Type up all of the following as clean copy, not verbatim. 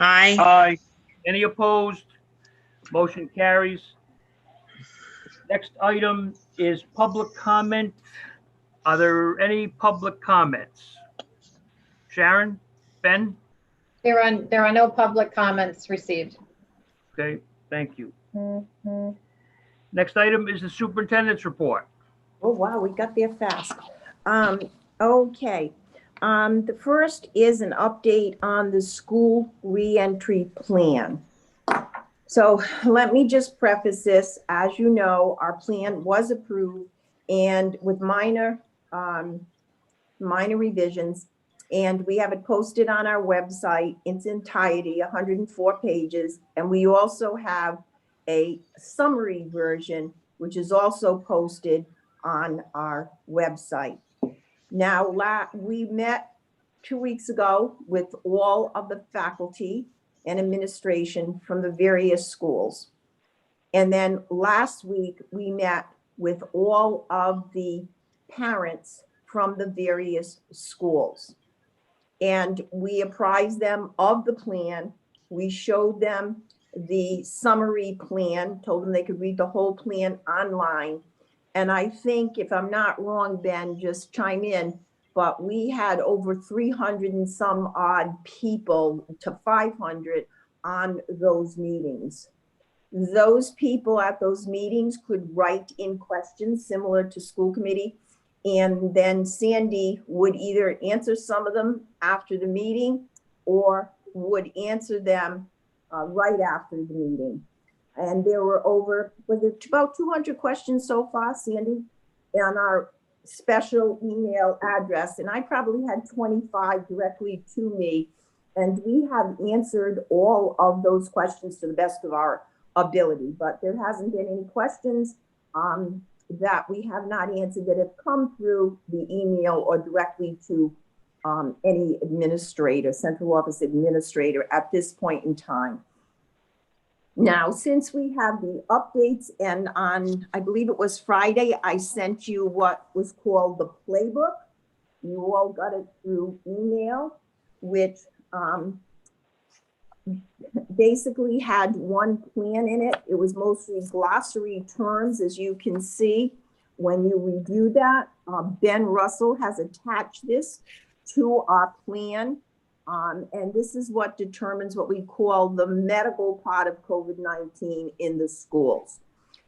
Aye. Aye. Any opposed? Motion carries. Next item is public comment. Are there any public comments? Sharon? Ben? There are no public comments received. Okay, thank you. Next item is the superintendent's report. Oh, wow, we got there fast. Okay. The first is an update on the school reentry plan. So let me just preface this. As you know, our plan was approved and with minor revisions, and we have it posted on our website in its entirety, 104 pages. And we also have a summary version, which is also posted on our website. Now, we met 2 weeks ago with all of the faculty and administration from the various schools. And then last week, we met with all of the parents from the various schools. And we apprised them of the plan. We showed them the summary plan, told them they could read the whole plan online. And I think, if I'm not wrong, Ben, just chime in, but we had over 300 and some odd people to 500 on those meetings. Those people at those meetings could write in questions similar to school committee. And then Sandy would either answer some of them after the meeting or would answer them right after the meeting. And there were about 200 questions so far, Sandy, on our special email address. And I probably had 25 directly to me. And we have answered all of those questions to the best of our ability. But there hasn't been any questions that we have not answered that have come through the email or directly to any administrator, central office administrator at this point in time. Now, since we have the updates, and on, I believe it was Friday, I sent you what was called the playbook. You all got it through email, which basically had one plan in it. It was mostly glossary terms, as you can see when you review that. Ben Russell has attached this to our plan. And this is what determines what we call the medical part of COVID-19 in the schools.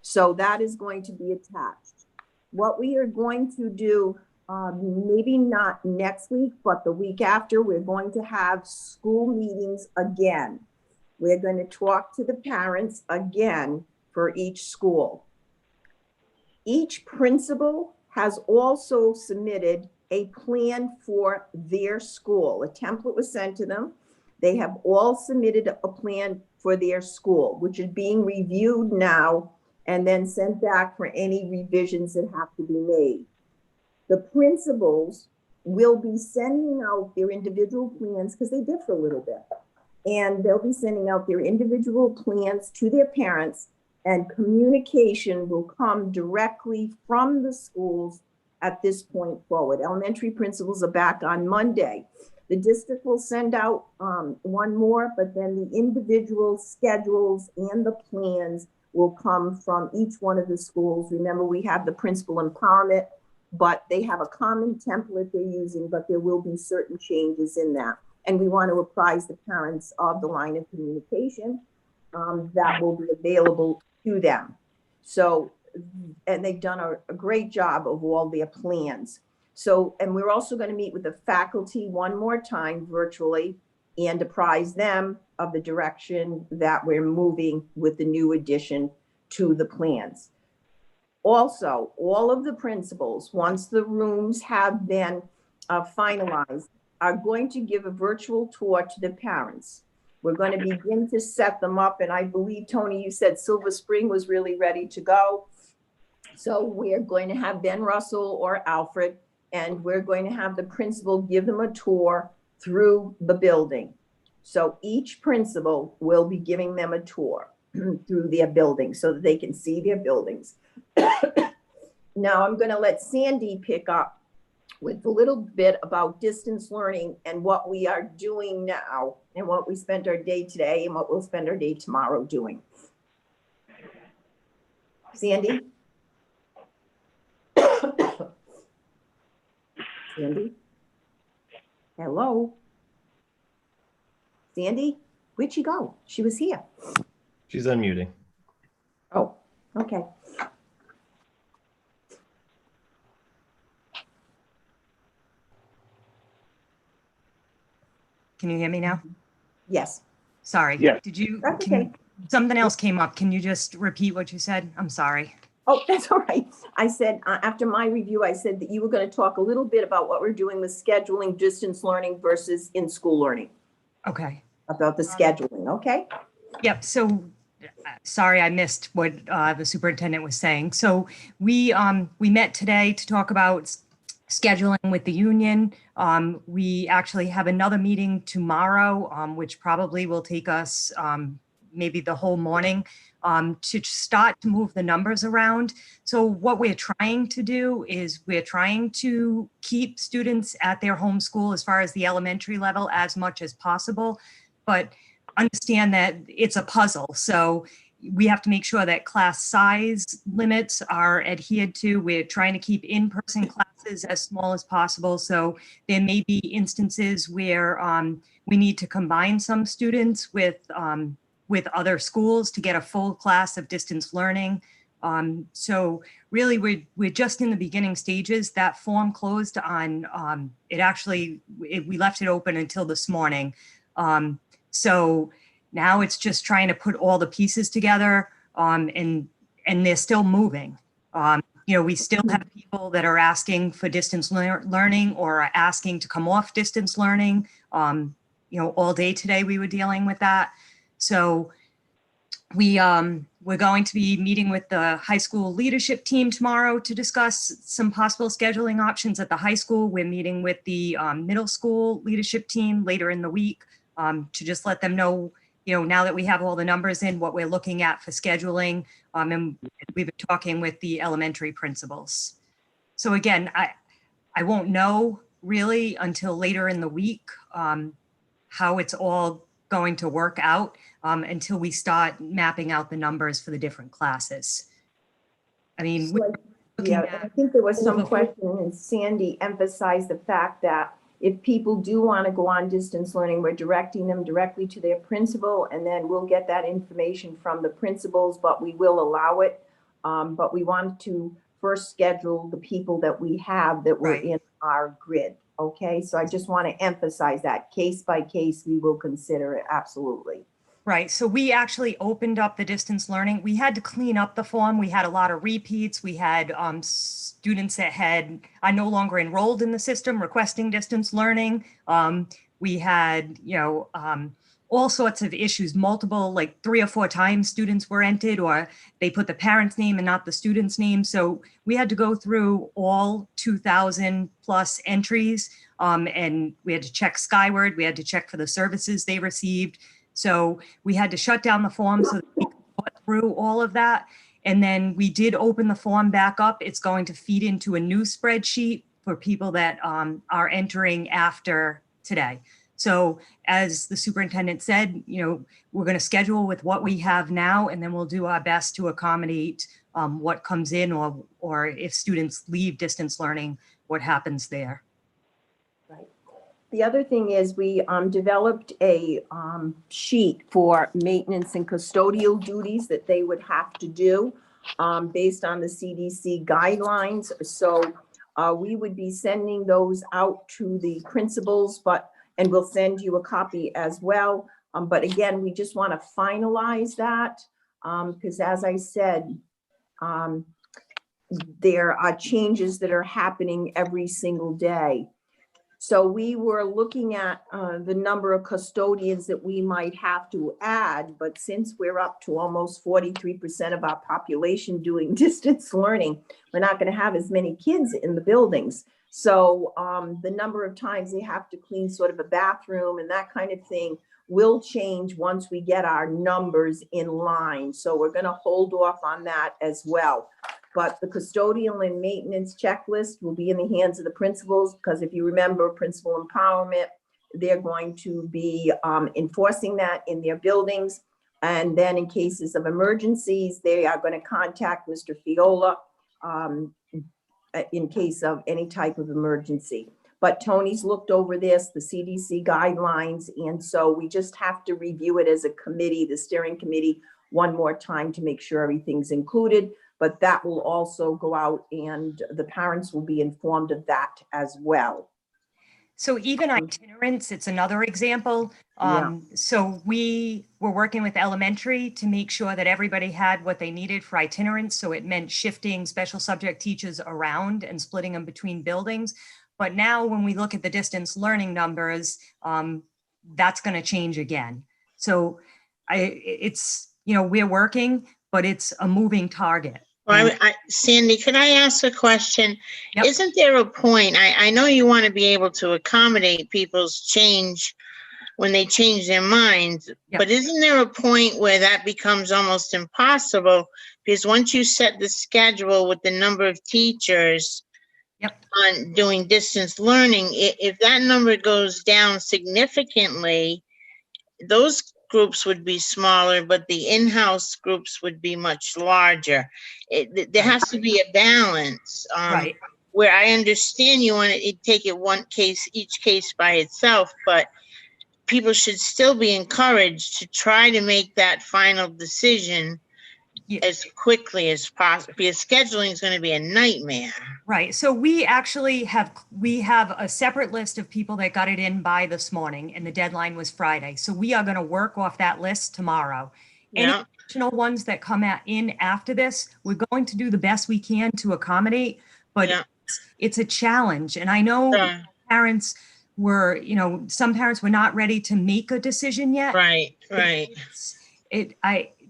So that is going to be attached. What we are going to do, maybe not next week, but the week after, we're going to have school meetings again. We're going to talk to the parents again for each school. Each principal has also submitted a plan for their school. A template was sent to them. They have all submitted a plan for their school, which is being reviewed now and then sent back for any revisions that have to be made. The principals will be sending out their individual plans because they differ a little bit. And they'll be sending out their individual plans to their parents, and communication will come directly from the schools at this point forward. Elementary principals are back on Monday. The district will send out one more, but then the individual schedules and the plans will come from each one of the schools. Remember, we have the principal empowerment, but they have a common template they're using, but there will be certain changes in that. And we want to apprise the parents of the line of communication that will be available to them. So, and they've done a great job of all their plans. So, and we're also going to meet with the faculty one more time virtually and apprise them of the direction that we're moving with the new addition to the plans. Also, all of the principals, once the rooms have been finalized, are going to give a virtual tour to the parents. We're going to begin to set them up. And I believe, Tony, you said Silver Spring was really ready to go. So we're going to have Ben Russell or Alfred, and we're going to have the principal give them a tour through the building. So each principal will be giving them a tour through their building so that they can see their buildings. Now I'm going to let Sandy pick up with a little bit about distance learning and what we are doing now and what we spent our day today and what we'll spend our day tomorrow doing. Sandy? Sandy? Hello? Sandy? Where'd she go? She was here. She's unmuting. Oh, okay. Can you hear me now? Yes. Sorry. Yeah. Did you, That's okay. something else came up. Can you just repeat what you said? I'm sorry. Oh, that's all right. I said, after my review, I said that you were going to talk a little bit about what we're doing with scheduling distance learning versus in-school learning, Okay. about the scheduling, okay? Yep. So sorry, I missed what the superintendent was saying. So we met today to talk about scheduling with the union. We actually have another meeting tomorrow, which probably will take us maybe the whole morning to start to move the numbers around. So what we're trying to do is we're trying to keep students at their home school as far as the elementary level as much as possible, but understand that it's a puzzle. So we have to make sure that class size limits are adhered to. We're trying to keep in-person classes as small as possible. So there may be instances where we need to combine some students with other schools to get a full class of distance learning. So really, we're just in the beginning stages. That form closed on, we left it open until this morning. So now it's just trying to put all the pieces together, and they're still moving. We still have people that are asking for distance learning or are asking to come off distance learning. All day today we were dealing with that. So we're going to be meeting with the high school leadership team tomorrow to discuss some possible scheduling options at the high school. We're meeting with the middle school leadership team later in the week to just let them know, now that we have all the numbers in, what we're looking at for scheduling. And we've been talking with the elementary principals. So again, I won't know really until later in the week how it's all going to work out until we start mapping out the numbers for the different classes. I mean, I think there was some question, and Sandy emphasized the fact that if people do want to go on distance learning, we're directing them directly to their principal, and then we'll get that information from the principals, but we will allow it. But we want to first schedule the people that we have that were in our grid. Okay, so I just want to emphasize that case by case, we will consider it. Absolutely. Right. So we actually opened up the distance learning. We had to clean up the form. We had a lot of repeats. We had students that are no longer enrolled in the system requesting distance learning. We had, all sorts of issues, multiple, like 3 or 4 times students were entered, or they put the parent's name and not the student's name. So we had to go through all 2,000 plus entries, and we had to check Skyward. We had to check for the services they received. So we had to shut down the form so that we could put through all of that. And then we did open the form back up. It's going to feed into a new spreadsheet for people that are entering after today. So as the superintendent said, we're going to schedule with what we have now, and then we'll do our best to accommodate what comes in, or if students leave distance learning, what happens there. Right. The other thing is we developed a sheet for maintenance and custodial duties that they would have to do based on the CDC guidelines. So we would be sending those out to the principals, and we'll send you a copy as well. But again, we just want to finalize that because as I said, there are changes that are happening every single day. So we were looking at the number of custodians that we might have to add, but since we're up to almost 43% of our population doing distance learning, we're not going to have as many kids in the buildings. So the number of times they have to clean sort of a bathroom and that kind of thing will change once we get our numbers in line. So we're going to hold off on that as well. But the custodial and maintenance checklist will be in the hands of the principals, because if you remember principal empowerment, they're going to be enforcing that in their buildings. And then in cases of emergencies, they are going to contact Mr. Fiola in case of any type of emergency. But Tony's looked over this, the CDC guidelines, and so we just have to review it as a committee, the steering committee, one more time to make sure everything's included. But that will also go out and the parents will be informed of that as well. So even itinerants, it's another example. So we were working with elementary to make sure that everybody had what they needed for itinerants. So it meant shifting special subject teachers around and splitting them between buildings. But now when we look at the distance learning numbers, that's going to change again. So it's, you know, we're working, but it's a moving target. Well, Sandy, could I ask a question? Yep. Isn't there a point, I know you want to be able to accommodate people's change when they change their minds, Yep. but isn't there a point where that becomes almost impossible? Because once you set the schedule with the number of teachers Yep. on doing distance learning, if that number goes down significantly, those groups would be smaller, but the in-house groups would be much larger. There has to be a balance. Right. Where I understand you want to take it each case by itself, but people should still be encouraged to try to make that final decision as quickly as possible, because scheduling is going to be a nightmare. Right. So we actually have a separate list of people that got it in by this morning, and the deadline was Friday. So we are going to work off that list tomorrow. Any additional ones that come in after this, we're going to do the best we can to accommodate, but it's a challenge. And I know parents were, you know, some parents were not ready to make a decision yet. Right.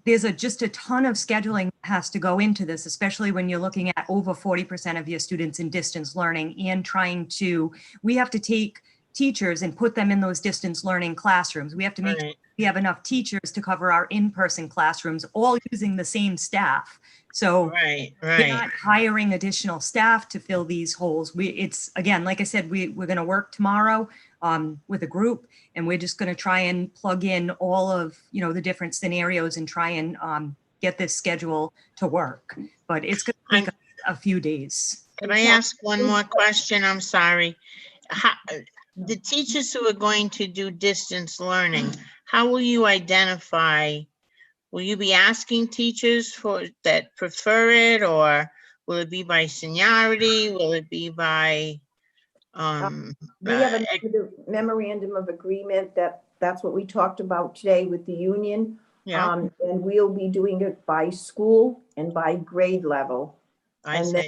There's just a ton of scheduling that has to go into this, especially when you're looking at over 40% of your students in distance learning and we have to take teachers and put them in those distance learning classrooms. We have to make sure we have enough teachers to cover our in-person classrooms, all using the same staff. So we're not hiring additional staff to fill these holes. It's again, like I said, we're going to work tomorrow with a group, and we're just going to try and plug in all of, you know, the different scenarios and try and get this schedule to work. But it's going to take a few days. Can I ask one more question? I'm sorry. The teachers who are going to do distance learning, how will you identify? Will you be asking teachers that prefer it, or will it be by seniority? Will it be by we have a memorandum of agreement that's what we talked about today with the union. And we'll be doing it by school and by grade level. Then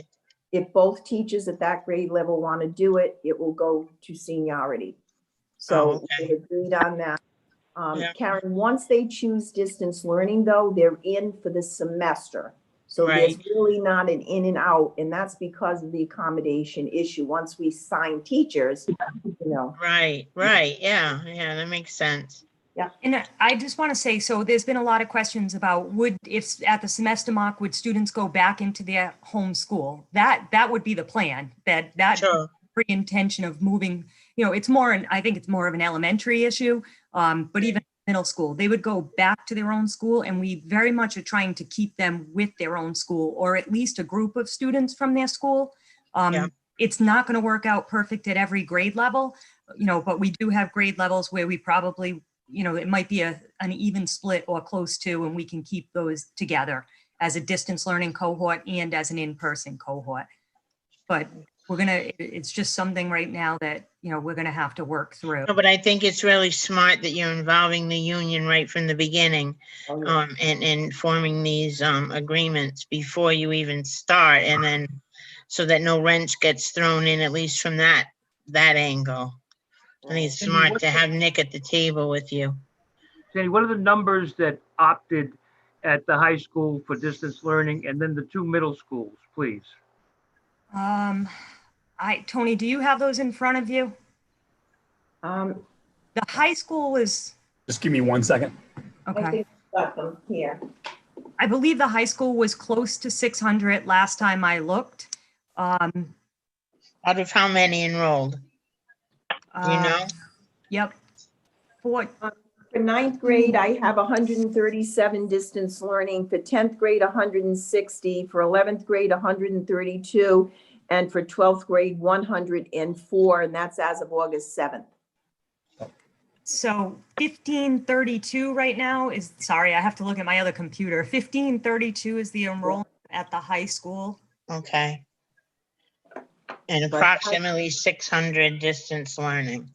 if both teachers at that grade level want to do it, it will go to seniority. So we agreed on that. Karen, once they choose distance learning, though, they're in for the semester. So there's really not an in and out, and that's because of the accommodation issue. Once we sign teachers, you know. Right. Yeah, that makes sense. Yeah. And I just want to say, so there's been a lot of questions about if at the semester mark, would students go back into their home school? That would be the plan, that intention of moving, you know, I think it's more of an elementary issue, but even middle school, they would go back to their own school, and we very much are trying to keep them with their own school, or at least a group of students from their school. It's not going to work out perfect at every grade level, you know, but we do have grade levels where we probably, you know, it might be an even split or close to, and we can keep those together as a distance learning cohort and as an in-person cohort. But it's just something right now that, you know, we're going to have to work through. No, but I think it's really smart that you're involving the union right from the beginning, and forming these agreements before you even start, and then so that no wrench gets thrown in, at least from that angle. I think it's smart to have Nick at the table with you. Sandy, what are the numbers that opted at the high school for distance learning, and then the two middle schools, please? Tony, do you have those in front of you? The high school is. Just give me 1 second. Okay. I think I've got them here. I believe the high school was close to 600 last time I looked. Out of how many enrolled? Do you know? Yep. For For ninth grade, I have 137 distance learning. For 10th grade, 160. For 11th grade, 132. And for 12th grade, 104. And that's as of August 7th. So 1532 right now is, sorry, I have to look at my other computer. 1532 is the enrollment at the high school. Okay. And approximately 600 distance learning.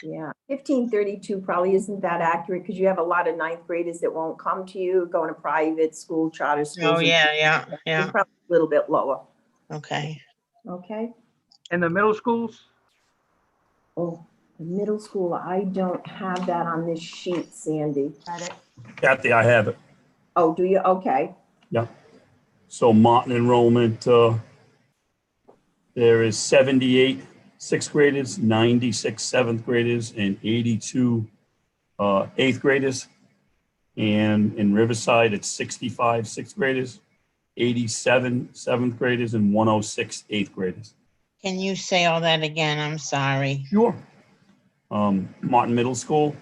Yeah, 1532 probably isn't that accurate because you have a lot of ninth graders that won't come to you, going to private school, charter schools. Oh, yeah. It's probably a little bit lower. Okay. Okay. And the middle schools? Oh, the middle school, I don't have that on this sheet, Sandy. Got it. Kathy, I have it. Oh, do you? Okay. Yeah. So Martin enrollment, there is 78 sixth graders, 96 seventh graders, and 82 eighth graders. And in Riverside, it's 65 sixth graders, 87 seventh graders, and 106 eighth graders. Can you say all that again? I'm sorry. Sure. Martin Middle School,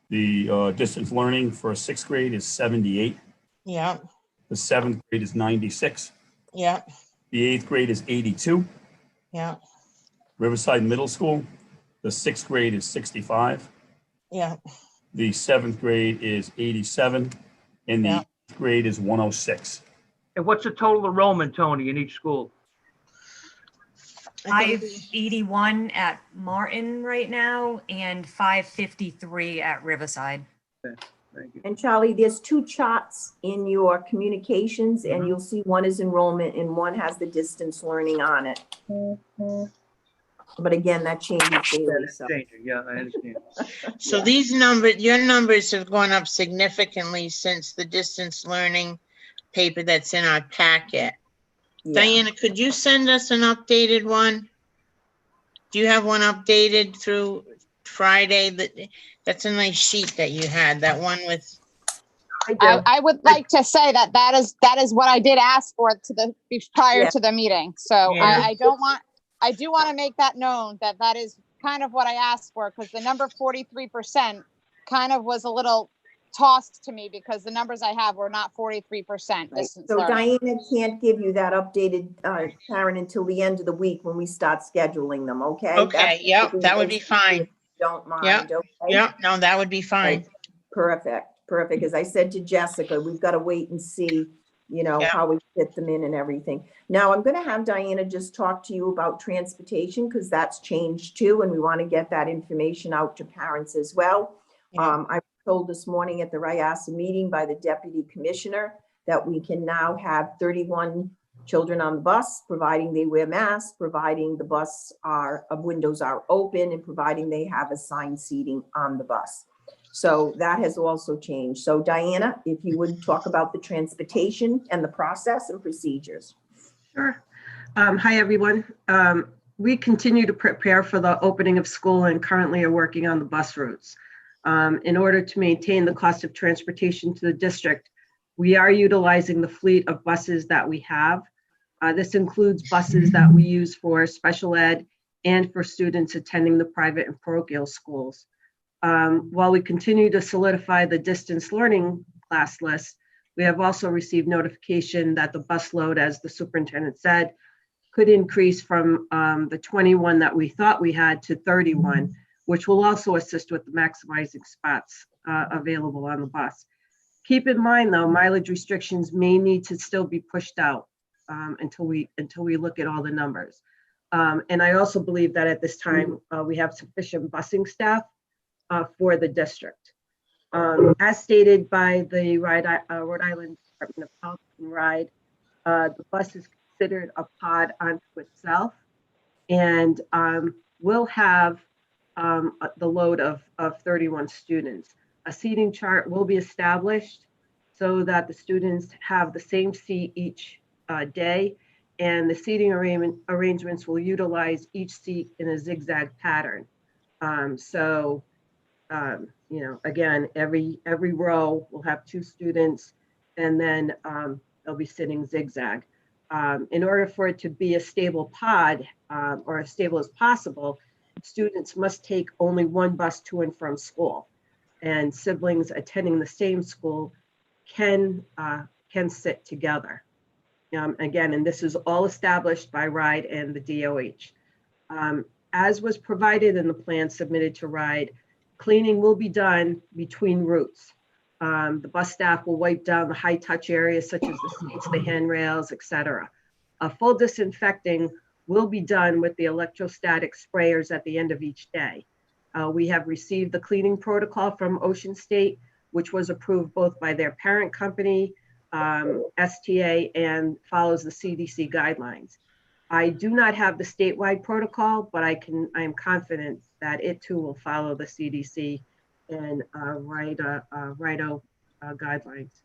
the distance learning for sixth grade is 78. Yep. The seventh grade is 96. Yep. The eighth grade is 82. Yep. Riverside Middle School, the sixth grade is 65. Yep. The seventh grade is 87. And the Yeah. eighth grade is 106. And what's the total enrollment, Tony, in each school? 581 at Martin right now and 553 at Riverside. Thank you. And Charlie, there's two charts in your communications and you'll see one is enrollment and one has the distance learning on it. But again, that changes daily. So. Changing, yeah, I understand. So these numbers, your numbers have gone up significantly since the distance learning paper that's in our packet. Yeah. Diana, could you send us an updated one? Do you have one updated through Friday? That's a nice sheet that you had, that one with, I do. I would like to say that is what I did ask for prior Yeah. to the meeting. So Yeah. I do want to make that known that is kind of what I asked for, because the number 43% kind of was a little tossed to me because the numbers I have were not 43% Right. distance So learning. Diana can't give you that updated, Karen, until the end of the week when we start scheduling them, okay? okay, yep, that would be fine. Don't mind, Yep. okay? Yep, no, that would be fine. Right. Perfect. As I said to Jessica, we've got to wait and see, Yeah. how we fit them in and everything. Now, I'm going to have Diana just talk to you about transportation because that's changed too. And we want to get that information out to parents as well. Yeah. I was told this morning at the RIASA meeting by the deputy commissioner that we can now have 31 children on the bus, providing they wear masks, providing the bus windows are open, and providing they have assigned seating on the bus. So that has also changed. So Diana, if you would talk about the transportation and the process and procedures. Sure. Hi, everyone. We continue to prepare for the opening of school and currently are working on the bus routes. In order to maintain the cost of transportation to the district, we are utilizing the fleet of buses that we have. This includes buses that we use for special ed and for students attending the private and parochial schools. While we continue to solidify the distance learning class list, we have also received notification that the bus load, as the superintendent said, could increase from the 21 that we thought we had to 31, which will also assist with the maximizing spots available on the bus. Keep in mind, though, mileage restrictions may need to still be pushed out until we look at all the numbers. And I also believe that at this time, we have sufficient busing staff for the district. As stated by the Rhode Island Department of Health and Ride, the bus is considered a pod unto itself and will have the load of 31 students. A seating chart will be established so that the students have the same seat each day, and the seating arrangements will utilize each seat in a zigzag pattern. Again, every row will have 2 students, and then they'll be sitting zigzag. In order for it to be a stable pod, or as stable as possible, students must take only one bus to and from school. And siblings attending the same school can sit together. Again, and this is all established by RIDE and the DOH. As was provided in the plan submitted to RIDE, cleaning will be done between routes. The bus staff will wipe down the high touch areas such as the seats, the handrails, etc. A full disinfecting will be done with the electrostatic sprayers at the end of each day. We have received the cleaning protocol from Ocean State, which was approved both by their parent company, STA, and follows the CDC guidelines. I do not have the statewide protocol, but I am confident that it too will follow the CDC and RIDO guidelines.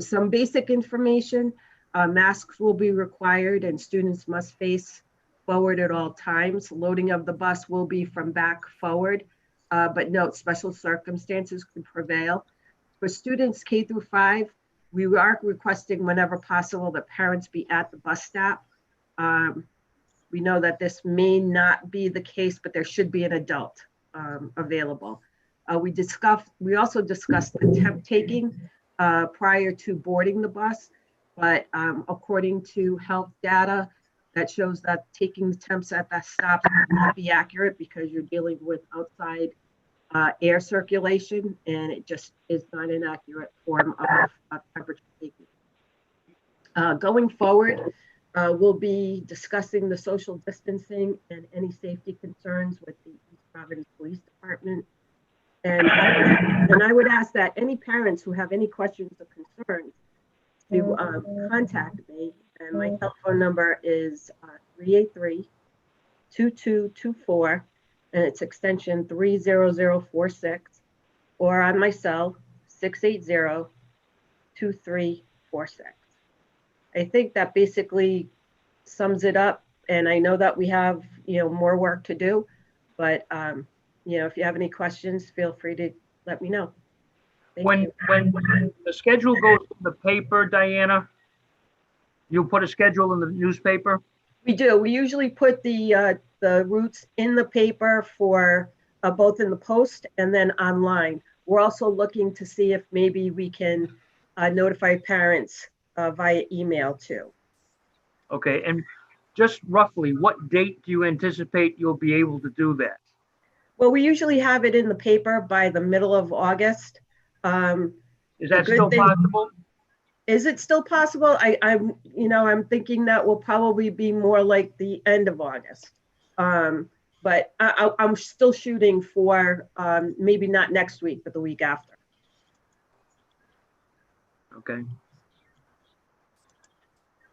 Some basic information, masks will be required and students must face forward at all times. Loading of the bus will be from back forward, but note special circumstances could prevail. For students K through 5, we are requesting whenever possible that parents be at the bus stop. We know that this may not be the case, but there should be an adult available. We also discussed the temp taking prior to boarding the bus, but according to health data, that shows that taking the temps at that stop would not be accurate because you're dealing with outside air circulation, and it just is not an accurate form of temperature taking. Going forward, we'll be discussing the social distancing and any safety concerns with the East Providence Police Department. And I would ask that any parents who have any questions or concerns to contact me. And my telephone number is 383-2224, and it's extension 30046, or on my cell, 680-2346. I think that basically sums it up. And I know that we have, more work to do, but if you have any questions, feel free to let me know. When the schedule goes to the paper, Diana, you put a schedule in the newspaper? We do. We usually put the routes in the paper for both in the Post and then online. We're also looking to see if maybe we can notify parents via email too. Okay, and just roughly, what date do you anticipate you'll be able to do that? Well, we usually have it in the paper by the middle of August. Is that still possible? Is it still possible? I'm thinking that will probably be more like the end of August. But I'm still shooting for maybe not next week, but the week after. Okay.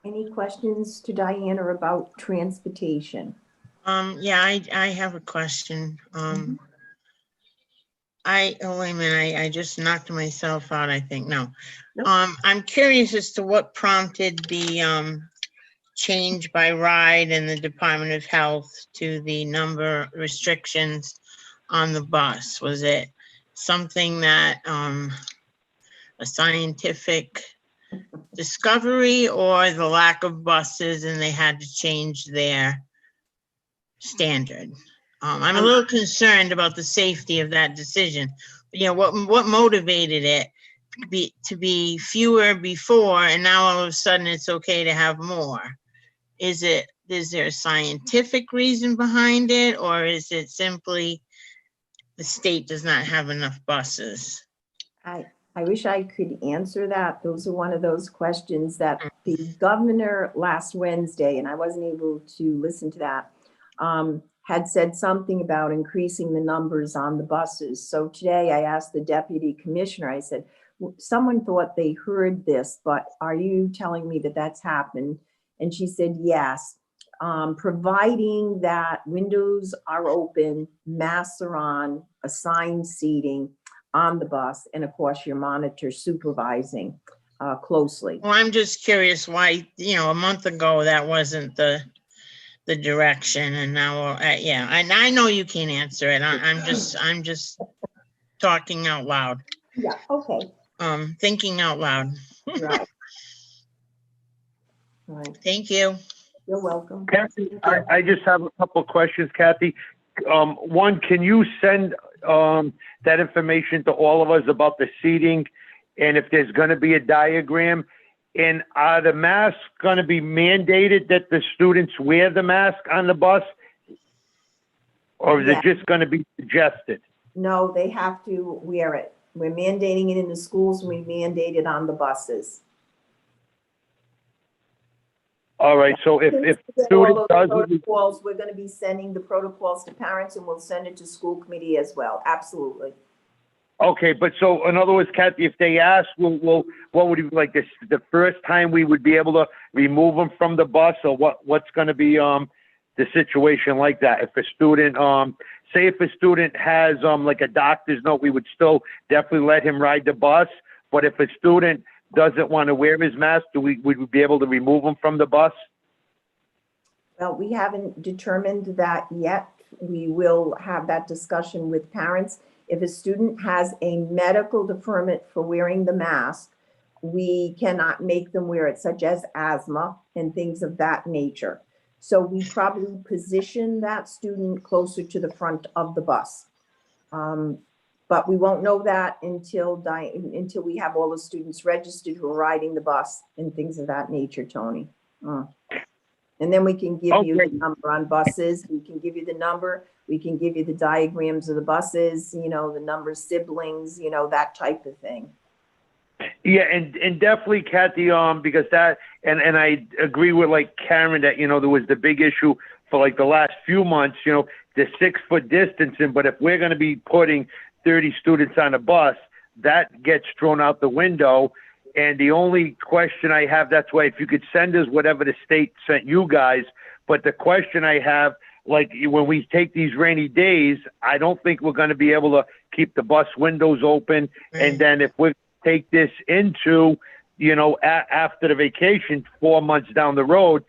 Any questions to Diana about transportation? Yeah, I have a question. Oh, wait a minute, I just knocked myself out, I think. No. Nope. I'm curious as to what prompted the change by RIDE and the Department of Health to the number restrictions on the bus. Was it something that a scientific discovery, or the lack of buses and they had to change their standard? I'm a little concerned about the safety of that decision. What motivated it to be fewer before, and now all of a sudden it's okay to have more? Is there a scientific reason behind it, or is it simply the state does not have enough buses? I wish I could answer that. Those are one of those questions that the governor last Wednesday, and I wasn't able to listen to that, had said something about increasing the numbers on the buses. So today I asked the deputy commissioner, I said, someone thought they heard this, but are you telling me that that's happened? And she said, yes, providing that windows are open, masks are on, assigned seating on the bus, and of course your monitor supervising closely. Well, I'm just curious why, a month ago that wasn't the direction, and now, yeah, and I know you can't answer it. I'm just talking out loud. Yeah, okay. Thinking out loud. Right. Right. Thank you. You're welcome. Kathy, I just have a couple of questions, Kathy. One, can you send that information to all of us about the seating and if there's going to be a diagram? And are the masks going to be mandated that the students wear the mask on the bus? Or is Yeah. it just going to be suggested? No, they have to wear it. We're mandating it in the schools. We mandate it on the buses. All right, so if All student those does, protocols, we're going to be sending the protocols to parents and we'll send it to school committee as well. Absolutely. okay, but so in other words, Kathy, if they ask, what would it be like this, the first time we would be able to remove them from the bus, or what's going to be the situation like that? If a student, say if a student has like a doctor's note, we would still definitely let him ride the bus. But if a student doesn't want to wear his mask, would we be able to remove him from the bus? Well, we haven't determined that yet. We will have that discussion with parents. If a student has a medical deferment for wearing the mask, we cannot make them wear it, such as asthma and things of that nature. So we probably position that student closer to the front of the bus. But we won't know that until we have all the students registered who are riding the bus and things of that nature, Tony. And then we can give you the number on buses. We can give you the number. We can give you the diagrams of the buses, the number of siblings, that type of thing. Yeah, and definitely, Kathy, because that, and I agree with like Karen that, there was the big issue for like the last few months, the 6 foot distancing. But if we're going to be putting 30 students on a bus, that gets thrown out the window. And the only question I have, that's why if you could send us whatever the state sent you guys, but the question I have, like when we take these rainy days, I don't think we're going to be able to keep the bus windows open. And then if we take this into, after the vacation, 4 months down the road,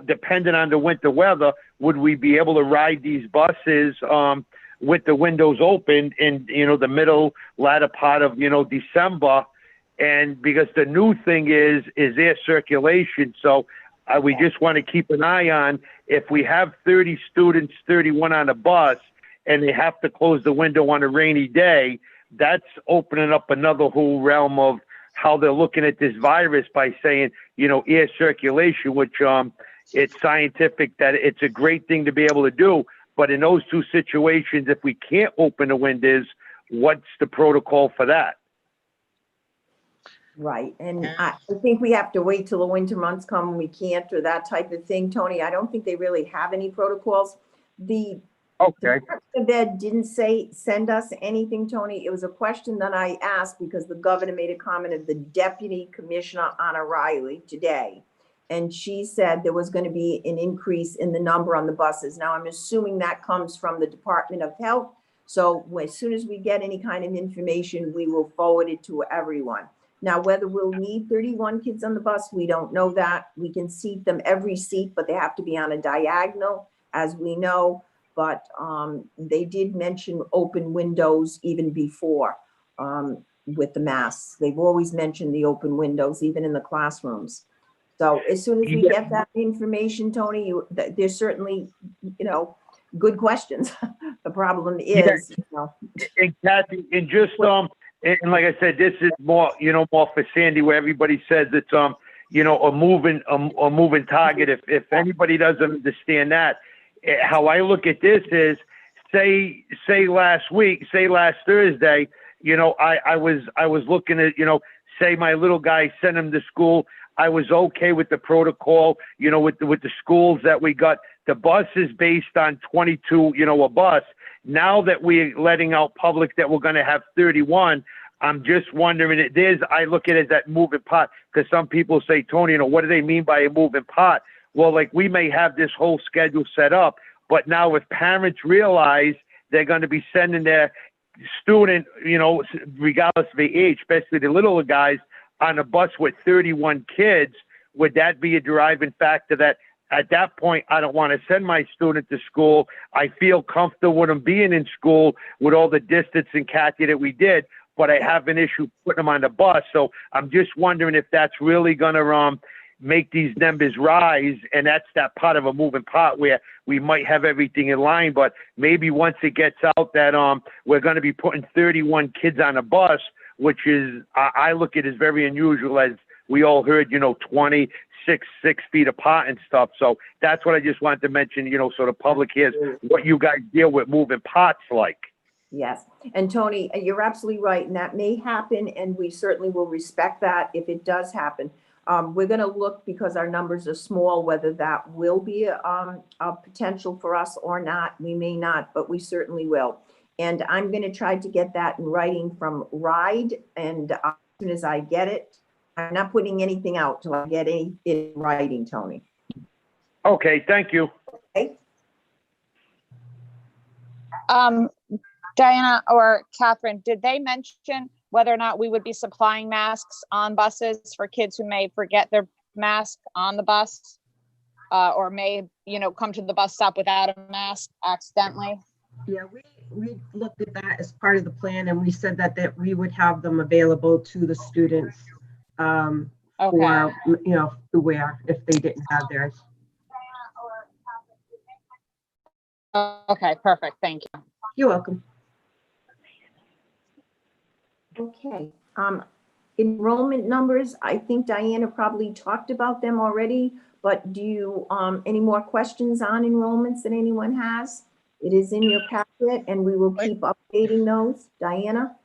depending on the winter weather, would we be able to ride these buses with the windows open in, the latter part of, December? And because the new thing is air circulation. So we just want to keep an eye on if we have 30 students, 31 on a bus, and they have to close the window on a rainy day, that's opening up another whole realm of how they're looking at this virus by saying, air circulation, which it's scientific that it's a great thing to be able to do. But in those two situations, if we can't open the windows, what's the protocol for that? Right. And I think we have to wait till the winter months come when we can't, or that type of thing, Tony. I don't think they really have any protocols. The Department of Ed didn't send us anything, Tony. It was a question that I asked because the governor made a comment of the Deputy Commissioner Anna Riley today. And she said there was going to be an increase in the number on the buses. Now, I'm assuming that comes from the Department of Health. So as soon as we get any kind of information, we will forward it to everyone. Now, whether we'll need 31 kids on the bus, we don't know that. We can seat them every seat, but they have to be on a diagonal, as we know. But they did mention open windows even before with the masks. They've always mentioned the open windows, even in the classrooms. So as soon as we get that information, Tony, there's certainly, good questions. The problem is, And Kathy, and just and like I said, this is more, more for Sandy, where everybody says it's a moving target. If anybody doesn't understand that, how I look at this is, say last Thursday, I was looking at, say my little guy sent him to school. I was okay with the protocol, with the schools that we got. The bus is based on 22, a bus. Now that we're letting out public that we're going to have 31, I'm just wondering, I look at it as that moving part, because some people say, Tony, what do they mean by a moving part? Well, like we may have this whole schedule set up, but now if parents realize they're going to be sending their student, regardless of the age, especially the littler guys, on a bus with 31 kids, would that be a driving factor that at that point, I don't want to send my student to school. I feel comfortable with them being in school with all the distance and Kathy that we did. but I have an issue putting them on the bus. So I'm just wondering if that's really gonna make these numbers rise, and that's that part of a moving part where we might have everything in line, but maybe once it gets out that we're gonna be putting 31 kids on a bus, which is I look at as very unusual, as we all heard, 6 feet apart and stuff. So that's what I just wanted to mention, so the public hears what you guys deal with moving parts like. Yes, and Tony, you're absolutely right, and that may happen, and we certainly will respect that if it does happen. We're going to look, because our numbers are small, whether that will be a potential for us or not. We may not, but we certainly will. And I'm going to try to get that in writing from RIDE, and as soon as I get it, I'm not putting anything out till I get it in writing, Tony. Okay, thank you. Okay. Diana or Catherine, did they mention whether or not we would be supplying masks on buses for kids who may forget their mask on the bus, or may, come to the bus stop without a mask accidentally? Yeah, we looked at that as part of the plan, and we said that we would have them available to the students Okay. for, to wear if they didn't have theirs. Okay, perfect. Thank you. You're welcome. Okay, enrollment numbers, I think Diana probably talked about them already, but do you, any more questions on enrollments that anyone has? It is in your packet, and we will keep updating those. Diana,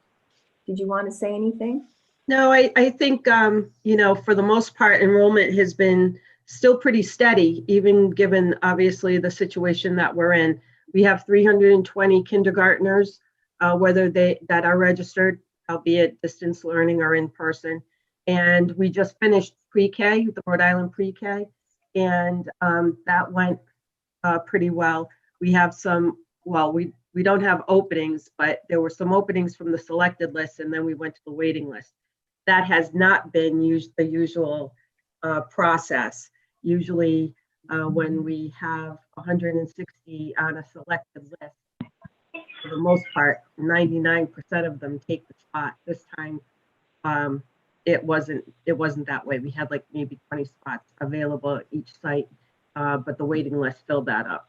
did you want to say anything? No, I think, for the most part, enrollment has been still pretty steady, even given obviously the situation that we're in. We have 320 kindergartners, whether that are registered, albeit distance learning or in person. And we just finished pre-K, the Rhode Island pre-K, and that went pretty well. We have we don't have openings, but there were some openings from the selected list, and then we went to the waiting list. That has not been the usual process. Usually when we have 160 on a selected list, for the most part, 99% of them take the spot. This time, it wasn't that way. We had like maybe 20 spots available at each site, but the waiting list filled that up.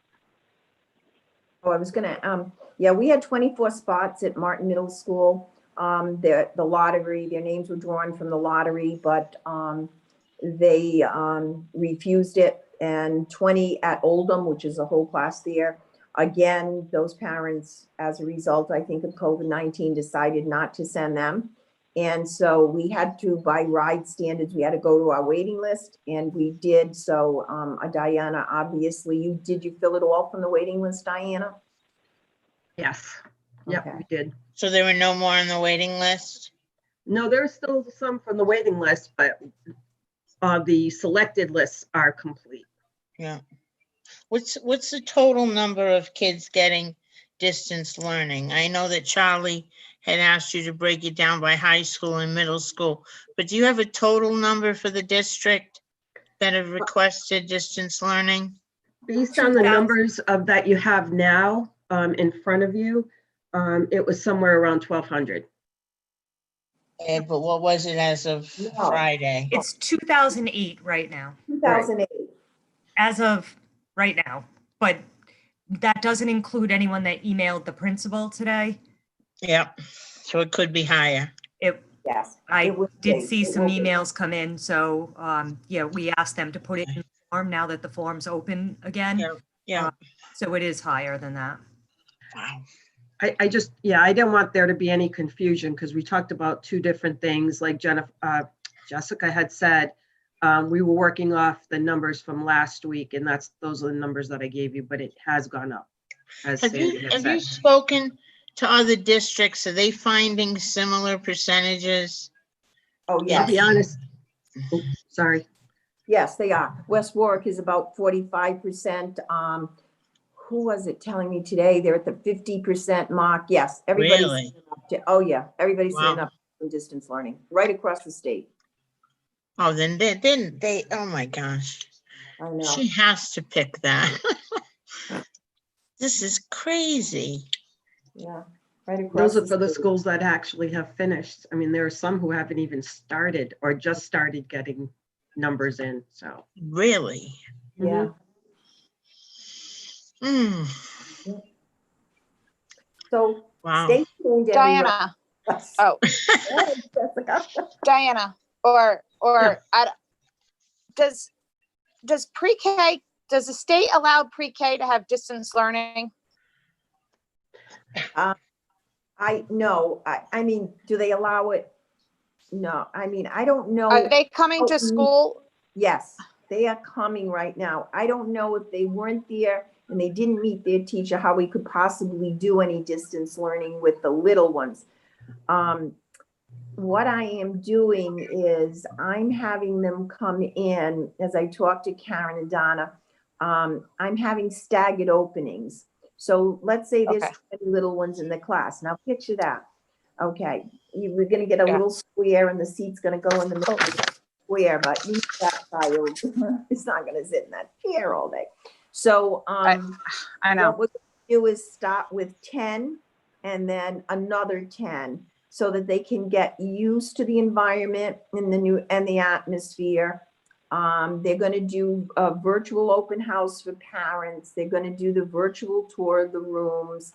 Oh, I was gonna, yeah, we had 24 spots at Martin Middle School. The lottery, their names were drawn from the lottery, but they refused it, and 20 at Oldham, which is a whole class there. Again, those parents, as a result, I think, of COVID-19, decided not to send them. And so we had to, by RIDE standards, we had to go to our waiting list, and we did. So Diana, obviously, did you fill it all from the waiting list, Diana? Yes. Yep, Okay. we did. So there were no more on the waiting list? No, there's still some from the waiting list, but the selected lists are complete. Yeah. What's the total number of kids getting distance learning? I know that Charlie had asked you to break it down by high school and middle school, but do you have a total number for the district that have requested distance learning? Based on the numbers that you have now in front of you, it was somewhere around 1,200. But what was it as of Friday? It's 2008 right now, 2008. as of right now, but that doesn't include anyone that emailed the principal today. Yep. So it could be higher. Yes. I did see some emails come in, so yeah, we asked them to put it in the form now that the form's open again. Yeah. So it is higher than that. Wow. I didn't want there to be any confusion, because we talked about two different things. Like Jessica had said, we were working off the numbers from last week, and those are the numbers that I gave you, but it has gone up. Have you spoken to other districts? Are they finding similar percentages? Oh, To yes. be honest, sorry. Yes, they are. West Warwick is about 45%. Who was it telling me today? They're at the 50% mark. Yes, everybody's Really? oh yeah, everybody's Wow. signing up for distance learning right across the state. Oh, then they, oh my gosh. I know. She has to pick that. This is crazy. Yeah. Right across. Those are for the schools that actually have finished. I mean, there are some who haven't even started or just started getting numbers in, so. Really? Yeah. Hmm. So Wow. stay tuned, everyone. Diana, oh, Jessica. Diana, does pre-K, does the state allow pre-K to have distance learning? I mean, do they allow it? No, I mean, I don't know. Are they coming to school? Yes, they are coming right now. I don't know if they weren't there and they didn't meet their teacher, how we could possibly do any distance learning with the little ones. What I am doing is I'm having them come in, as I talk to Karen and Donna, I'm having staggered openings. So let's say there's Okay. 20 little ones in the class. Now picture that. Okay, we're gonna get a Yeah. little square and the seat's gonna go in the middle of the square, but you know that child is not gonna sit in that chair all day. So I know. what we're gonna do is start with 10 and then another 10 so that they can get used to the environment and the atmosphere. They're going to do a virtual open house for parents. They're going to do the virtual tour of the rooms.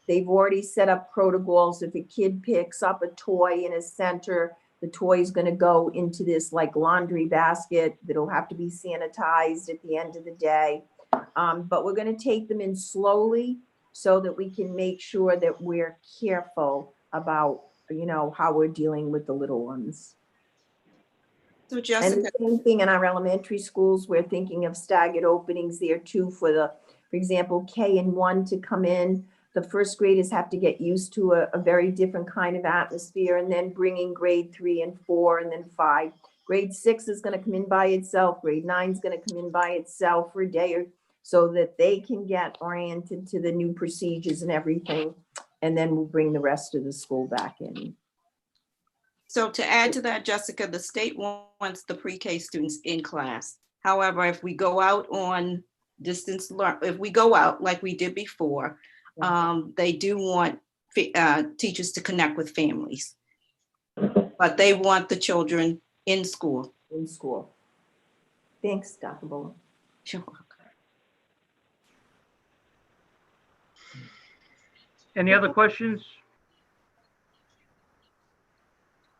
They've already set up protocols. If a kid picks up a toy in a center, the toy is going to go into this like laundry basket that'll have to be sanitized at the end of the day. But we're going to take them in slowly so that we can make sure that we're careful about, you know, how we're dealing with the little ones. So And Jessica, the same thing in our elementary schools, we're thinking of staggered openings there too for example, K and 1 to come in. The first graders have to get used to a very different kind of atmosphere, and then bringing grade 3 and 4 and then 5. Grade 6 is going to come in by itself. Grade 9 is going to come in by itself for a day or so that they can get oriented to the new procedures and everything. And then we'll bring the rest of the school back in. so to add to that, Jessica, the state wants the pre-K students in class. However, if we go out on distance learn, if we go out like we did before, they do want teachers to connect with families, but they want the children in school. In school. Thanks, Dr. Bullock. Sure. Any other questions?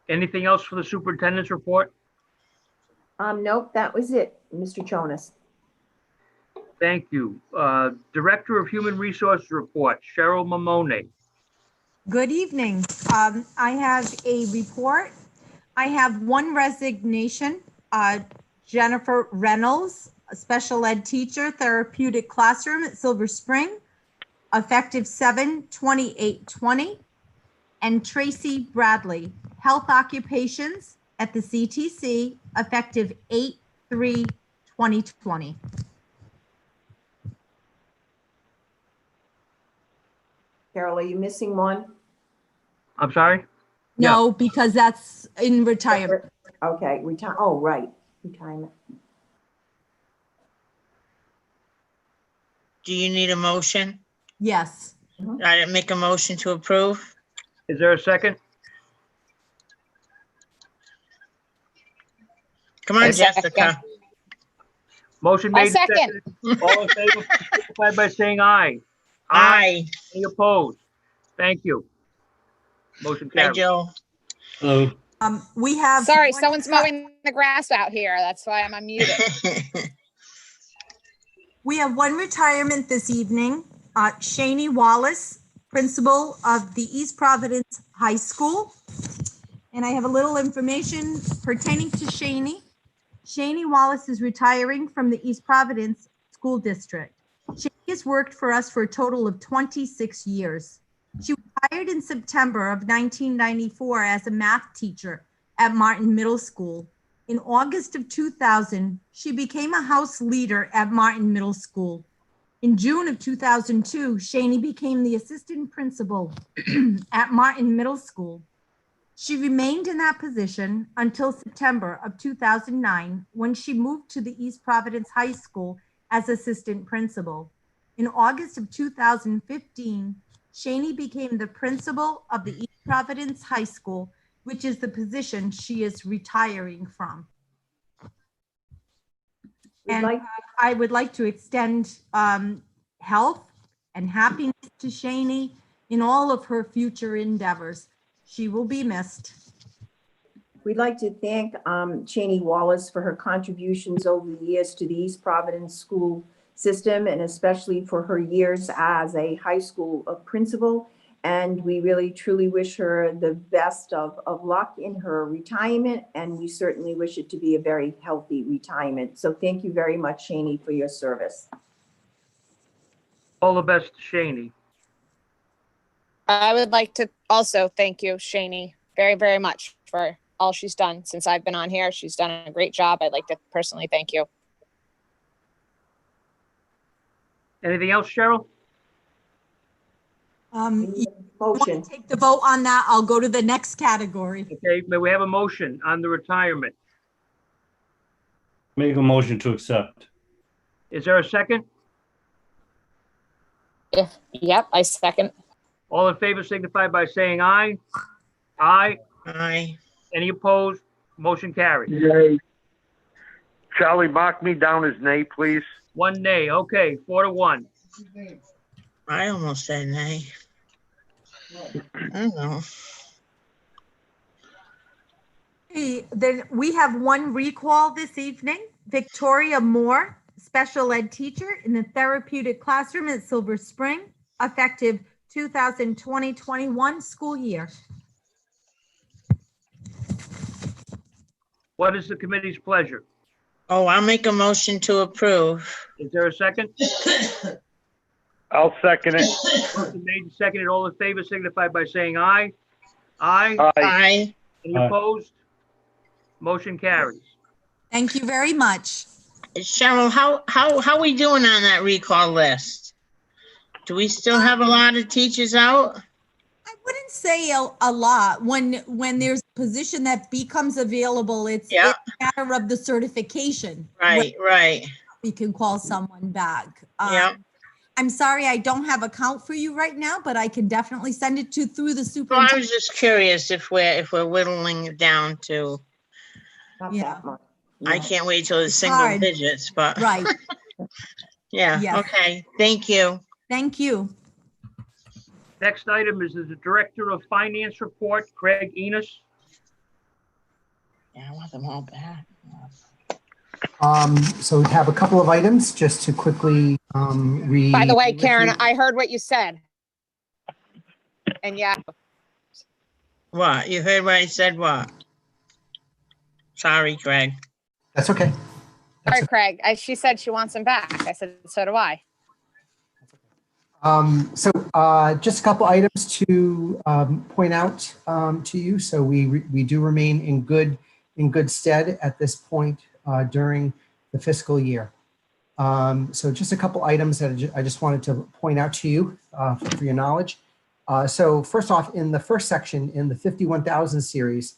Anything else for the superintendent's report? Nope, that was it, Mr. Jonas. Thank you. Director of Human Resources report, Cheryl Mamone. Good evening. I have a report. I have one resignation, Jennifer Reynolds, a special ed teacher, therapeutic classroom at Silver Spring, effective 7/28/20, and Tracy Bradley, health occupations at the CTC, effective 8/3/2020. Carol, are you missing one? I'm sorry? No, because that's in retirement. Okay, oh, right, retirement. Do you need a motion? Yes. I make a motion to approve. Is there a second? Come on, I second. Jessica. Motion I made. and second. seconded. All in favor, signify by saying aye. Aye. Any opposed? Thank you. Motion Hi, carries. Joe. Hello. We have. Sorry, one- someone's mowing the grass out here. That's why I'm unmuted. We have one retirement this evening. Shani Wallace, principal of the East Providence High School. And I have a little information pertaining to Shani. Shani Wallace is retiring from the East Providence School District. She has worked for us for a total of 26 years. She retired in September of 1994 as a math teacher at Martin Middle School. In August of 2000, she became a house leader at Martin Middle School. In June of 2002, Shani became the assistant principal at Martin Middle School. She remained in that position until September of 2009, when she moved to the East Providence High School as assistant principal. In August of 2015, Shaney became the principal of the East Providence High School, which is the position she is retiring from. We'd And like, I would like to extend health and happiness to Shaney in all of her future endeavors. She will be missed. we'd like to thank Cheney Wallace for her contributions over the years to the East Providence school system, and especially for her years as a high school principal. And we really truly wish her the best of luck in her retirement, and we certainly wish it to be a very healthy retirement. So thank you very much, Shaney, for your service. All the best to Shaney. I would like to also thank you, Shaney, very, very much for all she's done since I've been on here. She's done a great job. I'd like to personally thank you. Anything else, Cheryl? You Motion. take the vote on that. I'll go to the next category. Okay, may we have a motion on the retirement? Make a motion to accept. Is there a second? Yep, I second. All in favor signify by saying aye. Aye. Aye. Any opposed? Motion carries. Yay. Charlie, mark me down as nay, please. 1 nay. Okay, 4-1. I almost said nay. I don't know. Okay, then we have one recall this evening. Victoria Moore, special ed teacher in the therapeutic classroom at Silver Spring, effective 2020-21 school year. What is the committee's pleasure? Oh, I'll make a motion to approve. Is there a second? I'll second it. Motion made and seconded. All in favor signify by saying aye. Aye. Aye. Aye. Any Aye. opposed? Motion carries. Thank you very much. Cheryl, how we doing on that recall list? Do we still have a lot of teachers out? I wouldn't say a lot. When there's a position that becomes available, it's Yeah. a matter of the certification. Right, right. We can call someone back. Yeah. I'm sorry, I don't have a count for you right now, but I can definitely send it through the Well, I superintendent. was just curious if we're whittling it down to, Not Yeah. that much. I Yeah. can't wait till it's It's single hard. digits, but Right. yeah, Yes. okay, thank you. Thank you. Next item is the Director of Finance report, Craig Enos. Yeah, I want them all back. So we have a couple of items just to quickly read. By the way, Karen, I heard what you said. And yeah, What? You heard what I said, what? Sorry, Craig. That's okay. sorry, Craig. She said she wants him back. I said, so do I. Just a couple items to point out to you. So we do remain in good stead at this point during the fiscal year. So just a couple items that I just wanted to point out to you for your knowledge. So first off, in the first section in the 51,000 series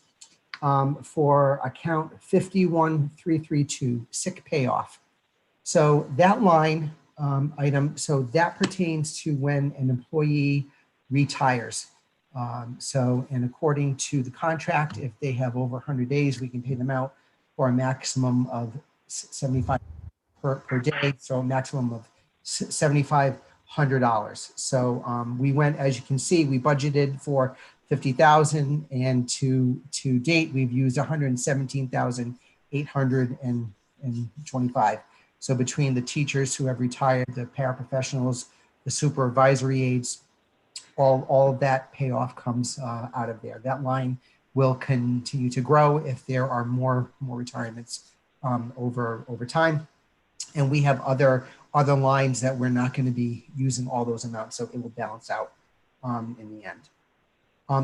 for account 51332, sick payoff. So that line item, so that pertains to when an employee retires. And according to the contract, if they have over 100 days, we can pay them out for a maximum of 75 per day, so a maximum of $7,500. So we went, as you can see, we budgeted for 50,000, and to date, we've used 117,825. So between the teachers who have retired, the paraprofessionals, the supervisory aides, all of that payoff comes out of there. That line will continue to grow if there are more retirements over time. And we have other lines that we're not going to be using all those amounts, so it will balance out in the end.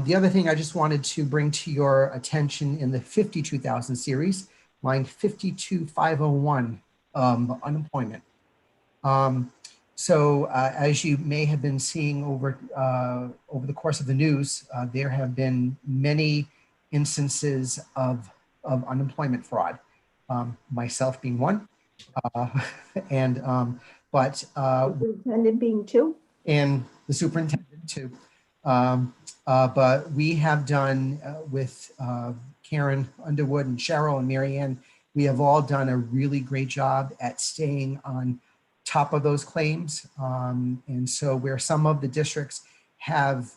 The other thing I just wanted to bring to your attention in the 52,000 series, line 52501, unemployment. As you may have been seeing over the course of the news, there have been many instances of unemployment fraud, myself being one, Superintendent being two. and the superintendent. too. But we have done with Karen Underwood and Cheryl and Marianne, we have all done a really great job at staying on top of those claims. And so where some of the districts have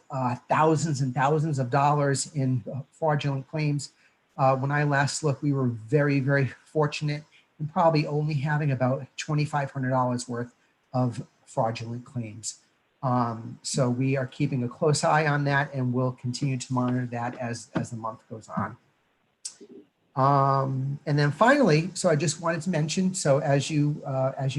thousands and thousands of dollars in fraudulent claims, when I last looked, we were very, very fortunate in probably only having about $2,500 worth of fraudulent claims. So we are keeping a close eye on that, and we'll continue to monitor that as the month goes on. And then finally, so I just wanted to mention, so as you've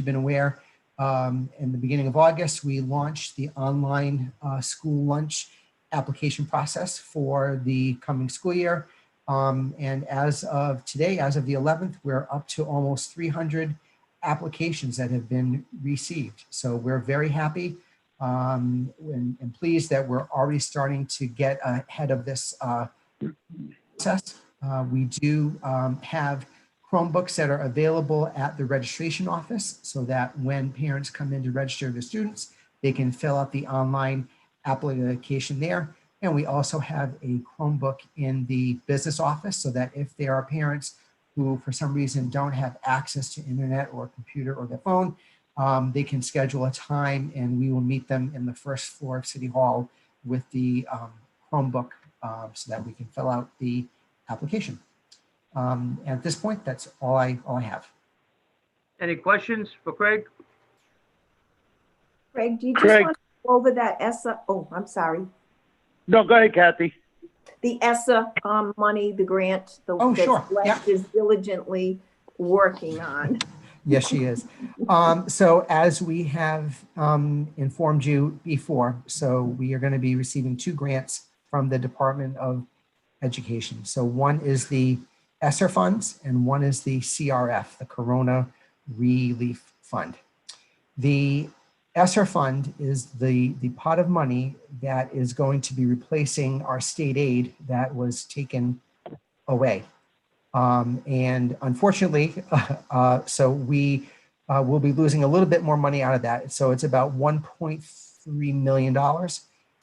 been aware, in the beginning of August, we launched the online school lunch application process for the coming school year. And as of today, as of the 11th, we're up to almost 300 applications that have been received. So we're very happy and pleased that we're already starting to get ahead of this process. We do have Chromebooks that are available at the registration office so that when parents come in to register their students, they can fill out the online application there. And we also have a Chromebook in the business office so that if there are parents who for some reason don't have access to internet or computer or their phone, they can schedule a time and we will meet them in the first floor of City Hall with the Chromebook so that we can fill out the application. And at this point, that's all I have. Any questions for Craig? Craig, do you just want to go over that ESSA? Oh, I'm sorry. No, go ahead, Kathy. The ESSA money, the grant, Oh, sure. Celeste is diligently working on. Yes, she is. So as we have informed you before, so we are going to be receiving 2 grants from the Department of Education. So one is the ESSER funds and one is the CRF, the Corona Relief Fund. The ESSER fund is the pot of money that is going to be replacing our state aid that was taken away. And unfortunately, so we will be losing a little bit more money out of that. So it's about $1.3 million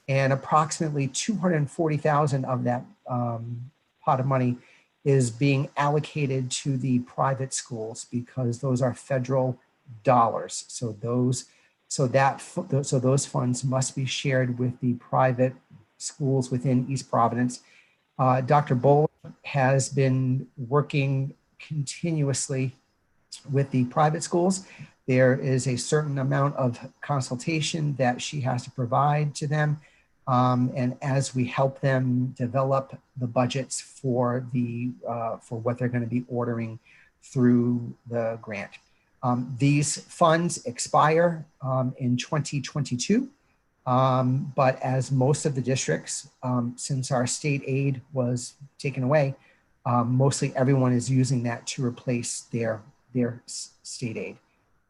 and approximately 240,000 of that pot of money is being allocated to the private schools because those are federal dollars. So those funds must be shared with the private schools within East Providence. Dr. Bowler has been working continuously with the private schools. There is a certain amount of consultation that she has to provide to them. And as we help them develop the budgets for what they're going to be ordering through the grant. These funds expire in 2022. But as most of the districts, since our state aid was taken away, mostly everyone is using that to replace their state aid.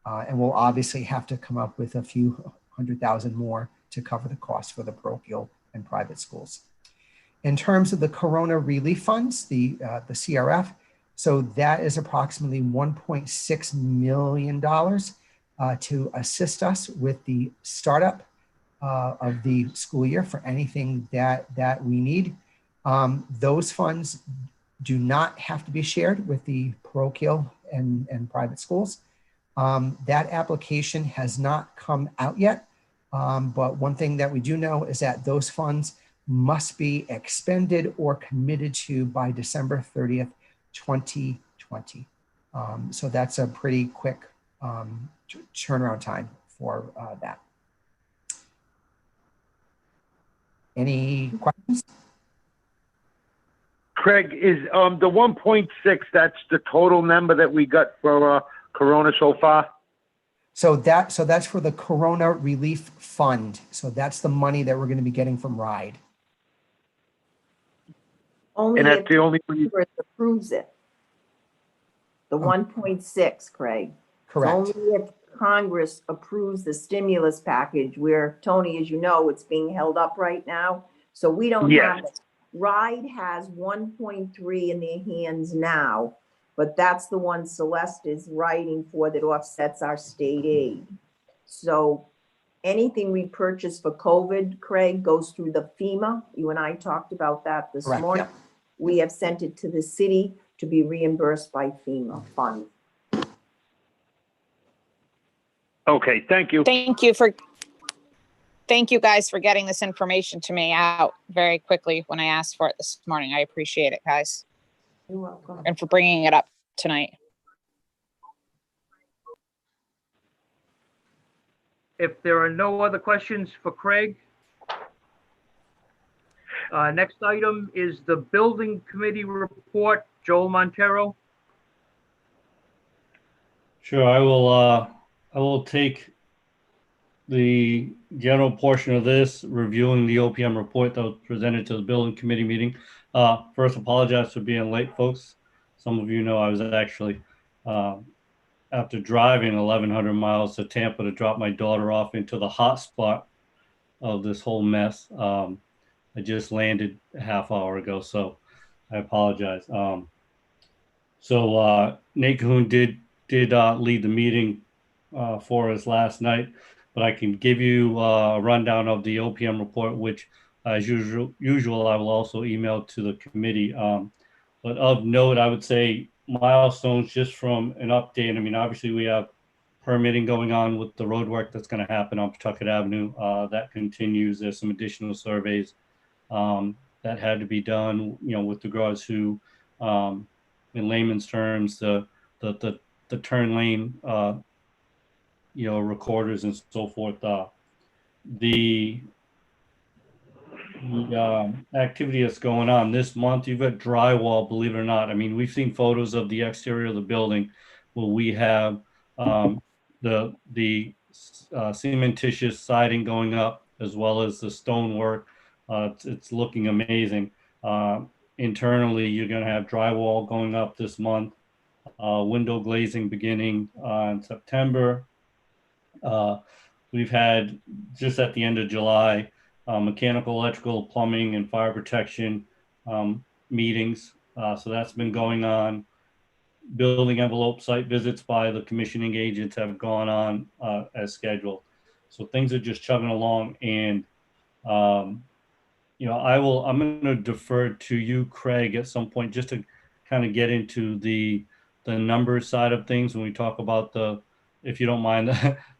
And we'll obviously have to come up with a few $100,000 more to cover the cost for the parochial and private schools. In terms of the Corona Relief Funds, the CRF, so that is approximately $1.6 million to assist us with the startup of the school year for anything that we need. Those funds do not have to be shared with the parochial and private schools. That application has not come out yet, but one thing that we do know is that those funds must be expended or committed to by December 30th, 2020. So that's a pretty quick turnaround time for that. Any questions? Craig, is the 1.6, that's the total number that we got for Corona so far? So that's for the Corona Relief Fund. So that's the money that we're going to be getting from RIDE. Only And that's if the only one you- Congress approves it. The 1.6, Craig. Correct. Only if Congress approves the stimulus package where, Tony, as you know, it's being held up right now. So we don't Yes. have it. RIDE has 1.3 in their hands now, but that's the one Celeste is writing for that offsets our state aid. So anything we purchase for COVID, Craig, goes through the FEMA. You and I talked about that this Correct, morning. yep. We have sent it to the city to be reimbursed by FEMA funds. Okay, thank you. Thank you guys for getting this information to me out very quickly when I asked for it this morning. I appreciate it, guys, You're welcome. and for bringing it up tonight. If there are no other questions for Craig, next item is the building committee report. Joel Montero. Sure, I will take the general portion of this, reviewing the OPM report that was presented to the building committee meeting. First, apologize for being late, folks. Some of you know I was actually, after driving 1,100 miles to Tampa to drop my daughter off into the hot spot of this whole mess. I just landed a half hour ago, so I apologize. Nate Cahoon did lead the meeting for us last night, but I can give you a rundown of the OPM report, which as usual I will also email to the committee. But of note, I would say milestones just from an update. I mean, obviously we have permitting going on with the road work that's going to happen on Pawtucket Avenue. That continues. There's some additional surveys that had to be done, with regards to, in layman's terms, the turn lane, recorders and so forth. The activity that's going on this month, you've got drywall, believe it or not. I mean, we've seen photos of the exterior of the building where we have the cementitious siding going up, as well as the stonework. It's looking amazing. Internally, you're going to have drywall going up this month, window glazing beginning in September. We've had, just at the end of July, mechanical, electrical, plumbing, and fire protection meetings. So that's been going on. Building envelope site visits by the commissioning agents have gone on as scheduled. So things are just chugging along. And, I'm going to defer to you, Craig, at some point, just to kind of get into the numbers side of things when we talk about if you don't mind,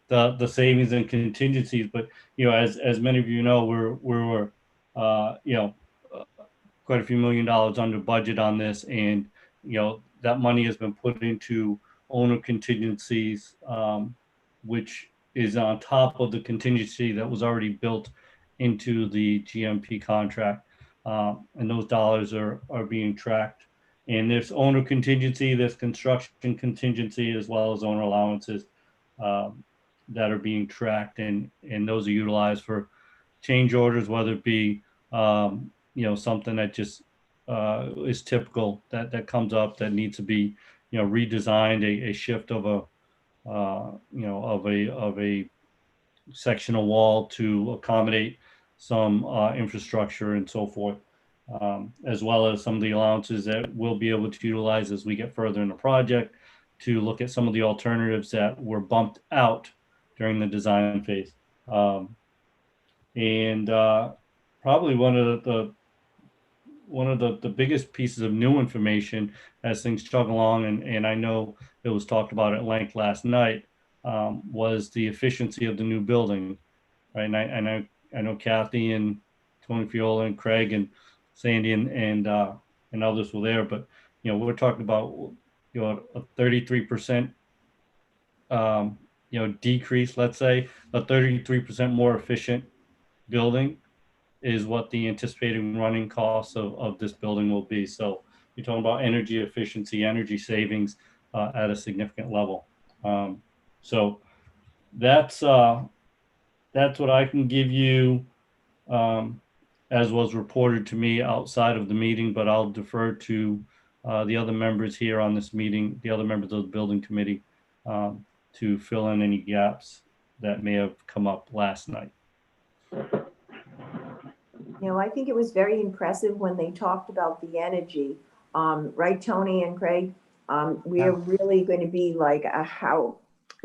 the savings and contingencies. But as many of you know, we're quite a few $1 million under budget on this, and that money has been put into owner contingencies, which is on top of the contingency that was already built into the GMP contract, and those dollars are being tracked. And there's owner contingency, there's construction contingency, as well as owner allowances that are being tracked, and those are utilized for change orders, whether it be something that just is typical that comes up that needs to be redesigned, a shift of a sectional wall to accommodate some infrastructure and so forth, as well as some of the allowances that we'll be able to utilize as we get further in the project to look at some of the alternatives that were bumped out during the design phase. Probably one of the biggest pieces of new information as things chug along, and I know it was talked about at length last night, was the efficiency of the new building, right? And I know Kathy and Tony Fiola and Craig and Sandy and others were there, but we're talking about a 33% decrease, let's say, a 33% more efficient building is what the anticipated running costs of this building will be. So you're talking about energy efficiency, energy savings at a significant level. So that's what I can give you, as was reported to me outside of the meeting, but I'll defer to the other members here on this meeting, the other members of the building committee, to fill in any gaps that may have come up last night. I think it was very impressive when they talked about the energy, right, Tony and Craig? We are really going to be like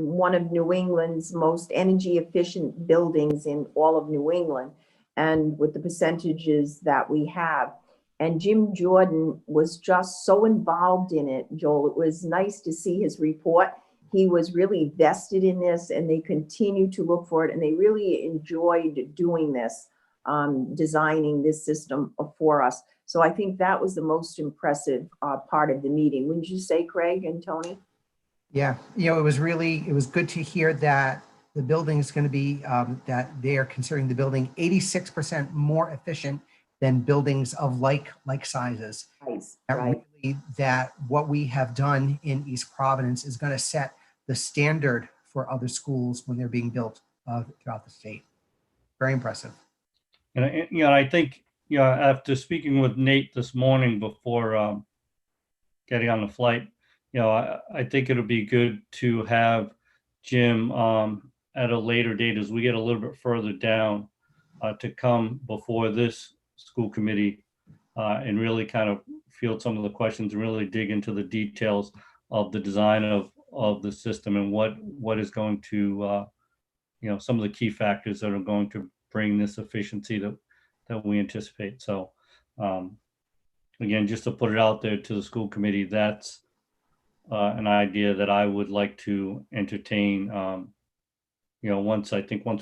one of New England's most energy efficient buildings in all of New England, and with the percentages that we have. And Jim Jordan was just so involved in it, Joel. It was nice to see his report. He was really vested in this, and they continue to look for it, and they really enjoyed doing this, designing this system for us. So I think that was the most impressive part of the meeting. Wouldn't you say, Craig and Tony? Yeah, it was good to hear that the building is going to be, that they are considering the building 86% more efficient than buildings of like sizes. Nice, That right. really, that what we have done in East Providence is going to set the standard for other schools when they're being built throughout the state. Very impressive. And I think, after speaking with Nate this morning before getting on the flight, I think it'll be good to have Jim at a later date as we get a little bit further down to come before this school committee and really kind of field some of the questions and really dig into the details of the design of the system and what is going to, some of the key factors that are going to bring this efficiency that we anticipate. So again, just to put it out there to the school committee, that's an idea that I would like to entertain. Once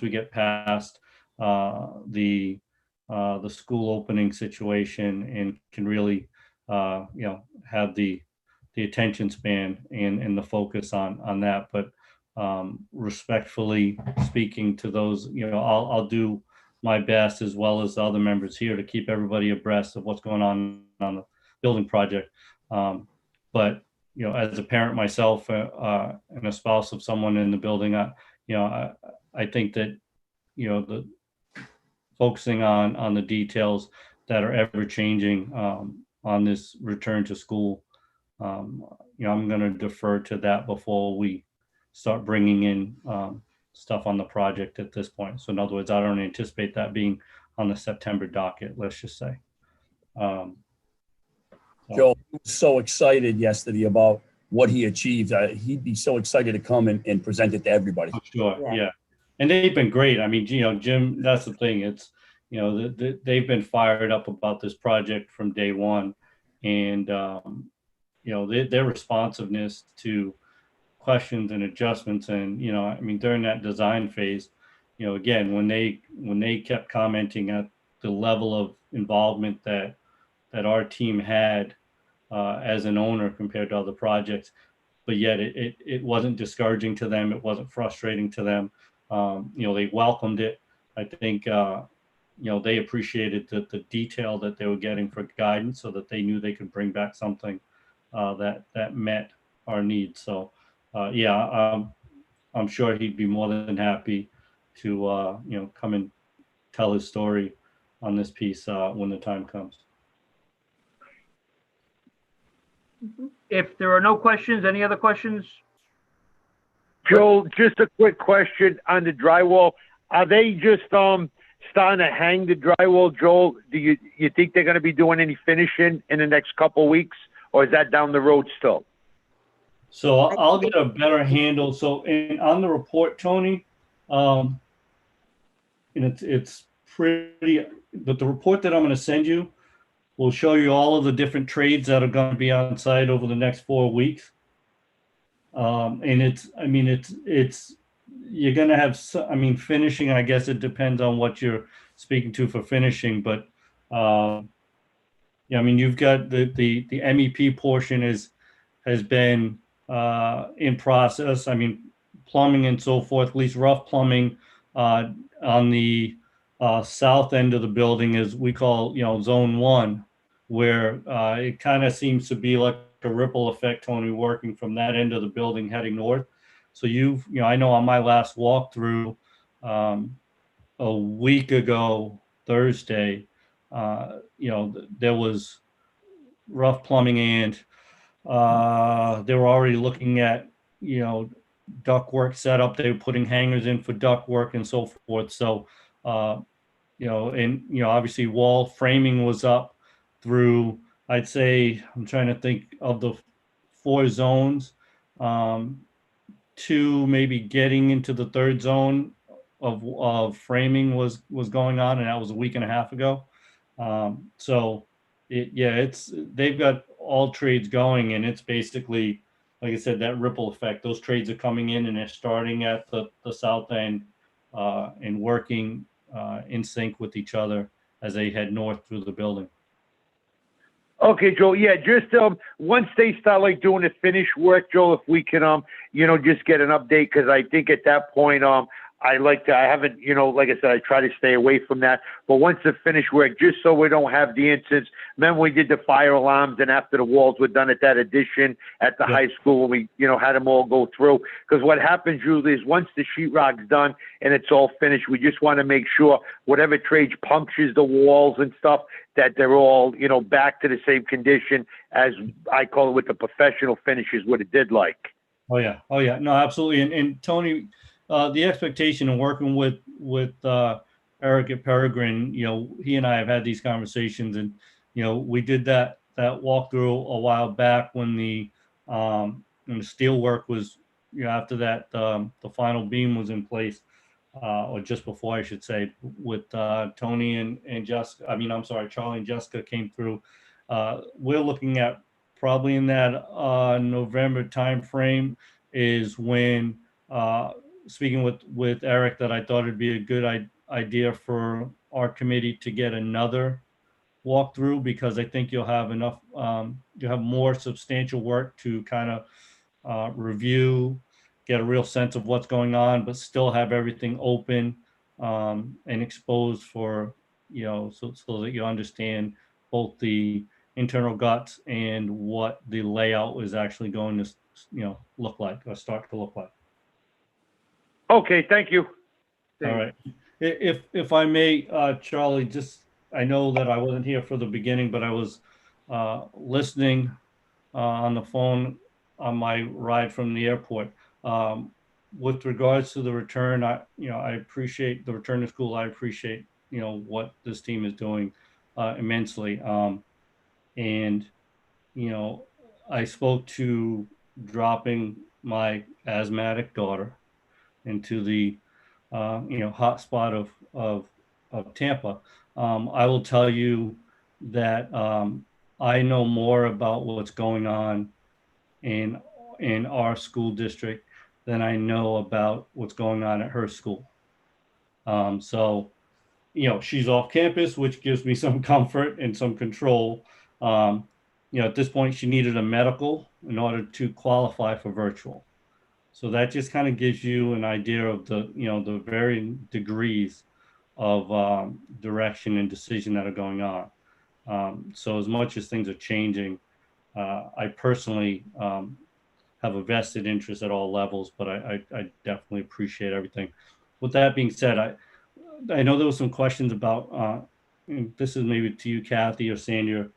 we get past the school opening situation and can really, have the attention span and the focus on that. But respectfully speaking to those, I'll do my best as well as the other members here to keep everybody abreast of what's going on the building project. But as a parent myself and a spouse of someone in the building, I think that the focusing on the details that are ever changing on this return to school, I'm going to defer to that before we start bringing in stuff on the project at this point. So in other words, I don't anticipate that being on the September docket, let's just say. Joe was so excited yesterday about what he achieved. He'd be so excited to come and present it to everybody. Sure, yeah. And they've been great. I mean, Jim, that's the thing. It's, they've been fired up about this project from day one. And, their responsiveness to questions and adjustments. And, during that design phase, again, when they kept commenting at the level of involvement that our team had as an owner compared to other projects, but yet it wasn't discouraging to them. It wasn't frustrating to them. They welcomed it. I think, they appreciated the detail that they were getting for guidance so that they knew they could bring back something that met our needs. So, I'm sure he'd be more than happy to, come and tell his story on this piece when the time comes. If there are no questions, any other questions? Joel, just a quick question on the drywall. Are they just starting to hang the drywall, Joel? Do you think they're going to be doing any finishing in the next couple of weeks, or is that down the road still? So I'll get a better handle. So on the report, Tony, and it's pretty, but the report that I'm going to send you will show you all of the different trades that are going to be on site over the next 4 weeks. And it's, you're going to have, finishing, I guess it depends on what you're speaking to for finishing, but you've got the MEP portion has been in process. Plumbing and so forth, at least rough plumbing on the south end of the building is we call, zone 1, where it kind of seems to be like a ripple effect, Tony, working from that end of the building heading north. So I know on my last walkthrough a week ago, Thursday, there was rough plumbing and they were already looking at, ductwork setup. They were putting hangers in for ductwork and so forth. So, obviously wall framing was up through, I'd say, I'm trying to think of the 4 zones. to maybe getting into the third zone of framing was going on, and that was a week and a half ago. So they've got all trades going, and it's basically, like I said, that ripple effect. Those trades are coming in and they're starting at the south end and working in sync with each other as they head north through the building. Okay, Joel. Yeah, just once they start like doing the finished work, Joel, if we can just get an update, because I think at that point I haven't, like I said, I try to stay away from that. But once the finished work, just so we don't have the incidents. Remember we did the fire alarms, and after the walls were done at that addition at the high school, when we, had them all go through. Because what happens usually is once the sheetrock's done and it's all finished, we just want to make sure whatever trade punctures the walls and stuff, that they're all, back to the same condition as I call it with the professional finishes, what it did like. Oh yeah, no, absolutely. And Tony, the expectation in working with Eric at Peregrine, he and I have had these conversations, and we did that walkthrough a while back when the steel work was, after that the final beam was in place, or just before, I should say, with Tony and Jessica. I'm sorry, Charlie and Jessica came through. We're looking at probably in that November timeframe is when. Speaking with Eric, that I thought it'd be a good idea for our committee to get another walkthrough, because I think you'll have enough, you'll have more substantial work to kind of review, get a real sense of what's going on, but still have everything open and exposed for, so that you understand both the internal guts and what the layout is actually going to, look like, or start to look like. Okay, thank you. All right. If I may, Charlie, just, I know that I wasn't here for the beginning, but I was listening on the phone on my ride from the airport. With regards to the return, I appreciate the return to school. I appreciate, what this team is doing immensely. And, I spoke to dropping my asthmatic daughter into the hot spot of Tampa. I will tell you that I know more about what's going on in our school district than I know about what's going on at her school. So, she's off campus, which gives me some comfort and some control. At this point, she needed a medical in order to qualify for virtual. So that just kind of gives you an idea of the, the varying degrees of direction and decision that are going on. So as much as things are changing, I personally have a vested interest at all levels, but I definitely appreciate everything. With that being said, I know there were some questions about, this is maybe to you, Kathy or Sandra.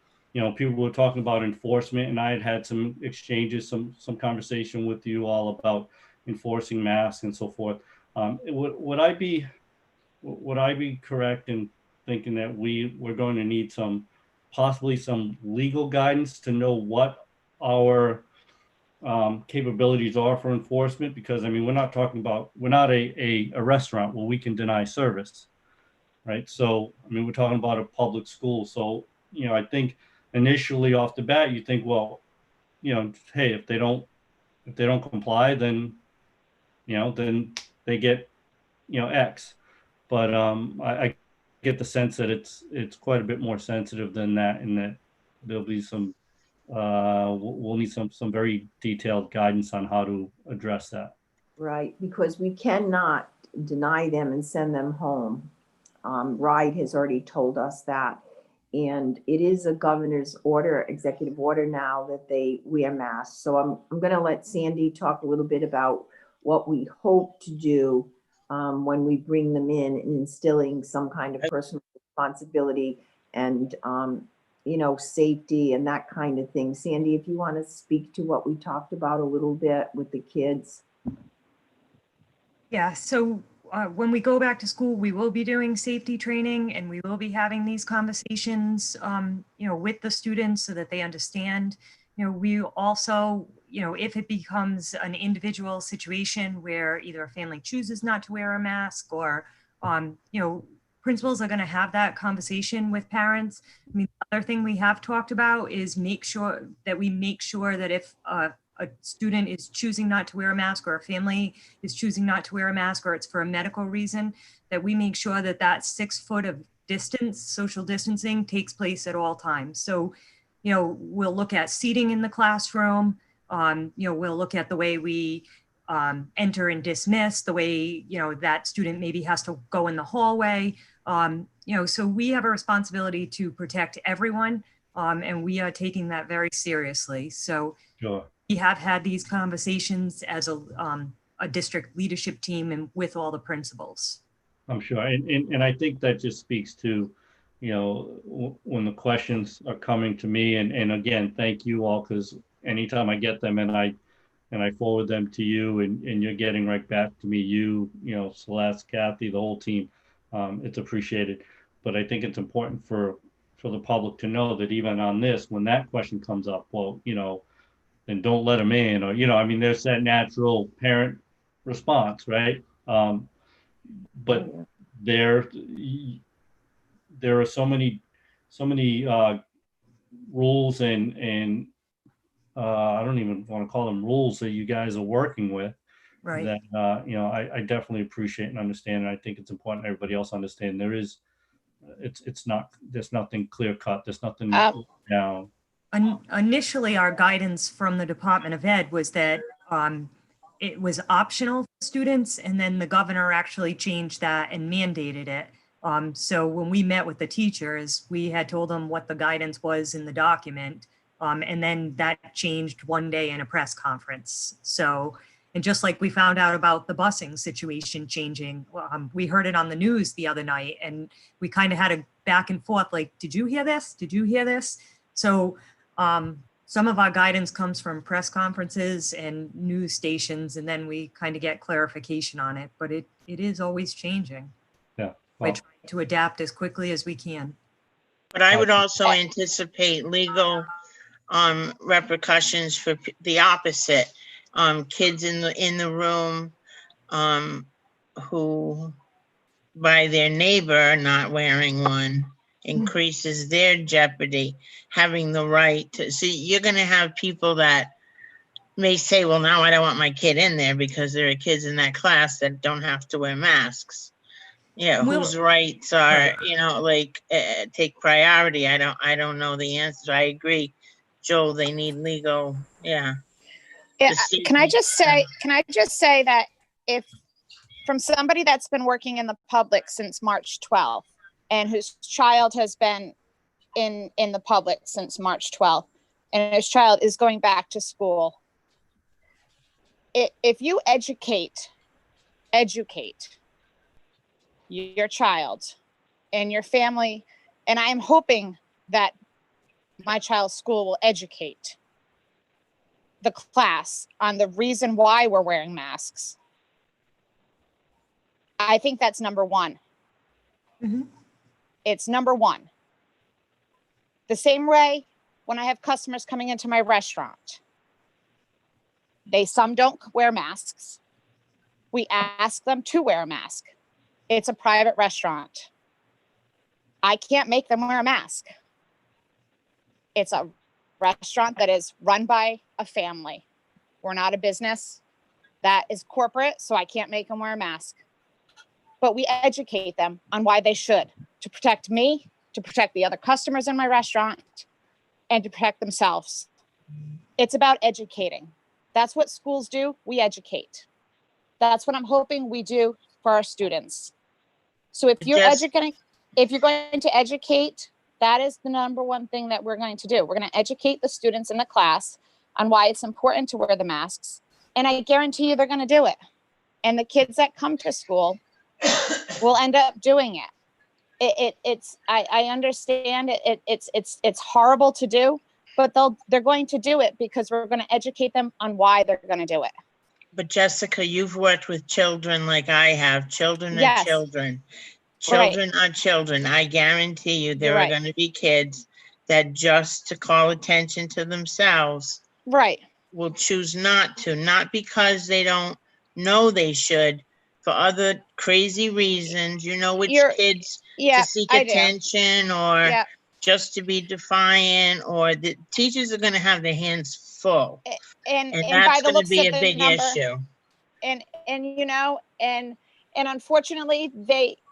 People were talking about enforcement, and I had some exchanges, some conversation with you all about enforcing masks and so forth. Would I be correct in thinking that we're going to need possibly some legal guidance to know what our capabilities are for enforcement? Because we're not a restaurant where we can deny service, right? So we're talking about a public school. So I think initially off the bat, you think, well, hey, if they don't comply, then then they get X. But I get the sense that it's quite a bit more sensitive than that, and that there'll be some we'll need some very detailed guidance on how to address that. Right, because we cannot deny them and send them home. RIDE has already told us that. And it is a governor's order, executive order now, that they wear masks. So I'm going to let Sandy talk a little bit about what we hope to do when we bring them in instilling some kind of personal responsibility and, safety and that kind of thing. Sandy, if you want to speak to what we talked about a little bit with the kids. Yeah, so when we go back to school, we will be doing safety training, and we will be having these conversations, with the students so that they understand. We also, if it becomes an individual situation where either a family chooses not to wear a mask or, principals are going to have that conversation with parents. I mean, the other thing we have talked about is make sure that if a student is choosing not to wear a mask or a family is choosing not to wear a mask or it's for a medical reason, that we make sure that that 6 foot of distance, social distancing takes place at all times. So, we'll look at seating in the classroom. We'll look at the way we enter and dismiss, the way, that student maybe has to go in the hallway. So we have a responsibility to protect everyone, and we are taking that very seriously. So Sure. we have had these conversations as a district leadership team and with all the principals. I'm sure. And I think that just speaks to, when the questions are coming to me, and again, thank you all, because anytime I get them and I forward them to you and you're getting right back to me, Celeste, Kathy, the whole team, it's appreciated. But I think it's important for the public to know that even on this, when that question comes up, well, then don't let them in, or, there's that natural parent response, right? But there are so many rules and I don't even want to call them rules that you guys are working with, Right. that I definitely appreciate and understand, and I think it's important everybody else understand. There's nothing clear cut. There's nothing down. Initially, our guidance from the Department of Ed was that it was optional for students, and then the governor actually changed that and mandated it. So when we met with the teachers, we had told them what the guidance was in the document, and then that changed one day in a press conference. So, and just like we found out about the busing situation changing, we heard it on the news the other night, and we kind of had a back and forth, like, did you hear this? Did you hear this? So some of our guidance comes from press conferences and news stations, and then we kind of get clarification on it, but it is always changing. Yeah. We're trying to adapt as quickly as we can. But I would also anticipate legal repercussions for the opposite. Kids in the room who, by their neighbor not wearing one, increases their jeopardy, having the right to see. You're going to have people that may say, well, now I don't want my kid in there because there are kids in that class that don't have to wear masks. Yeah, whose rights are, take priority. I don't know the answer. I agree, Joel, they need legal, Yeah, can I just say that if from somebody that's been working in the public since March 12th and whose child has been in the public since March 12th and his child is going back to school, if you educate your child and your family, and I am hoping that my child's school will educate the class on the reason why we're wearing masks. I think that's number one. Mm-hmm. It's number one. The same way when I have customers coming into my restaurant, some don't wear masks. We ask them to wear a mask. It's a private restaurant. I can't make them wear a mask. It's a restaurant that is run by a family. We're not a business that is corporate, so I can't make them wear a mask. But we educate them on why they should, to protect me, to protect the other customers in my restaurant, and to protect themselves. It's about educating. That's what schools do. We educate. That's what I'm hoping we do for our students. So if you're going to educate, that is the number one thing that we're going to do. We're going to educate the students in the class on why it's important to wear the masks. And I guarantee you they're going to do it. And the kids that come to school will end up doing it. I understand it. It's horrible to do, but they're going to do it because we're going to educate them on why they're going to do it. But Jessica, you've worked with children like I have. Children are Yes. children. Children are children. I guarantee you there You're are right. going to be kids that just to call attention to themselves Right. will choose not to, not because they don't know they should, for other crazy reasons, you know, which kids Yeah, to seek I do. attention or Yeah. just to be defiant, or the teachers are going to have their hands full. And by that's the going to looks be of a the big number, issue. and you know, and unfortunately,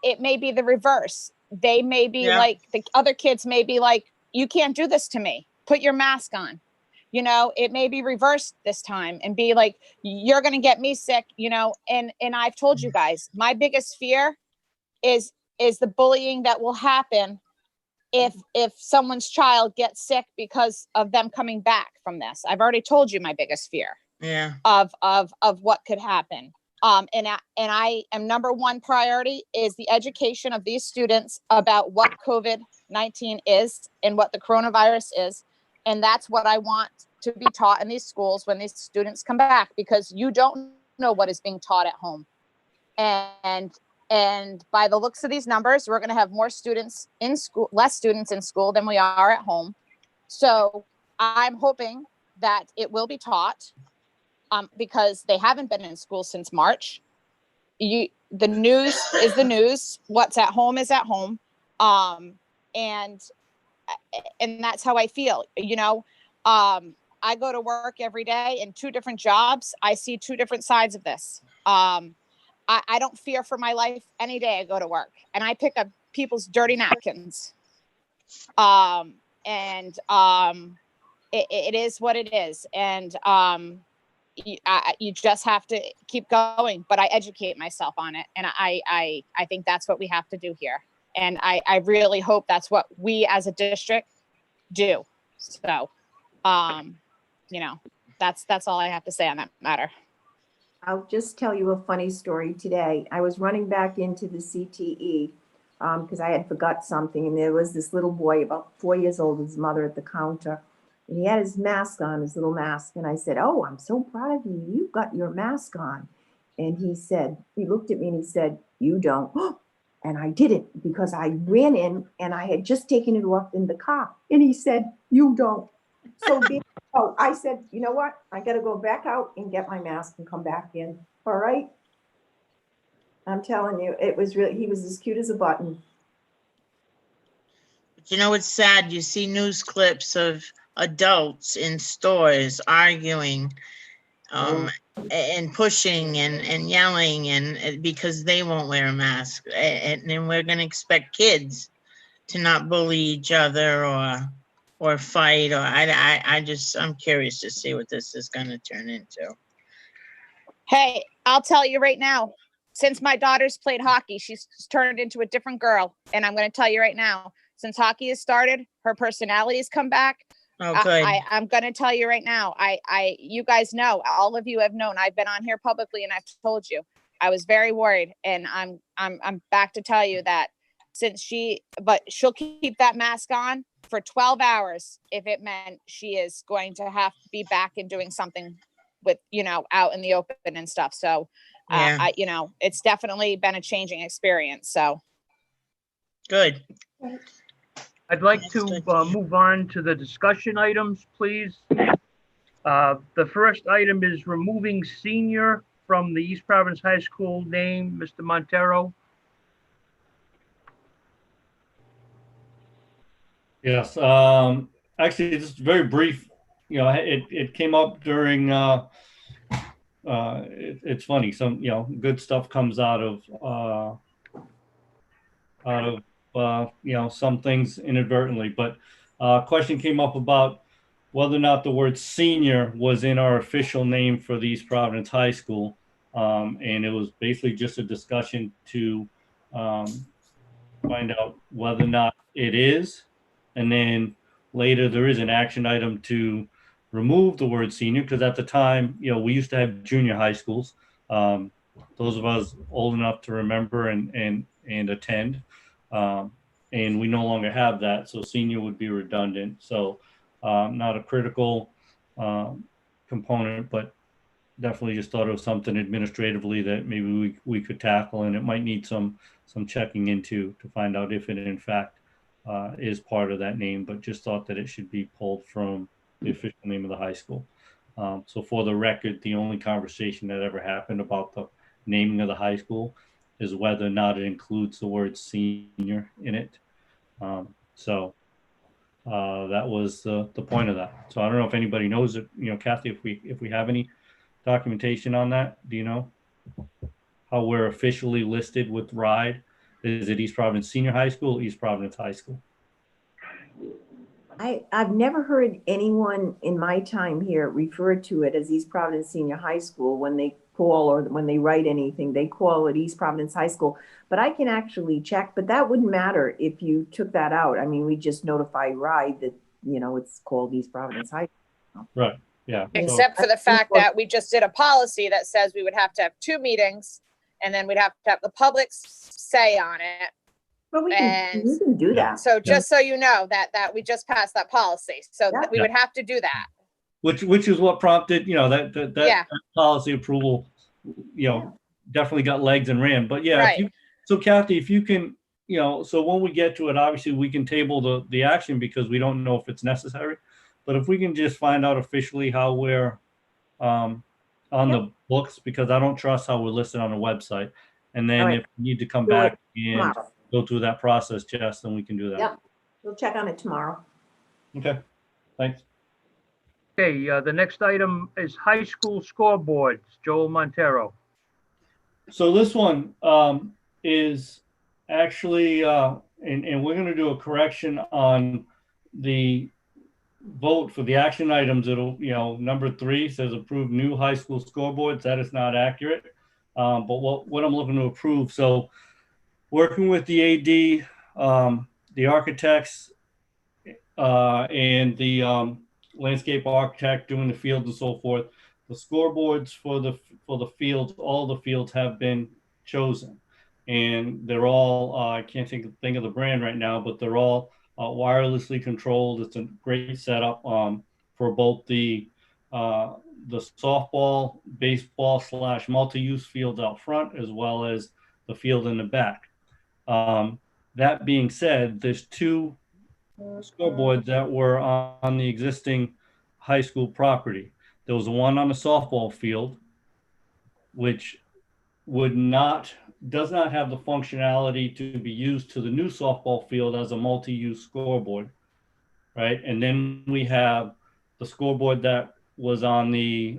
it may be the reverse. They may be like, the other kids may be like, you can't do this to me. Put your mask on. You know, it may be reversed this time and be like, you're going to get me sick, you know, and I've told you guys, my biggest fear is the bullying that will happen if someone's child gets sick because of them coming back from this. I've already told you my biggest fear of what could happen. And I am number one priority is the education of these students about what COVID-19 is and what the coronavirus is. And that's what I want to be taught in these schools when these students come back, because you don't know what is being taught at home. And by the looks of these numbers, we're going to have more students in school, less students in school than we are at home. So I'm hoping that it will be taught, because they haven't been in school since March. The news is the news. What's at home is at home. And that's how I feel. You know, I go to work every day in 2 different jobs. I see 2 different sides of this. I don't fear for my life any day I go to work, and I pick up people's dirty napkins. It is what it is. And you just have to keep going, but I educate myself on it. And I think that's what we have to do here. And I really hope that's what we as a district do. So, you know, that's all I have to say on that matter. I'll just tell you a funny story today. I was running back into the CTE because I had forgot something, and there was this little boy about 4 years old with his mother at the counter, and he had his mask on, his little mask, and I said, "Oh, I'm so proud of you. You've got your mask on." And he looked at me and he said, "You don't." And I didn't, because I ran in and I had just taken it off in the car. And he said, "You don't." So I said, "You know what? I got to go back out and get my mask and come back in." All right. I'm telling you, it was really, he was as cute as a button. But you know, it's sad. You see news clips of adults in stores arguing, and pushing and yelling, and because they won't wear a mask. And then we're going to expect kids to not bully each other or fight, or I'm curious to see what this is going to turn into. Hey, I'll tell you right now, since my daughter's played hockey, she's turned into a different girl. And I'm going to tell you right now, since hockey has started, her personality has come back. Oh, good. I'm going to tell you right now, you guys know, all of you have known, I've been on here publicly and I've told you, I was very worried, and I'm back to tell you that but she'll keep that mask on for 12 hours if it meant she is going to have to be back and doing something with, you know, out in the open and stuff. So, you know, it's definitely been a changing experience. So. Good. I'd like to move on to the discussion items, please. The first item is removing senior from the East Providence High School name. Mr. Montero. Yes, actually, just very brief, you know, it came up during, it's funny, some, you know, good stuff comes out of, you know, some things inadvertently, but question came up about whether or not the word senior was in our official name for the East Providence High School. And it was basically just a discussion to find out whether or not it is. And then later there is an action item to remove the word senior, because at the time, you know, we used to have junior high schools. Those of us old enough to remember and attend, and we no longer have that. So senior would be redundant. So not a critical component, but definitely just thought it was something administratively that maybe we could tackle, and it might need some checking into to find out if it in fact is part of that name, but just thought that it should be pulled from the official name of the high school. So for the record, the only conversation that ever happened about the naming of the high school is whether or not it includes the word senior in it. So that was the point of that. So I don't know if anybody knows it, Kathy, if we have any documentation on that, do you know how we're officially listed with RIDE? Is it East Providence Senior High School or East Providence High School? I've never heard anyone in my time here refer to it as East Providence Senior High School. When they call or when they write anything, they call it East Providence High School. But I can actually check, but that wouldn't matter if you took that out. I mean, we just notify RIDE that, it's called East Providence High School. Right, yeah. Except for the fact that we just did a policy that says we would have to have 2 meetings and then we'd have to have the public say on it. But we can do that. So just so you know that we just passed that policy, so that we would have to do that. Which is what prompted, that policy approval, definitely got legs and ran. But yeah, Right. So Kathy, if you can, so when we get to it, obviously we can table the action because we don't know if it's necessary. But if we can just find out officially how we're on the books, because I don't trust how we're listed on the website. And then if we need to come back and go through that process, Jess, then we can do that. Yep, we'll check on it tomorrow. Okay, thanks. Okay, the next item is high school scoreboards. Joel Montero. So this one is actually, and we're going to do a correction on the vote for the action items. It'll, number 3 says approve new high school scoreboards. That is not accurate. But what I'm looking to approve. So working with the AD, the architects, and the landscape architect doing the fields and so forth, the scoreboards for the fields, all the fields have been chosen, and they're all I can't think of the brand right now, but they're all wirelessly controlled. It's a great setup for both the softball, baseball / multi-use fields out front, as well as the field in the back. That being said, there's 2 scoreboards that were on the existing high school property. There was one on the softball field, which does not have the functionality to be used to the new softball field as a multi-use scoreboard, right? And then we have the scoreboard that was on the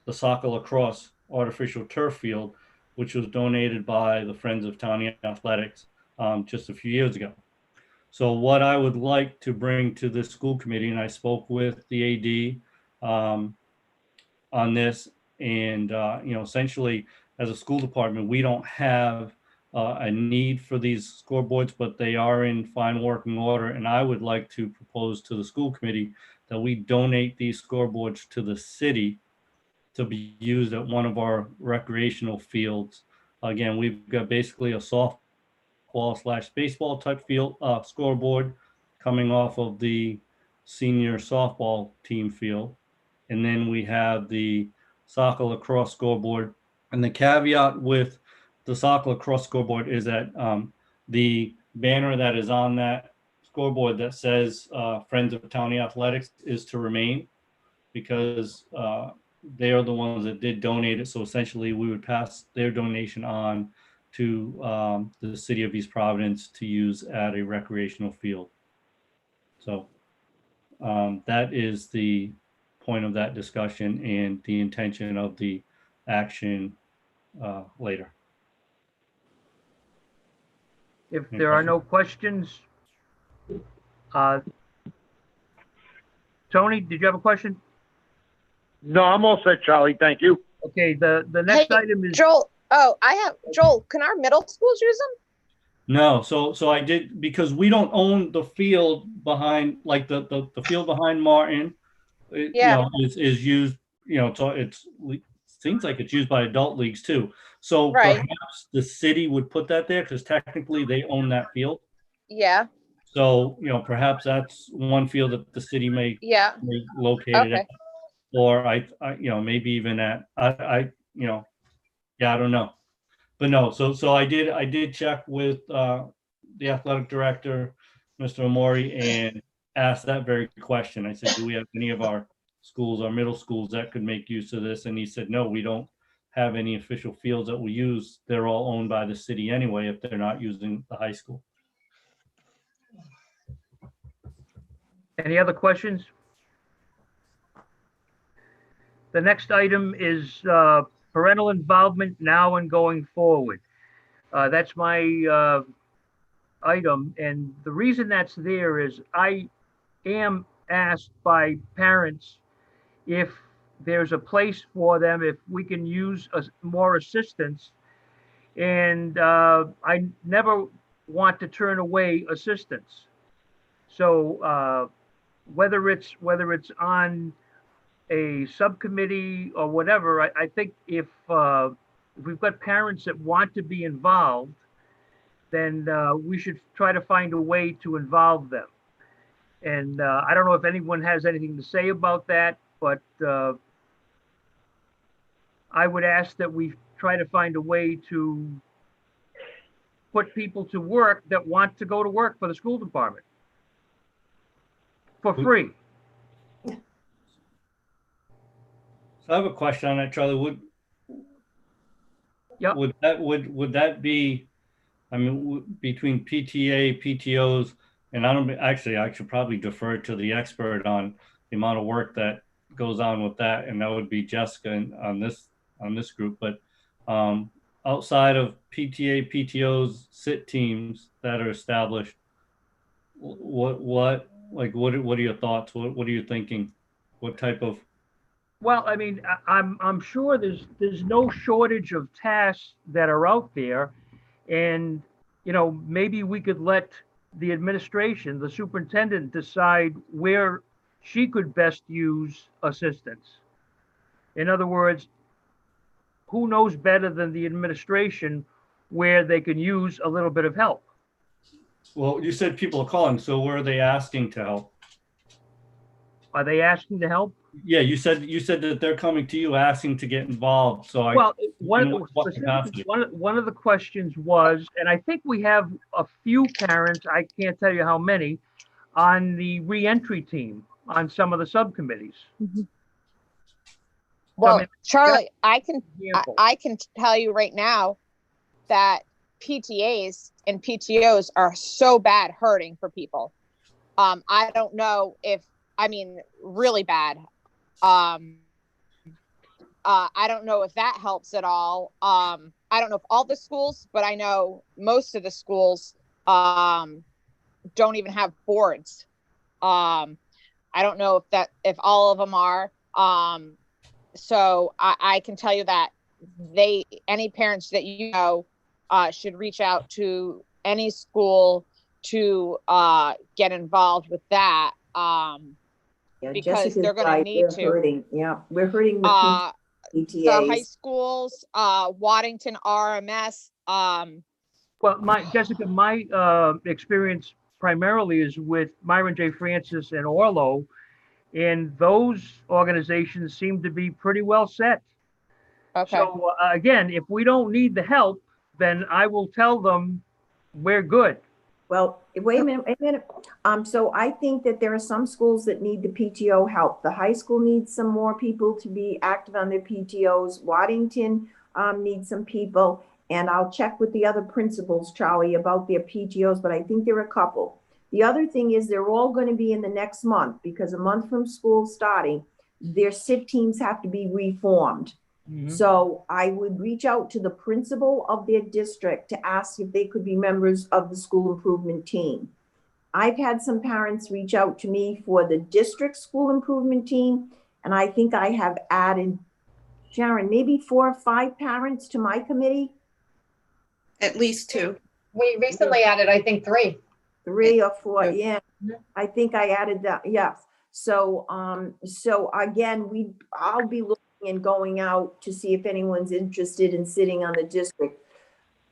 soccer lacrosse artificial turf field, which was donated by the Friends of Townie Athletics just a few years ago. So what I would like to bring to this school committee, and I spoke with the AD on this, and essentially as a school department, we don't have a need for these scoreboards, but they are in fine working order. And I would like to propose to the school committee that we donate these scoreboards to the city to be used at one of our recreational fields. Again, we've got basically a softball / baseball type field scoreboard coming off of the senior softball team field. And then we have the soccer lacrosse scoreboard. And the caveat with the soccer lacrosse scoreboard is that the banner that is on that scoreboard that says Friends of Townie Athletics is to remain, because they are the ones that did donate it. So essentially we would pass their donation on to the city of East Providence to use at a recreational field. So that is the point of that discussion and the intention of the action later. If there are no questions, Tony, did you have a question? No, I'm all set, Charlie. Thank you. Okay, the next item is Joel. Joel, can our middle schools use them? No, so I did, because we don't own the field behind, like the field behind Martin. Is used, so it seems like it's used by adult leagues too. So perhaps the city would put that there because technically they own that field. Yeah. So, perhaps that's one field that the city may locate it at, or maybe even at, I don't know. But no, so I did check with the athletic director, Mr. Omori, and asked that very question. I said, do we have any of our schools or middle schools that could make use of this. And he said, no, we don't have any official fields that we use. They're all owned by the city anyway, if they're not using the high school. Any other questions? The next item is parental involvement now and going forward. That's my item, and the reason that's there is I am asked by parents if there's a place for them, if we can use more assistance, and I never want to turn away assistance. So whether it's on a subcommittee or whatever, I think if we've got parents that want to be involved, then we should try to find a way to involve them. And I don't know if anyone has anything to say about that, but I would ask that we try to find a way to put people to work that want to go to work for the school department for free. So I have a question on that, Charlie. Would that be, I mean, between PTA, PTOs, and I should probably defer to the expert on the amount of work that goes on with that, and that would be Jessica on this group. But outside of PTA, PTOs, sit teams that are established, what are your thoughts? What are you thinking? What type of? Well, I mean, I'm sure there's no shortage of tasks that are out there, and maybe we could let the administration, the superintendent, decide where she could best use assistance. In other words, who knows better than the administration where they can use a little bit of help? Well, you said people are calling, so where are they asking to help? Are they asking to help? Yeah, you said that they're coming to you asking to get involved. So one of the questions was, and I think we have a few parents, I can't tell you how many, on the reentry team on some of the subcommittees. Well, I mean, Charlie, I can tell you right now that PTAs and PTOs are so bad hurting for people. I don't know if, really bad. I don't know if that helps at all. I don't know if all the schools, but I know most of the schools don't even have boards. I don't know if all of them are. So I can tell you that any parents that should reach out to any school to get involved with that. Because Jessica's they're going to need to. We're hurting the PTAs. The high schools, Waddington, RMS. Well, Jessica, my experience primarily is with Myron J. Francis and Orlo, and those organizations seem to be pretty well set. Okay. So again, if we don't need the help, then I will tell them we're good. Well, wait a minute. So I think that there are some schools that need the PTO help. The high school needs some more people to be active on their PTOs. Waddington needs some people. And I'll check with the other principals, Charlie, about their PTOs, but I think there are a couple. The other thing is they're all going to be in the next month, because a month from school starting, their SIT teams have to be reformed. Mm-hmm. So I would reach out to the principal of their district to ask if they could be members of the school improvement team. I've had some parents reach out to me for the district school improvement team, and I think I have added, Sharon, maybe 4 or 5 parents to my committee. At least 2. We recently added, I think, 3. 3 or 4, yeah. I think I added that, yes. So, so again, I'll be looking and going out to see if anyone's interested in sitting on the district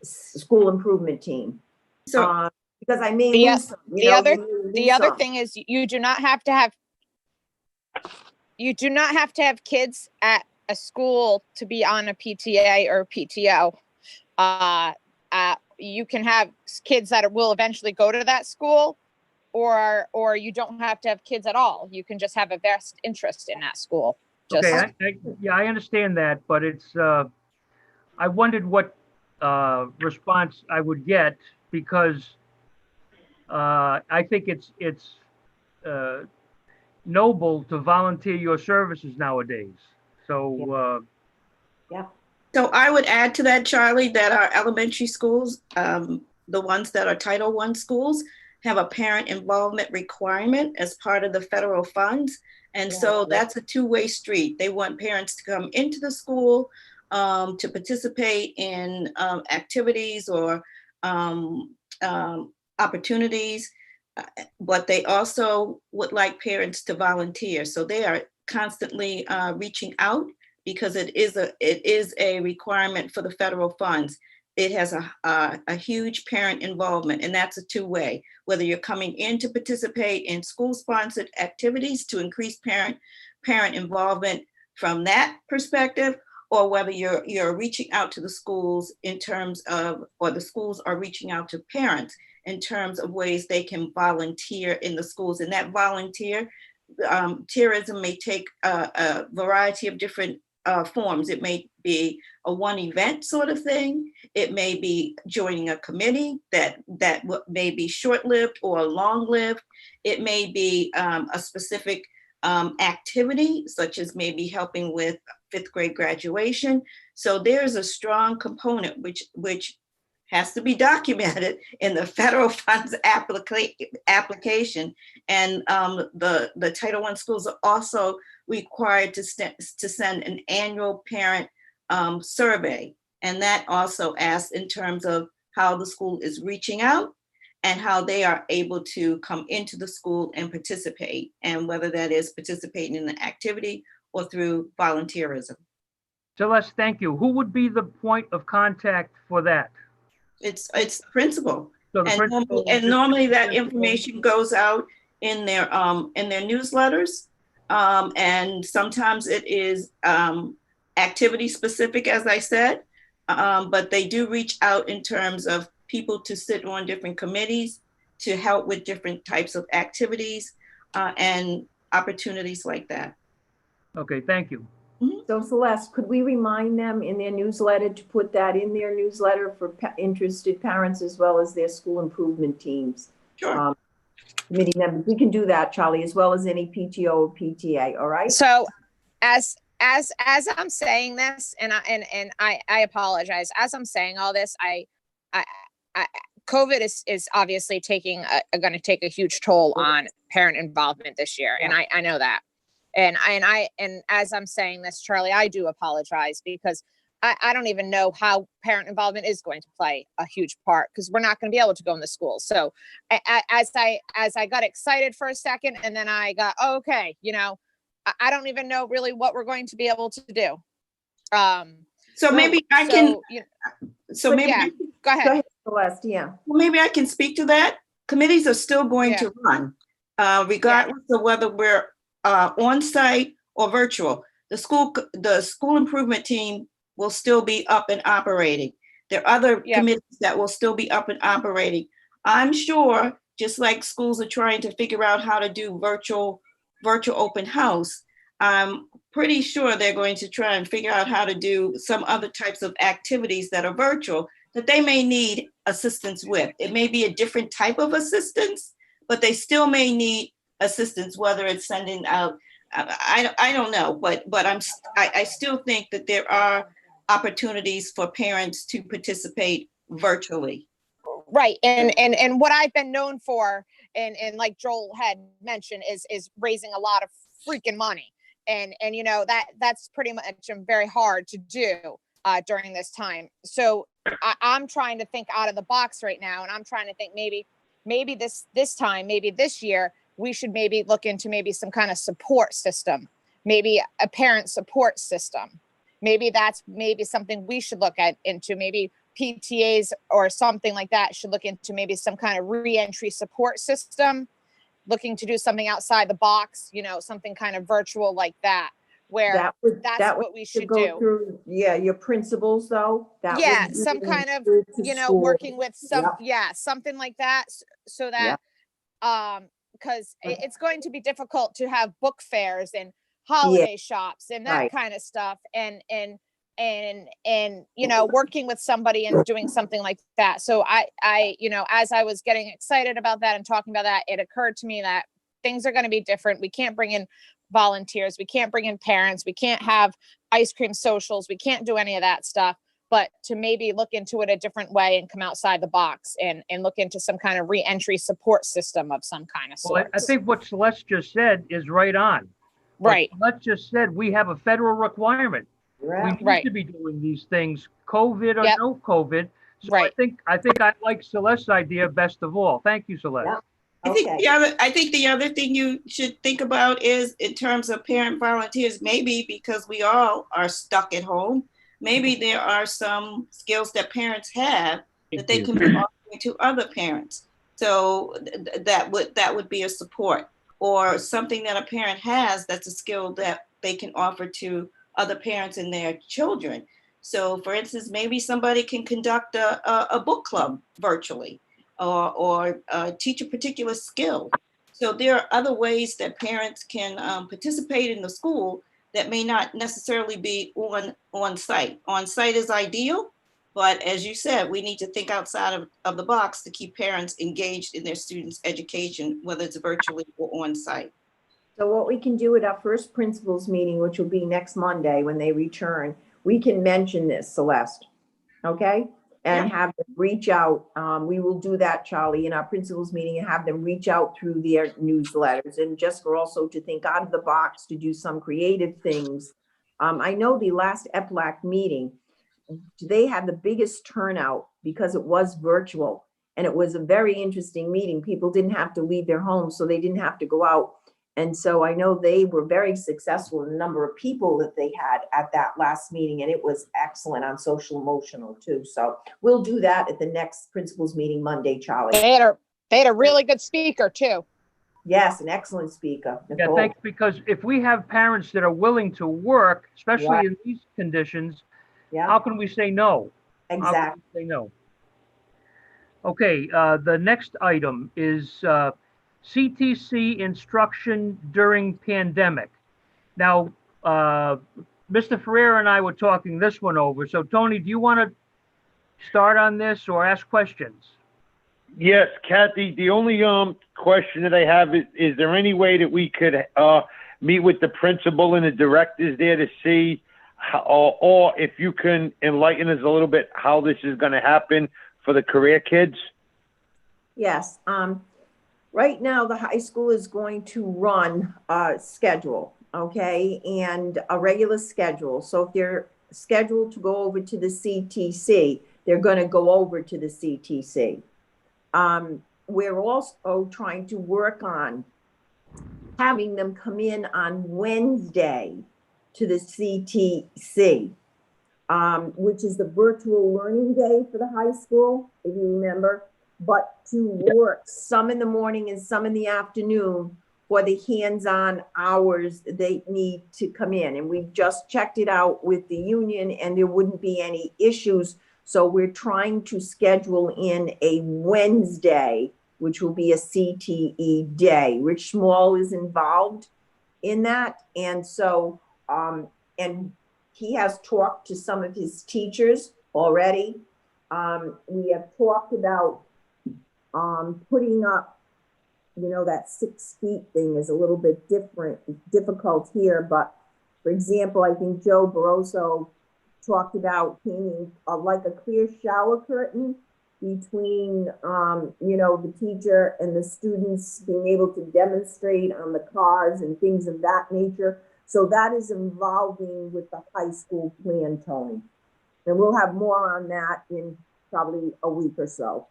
school improvement team. So, because I may lose some, the other thing is you do not have to have kids at a school to be on a PTA or PTO. You can have kids that will eventually go to that school, or you don't have to have kids at all. You can just have a vested interest in that school. Just, Okay, yeah, I understand that, but it's, I wondered what response I would get because I think it's noble to volunteer your services nowadays. So, So I would add to that, Charlie, that our elementary schools, the ones that are Title I schools, have a parent involvement requirement as part of the federal funds. And so that's a two-way street. They want parents to come into the school to participate in activities or opportunities, but they also would like parents to volunteer. So they are constantly reaching out because it is a requirement for the federal funds. It has a huge parent involvement, and that's a two-way. Whether you're coming in to participate in school-sponsored activities to increase parent involvement from that perspective, or whether you're reaching out to the schools in terms of, or the schools are reaching out to parents in terms of ways they can volunteer in the schools. And that volunteerism may take a variety of different forms. It may be a one event sort of thing. It may be joining a committee that may be short-lived or long-lived. It may be a specific activity, such as maybe helping with 5th grade graduation. So there's a strong component which has to be documented in the federal funds application. And the Title I schools are also required to send an annual parent survey. And that also asks in terms of how the school is reaching out and how they are able to come into the school and participate, and whether that is participating in the activity or through volunteerism. Celeste, thank you. Who would be the point of contact for that? It's the principal. So the principal And normally that information goes out in their newsletters. And sometimes it is activity specific, as I said, but they do reach out in terms of people to sit on different committees to help with different types of activities and opportunities like that. Okay, thank you. So Celeste, could we remind them in their newsletter to put that in their newsletter for interested parents as well as their school improvement teams? Sure. Committee members, we can do that, Charlie, as well as any PTO or PTA, all right? so as I'm saying this, and I apologize, as I'm saying all this, I COVID is obviously going to take a huge toll on parent involvement this year, and I know that. And as I'm saying this, Charlie, I do apologize because I don't even know how parent involvement is going to play a huge part, because we're not going to be able to go in the school. So as I got excited for a second, and then I got, oh, okay, I don't even know really what we're going to be able to do. So maybe I can. So maybe yeah, go ahead. Go ahead, Celeste, yeah. Well, maybe I can speak to that. Committees are still going to run, regardless of whether we're on site or virtual. The school improvement team will still be up and operating. There are other committees that will still be up and operating. I'm sure, just like schools are trying to figure out how to do virtual open house, I'm pretty sure they're going to try and figure out how to do some other types of activities that are virtual that they may need assistance with. It may be a different type of assistance, but they still may need assistance, whether it's sending out, I don't know, but I still think that there are opportunities for parents to participate virtually. Right. And what I've been known for, and like Joel had mentioned, is raising a lot of freaking money. And that's pretty much very hard to do during this time. So I'm trying to think out of the box right now. And I'm trying to think maybe this time, maybe this year, we should maybe look into maybe some kind of support system, maybe a parent support system. Maybe that's something we should look into. Maybe PTAs or something like that should look into maybe some kind of re-entry support system, looking to do something outside the box, something kind of virtual like that, where that's what we should do. Through, your principals though. Some kind of, working with some, something like that, so that because it's going to be difficult to have book fairs and holiday shops and that Right. kind of stuff. And you know, working with somebody and doing something like that. So I, you know, as I was getting excited about that and talking about that, it occurred to me that things are going to be different. We can't bring in volunteers. We can't bring in parents. We can't have ice cream socials. We can't do any of that stuff, but to maybe look into it a different way and come outside the box and look into some kind of re-entry support system of some kind of Well, sort. I think what Celeste just said is right on. Right. Celeste just said we have a federal requirement. We need Right. to be doing these things, COVID or Yep. no COVID. So Right. I think I like Celeste's idea best of all. Thank you, Celeste. Yep. I think the other thing you should think about is in terms of parent volunteers, maybe because we all are stuck at home, maybe there are some skills that parents have that they can be offering to other parents. So that would be a support, or something that a parent has that's a skill that they can offer to other parents and their children. So for instance, maybe somebody can conduct a book club virtually, or teach a particular skill. So there are other ways that parents can participate in the school that may not necessarily be on site. On site is ideal, but as you said, we need to think outside of the box to keep parents engaged in their students' education, whether it's virtually or on site. So what we can do at our first principals meeting, which will be next Monday when they return, we can mention this, Celeste, okay? And have them reach out. We will do that, Charlie, in our principals meeting, and have them reach out through their newsletters. And just for also to think out of the box, to do some creative things. I know the last EPLAC meeting, they had the biggest turnout because it was virtual. And it was a very interesting meeting. People didn't have to leave their homes, so they didn't have to go out. And so I know they were very successful in the number of people that they had at that last meeting, and it was excellent on social emotional too. So we'll do that at the next principals meeting Monday, Charlie. They had a really good speaker too. Yes, an excellent speaker. Yeah, Nicole. thanks, because if we have parents that are willing to work, especially in these conditions, how can we say no? Exactly. How can we say no? Okay, the next item is CTC instruction during pandemic. Now, Mr. Ferrer and I were talking this one over. So Tony, do you want to start on this or ask questions? Yes, Kathy, the only question that I have is there any way that we could meet with the principal and the directors there to see how, or if you can enlighten us a little bit how this is going to happen for the career kids? Yes. Right now, the high school is going to run a schedule, okay, and a regular schedule. So if they're scheduled to go over to the CTC, they're going to go over to the CTC. We're also trying to work on having them come in on Wednesday to the CTC, which is the virtual learning day for the high school, if you remember, but to work some in the morning and some in the afternoon for the hands-on hours they need to come in. And we've just checked it out with the union and there wouldn't be any issues. So we're trying to schedule in a Wednesday, which will be a CTE day. Rich Small is involved in that. And so, and he has talked to some of his teachers already. We have talked about putting up, you know, that 6 feet thing is a little bit difficult here. But for example, I think Joe Barroso talked about painting like a clear shower curtain between, you know, the teacher and the students being able to demonstrate on the cars and things of that nature. So that is involving with the high school plan, Tony. And we'll have more on that in probably a week or so.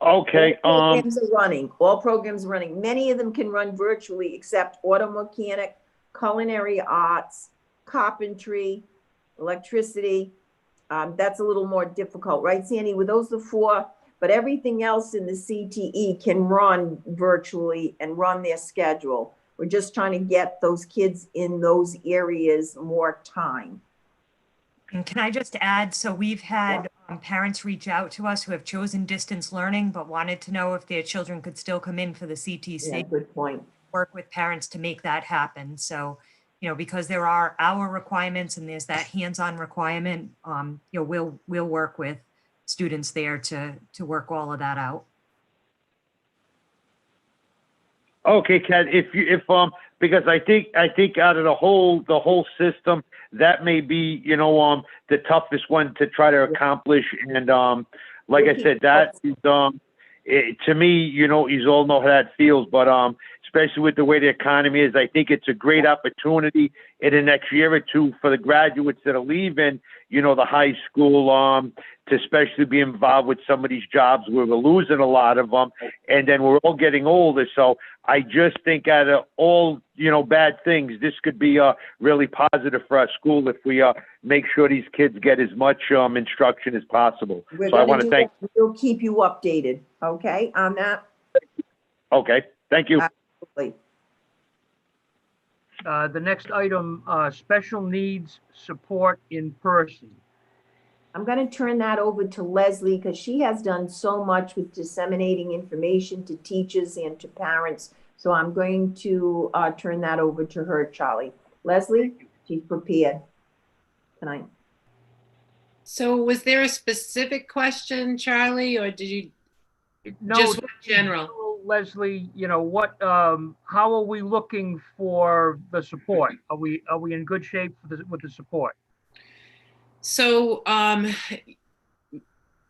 Okay. All programs are running. All programs are running. Many of them can run virtually, except auto mechanic, culinary arts, carpentry, electricity. That's a little more difficult, right, Sandy? With those the 4, but everything else in the CTE can run virtually and run their schedule. We're just trying to get those kids in those areas more time. And can I just add, so we've had parents reach out to us who have chosen distance learning, but wanted to know if their children could still come in for the Yeah, CTC. good point. Work with parents to make that happen. So, because there are hour requirements and there's that hands-on requirement, we'll work with students there to work all of that out. Okay, Kat, because I think out of the whole system, that may be, the toughest one to try to accomplish. And, like I said, that is, to me, you all know how that feels, but, especially with the way the economy is, I think it's a great opportunity in the next year or two for the graduates that are leaving, the high school, to especially be involved with some of these jobs where we're losing a lot of them, and then we're all getting older. So I just think out of all, bad things, this could be really positive for our school if we make sure these kids get as much instruction as possible. So I want to thank. We'll keep you updated, okay, on that? Okay, thank you. Absolutely. The next item, special needs support in person. I'm going to turn that over to Leslie because she has done so much with disseminating information to teachers and to parents. So I'm going to turn that over to her, Charlie. Leslie, she's prepared tonight. So was there a specific question, Charlie, or did you just general? Leslie, how are we looking for the support? Are we in good shape with the support? So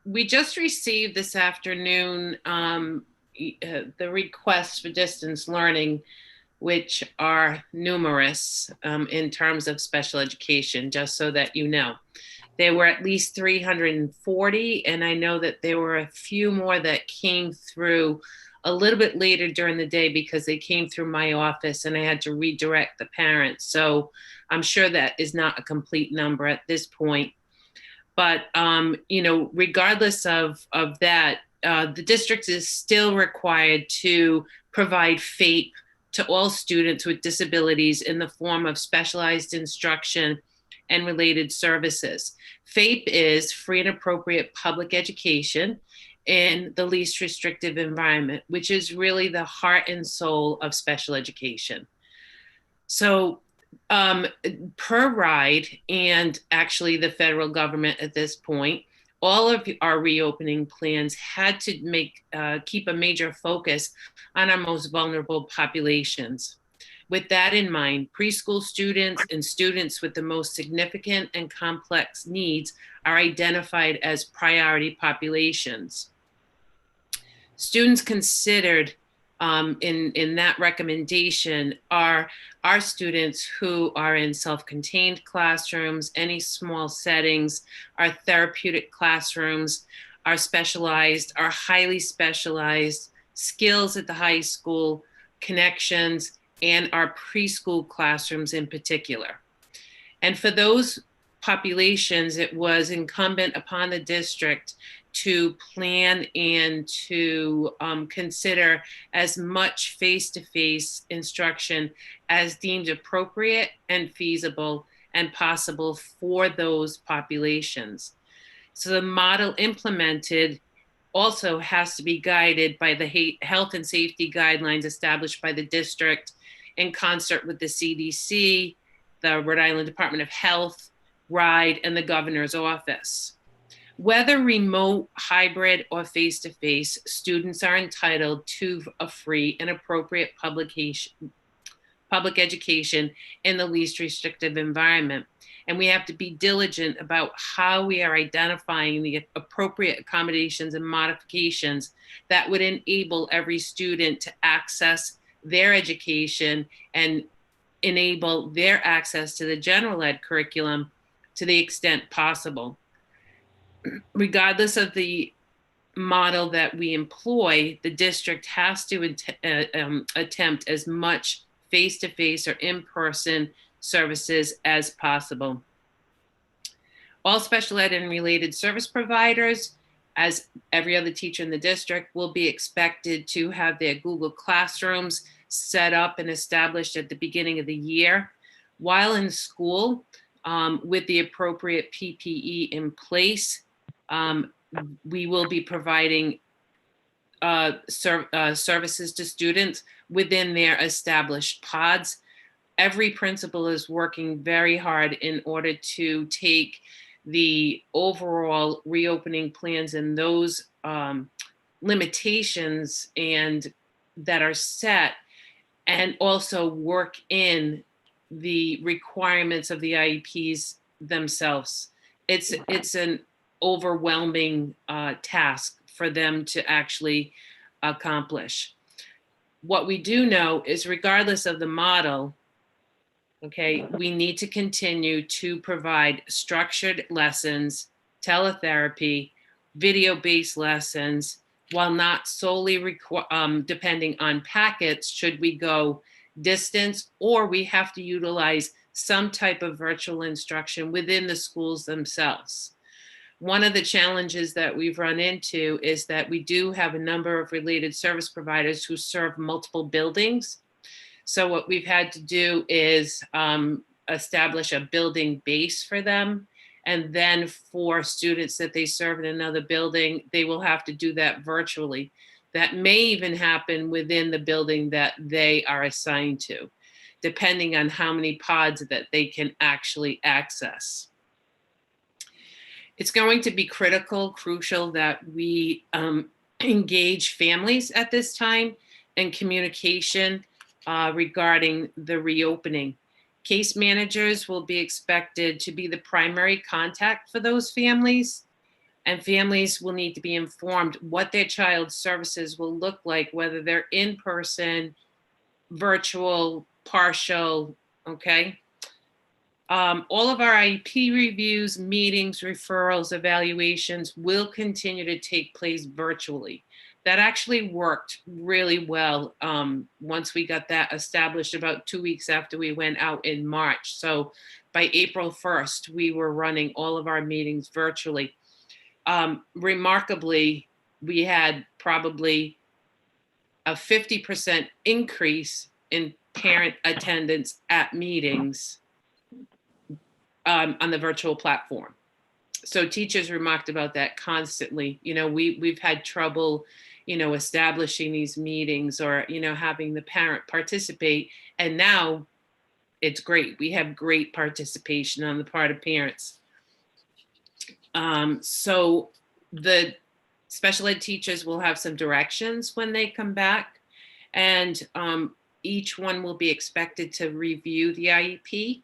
we just received this afternoon the requests for distance learning, which are numerous in terms of special education, just so that you know. There were at least 340, and I know that there were a few more that came through a little bit later during the day because they came through my office and I had to redirect the parents. So I'm sure that is not a complete number at this point. But, regardless of that, the district is still required to provide FAPE to all students with disabilities in the form of specialized instruction and related services. FAPE is free and appropriate public education in the least restrictive environment, which is really the heart and soul of special education. So per RIDE and actually the federal government at this point, all of our reopening plans had to keep a major focus on our most vulnerable populations. With that in mind, preschool students and students with the most significant and complex needs are identified as priority populations. Students considered in that recommendation are our students who are in self-contained classrooms, any small settings, our therapeutic classrooms, our specialized, our highly specialized skills at the high school, connections, and our preschool classrooms in particular. And for those populations, it was incumbent upon the district to plan and to consider as much face-to-face instruction as deemed appropriate and feasible and possible for those populations. So the model implemented also has to be guided by the health and safety guidelines established by the district in concert with the CDC, the Rhode Island Department of Health, RIDE, and the governor's office. Whether remote, hybrid, or face-to-face, students are entitled to a free and appropriate public education in the least restrictive environment. And we have to be diligent about how we are identifying the appropriate accommodations and modifications that would enable every student to access their education and enable their access to the general ed curriculum to the extent possible. Regardless of the model that we employ, the district has to attempt as much face-to-face or in-person services as possible. All special ed and related service providers, as every other teacher in the district, will be expected to have their Google Classrooms set up and established at the beginning of the year. While in school, with the appropriate PPE in place. We will be providing services to students within their established pods. Every principal is working very hard in order to take the overall reopening plans and those limitations and that are set, and also work in the requirements of the IEPs themselves. It's an overwhelming task for them to actually accomplish. What we do know is, regardless of the model, okay, we need to continue to provide structured lessons, teletherapy, video-based lessons, while not solely depending on packets should we go distance, or we have to utilize some type of virtual instruction within the schools themselves. One of the challenges that we've run into is that we do have a number of related service providers who serve multiple buildings. So what we've had to do is establish a building base for them. And then for students that they serve in another building, they will have to do that virtually. That may even happen within the building that they are assigned to, depending on how many pods that they can actually access. It's going to be crucial that we engage families at this time and communication regarding the reopening. Case managers will be expected to be the primary contact for those families, and families will need to be informed what their child's services will look like, whether they're in person, virtual, partial, okay? All of our IEP reviews, meetings, referrals, evaluations will continue to take place virtually. That actually worked really well once we got that established about 2 weeks after we went out in March. So by April 1st, we were running all of our meetings virtually. Remarkably, we had probably a 50% increase in parent attendance at meetings on the virtual platform. So teachers remarked about that constantly. You know, we've had trouble, you know, establishing these meetings or, you know, having the parent participate. And now it's great. We have great participation on the part of parents. So the special ed teachers will have some directions when they come back, and each one will be expected to review the IEP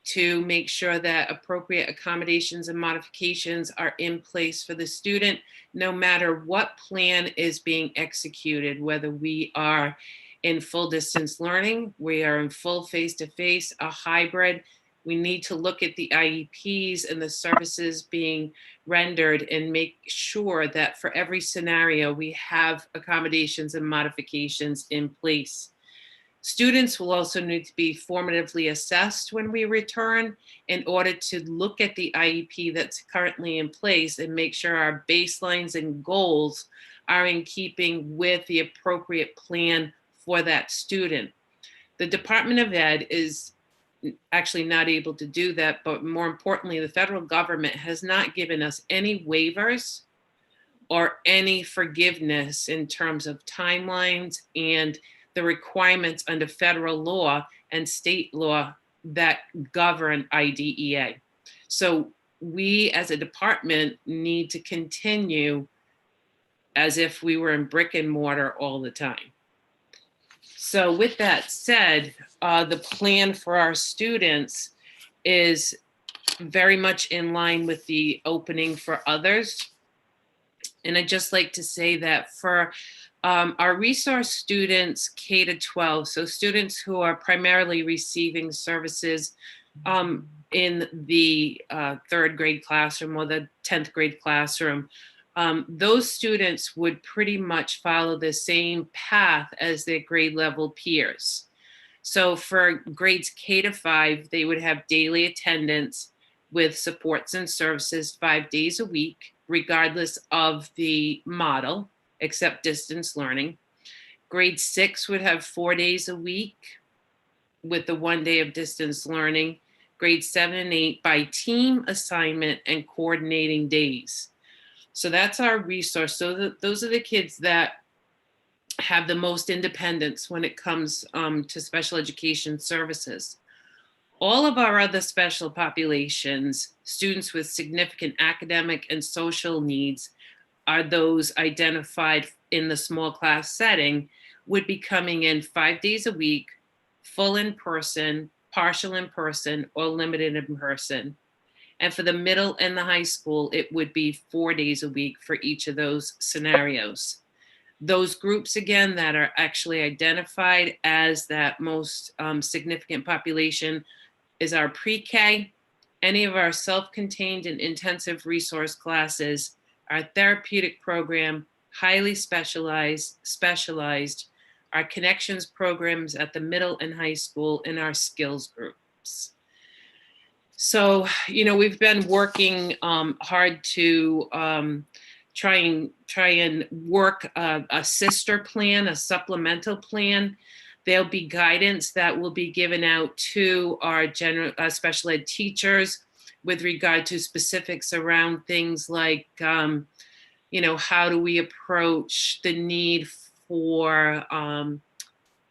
to make sure that appropriate accommodations and modifications are in place for the student, no matter what plan is being executed, whether we are in full distance learning, we are in full face-to-face, a hybrid. We need to look at the IEPs and the services being rendered and make sure that for every scenario, we have accommodations and modifications in place. Students will also need to be formatively assessed when we return in order to look at the IEP that's currently in place and make sure our baselines and goals are in keeping with the appropriate plan for that student. The Department of Ed is actually not able to do that, but more importantly, the federal government has not given us any waivers or any forgiveness in terms of timelines and the requirements under federal law and state law that govern IDEA. So we as a department need to continue as if we were in brick and mortar all the time. So with that said, the plan for our students is very much in line with the opening for others. And I'd just like to say that for our resource students K to 12, so students who are primarily receiving services in the third grade classroom or the 10th grade classroom, those students would pretty much follow the same path as their grade level peers. So for grades K to 5, they would have daily attendance with supports and services 5 days a week, regardless of the model, except distance learning. Grade 6 would have 4 days a week with the 1 day of distance learning. grades 7 and 8 by team assignment and coordinating days. So that's our resource. So those are the kids that have the most independence when it comes to special education services. All of our other special populations, students with significant academic and social needs, are those identified in the small class setting, would be coming in 5 days a week, full in person, partial in person, or limited in person. And for the middle and the high school, it would be 4 days a week for each of those scenarios. Those groups, again, that are actually identified as that most significant population is our pre-K, any of our self-contained and intensive resource classes, our therapeutic program, highly specialized, our connections programs at the middle and high school, and our skills groups. So, we've been working hard to try and work a sister plan, a supplemental plan. There'll be guidance that will be given out to our special ed teachers with regard to specifics around things like, how do we approach the need for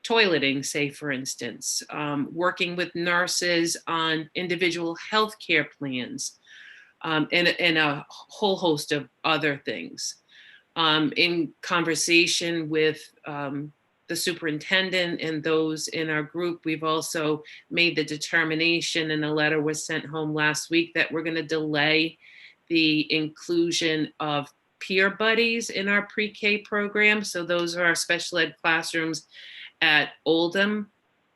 toileting, say, for instance, working with nurses on individual healthcare plans, and a whole host of other things. In conversation with the superintendent and those in our group, we've also made the determination, and a letter was sent home last week, that we're going to delay the inclusion of peer buddies in our pre-K program. So those are our special ed classrooms at Oldham.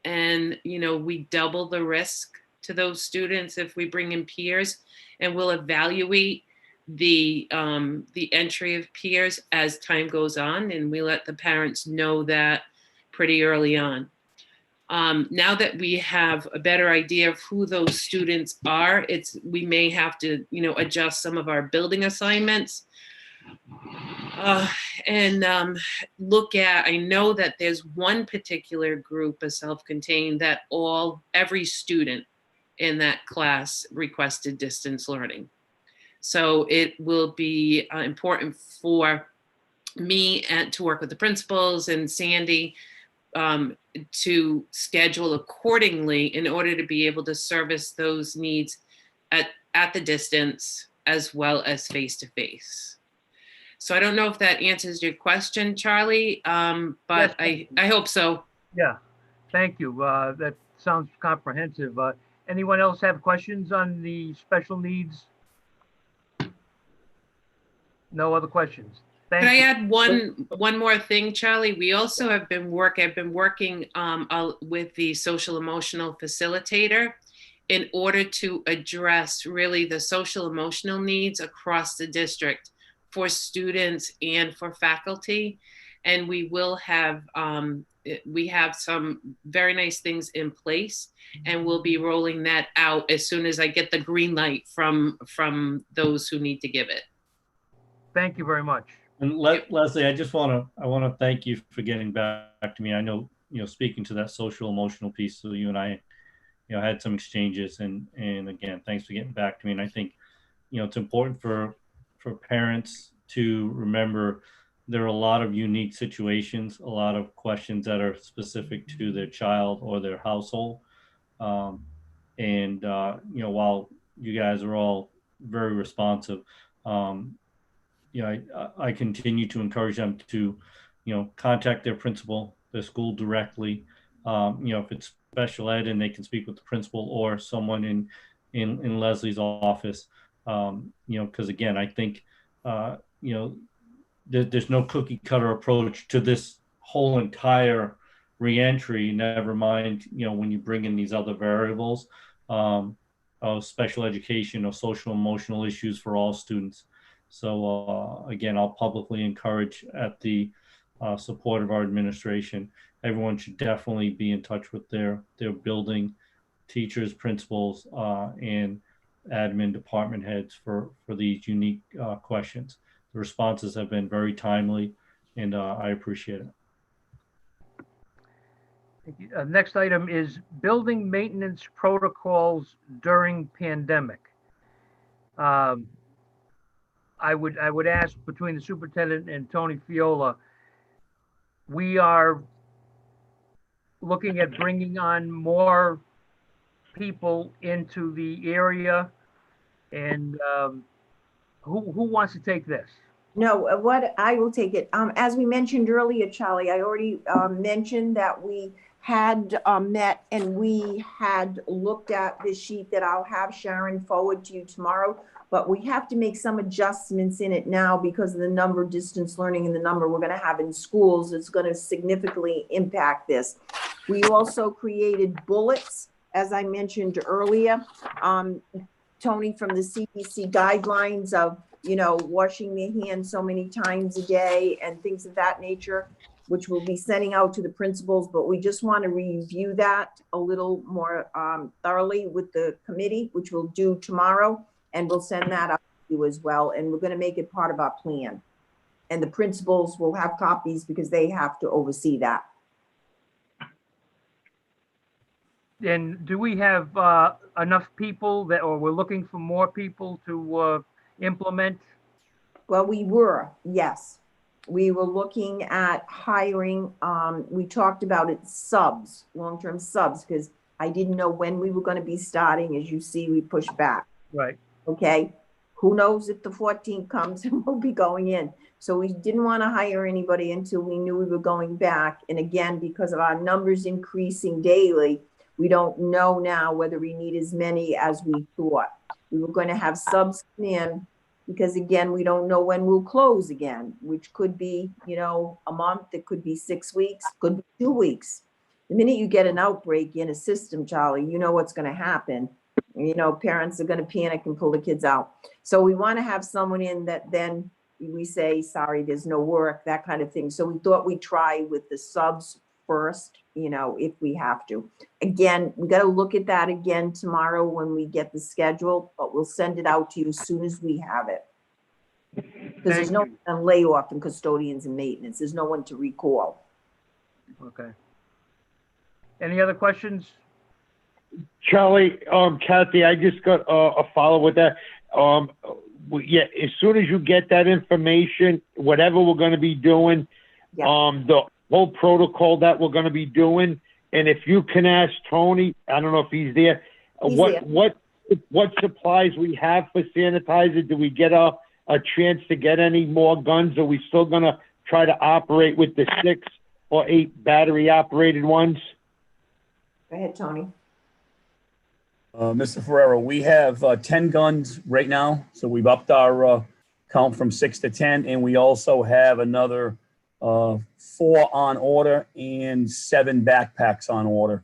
And, we double the risk to those students if we bring in peers, and we'll evaluate the entry of peers as time goes on, and we let the parents know that pretty early on. Now that we have a better idea of who those students are, we may have to, adjust some of our building assignments, and look at, I know that there's one particular group of self-contained that every student in that class requested distance learning. So it will be important for me and to work with the principals and Sandy to schedule accordingly in order to be able to service those needs at the distance as well as face-to-face. So I don't know if that answers your question, Charlie, but yes, I hope so. Yeah, thank you. That sounds comprehensive. Anyone else have questions on the special needs? No other questions. Can I add one more thing, Charlie? We also have been I've been working with the social emotional facilitator in order to address really the social emotional needs across the district for students and for faculty. And we will have, we have some very nice things in place, and we'll be rolling that out as soon as I get the green light from those who need to give it. Thank you very much. And Leslie, I want to thank you for getting back to me. I know, speaking to that social emotional piece, so you and I, had some exchanges, and again, thanks for getting back to me. And I think, it's important for parents to remember there are a lot of unique situations, a lot of questions that are specific to their child or their household. While you guys are all very responsive, I continue to encourage them to, contact their principal, their school directly. If it's special ed, and they can speak with the principal or someone in Leslie's office. Because again, I think, there's no cookie cutter approach to this whole entire reentry, never mind, when you bring in these other variables of special education or social emotional issues for all students. So again, I'll publicly encourage, at the support of our administration, everyone should definitely be in touch with their building teachers, principals, and admin department heads for these unique questions. The responses have been very timely, and I appreciate it. Thank you. Next item is building maintenance protocols during pandemic. I would ask between the superintendent and Tony Fiola, we are looking at bringing on more people into the area, and who wants to take this? No, what, I will take it. As we mentioned earlier, Charlie, I already mentioned that we had met and we had looked at this sheet that I'll have Sharon forward to you tomorrow, but we have to make some adjustments in it now because of the number of distance learning and the number we're going to have in schools. It's going to significantly impact this. We also created bullets, as I mentioned earlier. Tony, from the CDC guidelines of, you know, washing their hands so many times a day and things of that nature, which we'll be sending out to the principals, but we just want to review that a little more thoroughly with the committee, which we'll do tomorrow, and we'll send that out to you as well. And we're going to make it part of our plan. And the principals will have copies because they have to oversee that. And do we have enough people that, or we're looking for more people to implement? Well, we were, yes. We were looking at hiring, we talked about it, subs, long-term subs, because I didn't know when we were going to be starting. As you see, we pushed back. Right. Okay. Who knows if the 14th comes and we'll be going in. So we didn't want to hire anybody until we knew we were going back. And again, because of our numbers increasing daily, we don't know now whether we need as many as we thought. We were going to have subs come in because, again, we don't know when we'll close again, which could be, you know, a month. It could be 6 weeks, could be 2 weeks. The minute you get an outbreak in a system, Charlie, you know what's going to happen. You know, parents are going to panic and pull the kids out. So we want to have someone in that then we say, sorry, there's no work, that kind of thing. So we thought we'd try with the subs first, you know, if we have to. Again, we got to look at that again tomorrow when we get the schedule, but we'll send it out to you as soon as we have it. Because there's no layoff in custodians and maintenance. There's no one to recall. Okay. Any other questions? Charlie, Kathy, I just got a follow with that. Yeah, as soon as you get that information, whatever we're going to be doing, the whole protocol that we're going to be doing, and if you can ask Tony, I don't know if he's there, what supplies we have for sanitizer. Do we get a chance to get any more guns? Are we still going to try to operate with the 6 or 8 battery operated ones? Go ahead, Tony. Mr. Ferrero, we have 10 guns right now. So we've upped our count from 6 to 10. And we also have another 4 on order and 7 backpacks on order.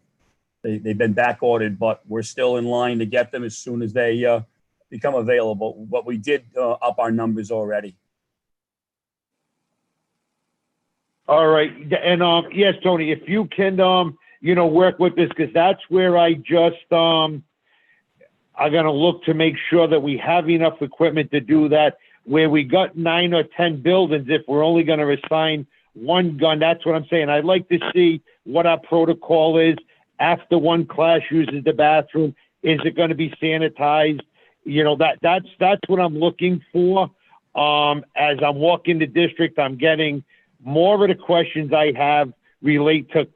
They've been back ordered, but we're still in line to get them as soon as they become available. But we did up our numbers already. All right. And yes, Tony, if you can, you know, work with this, because that's where I just, I'm going to look to make sure that we have enough equipment to do that. Where we got 9 or 10 buildings, if we're only going to assign 1 gun, that's what I'm saying. I'd like to see what our protocol is after one class uses the bathroom. Is it going to be sanitized? You know, that's what I'm looking for. As I'm walking the district, I'm getting more of the questions I have relate to,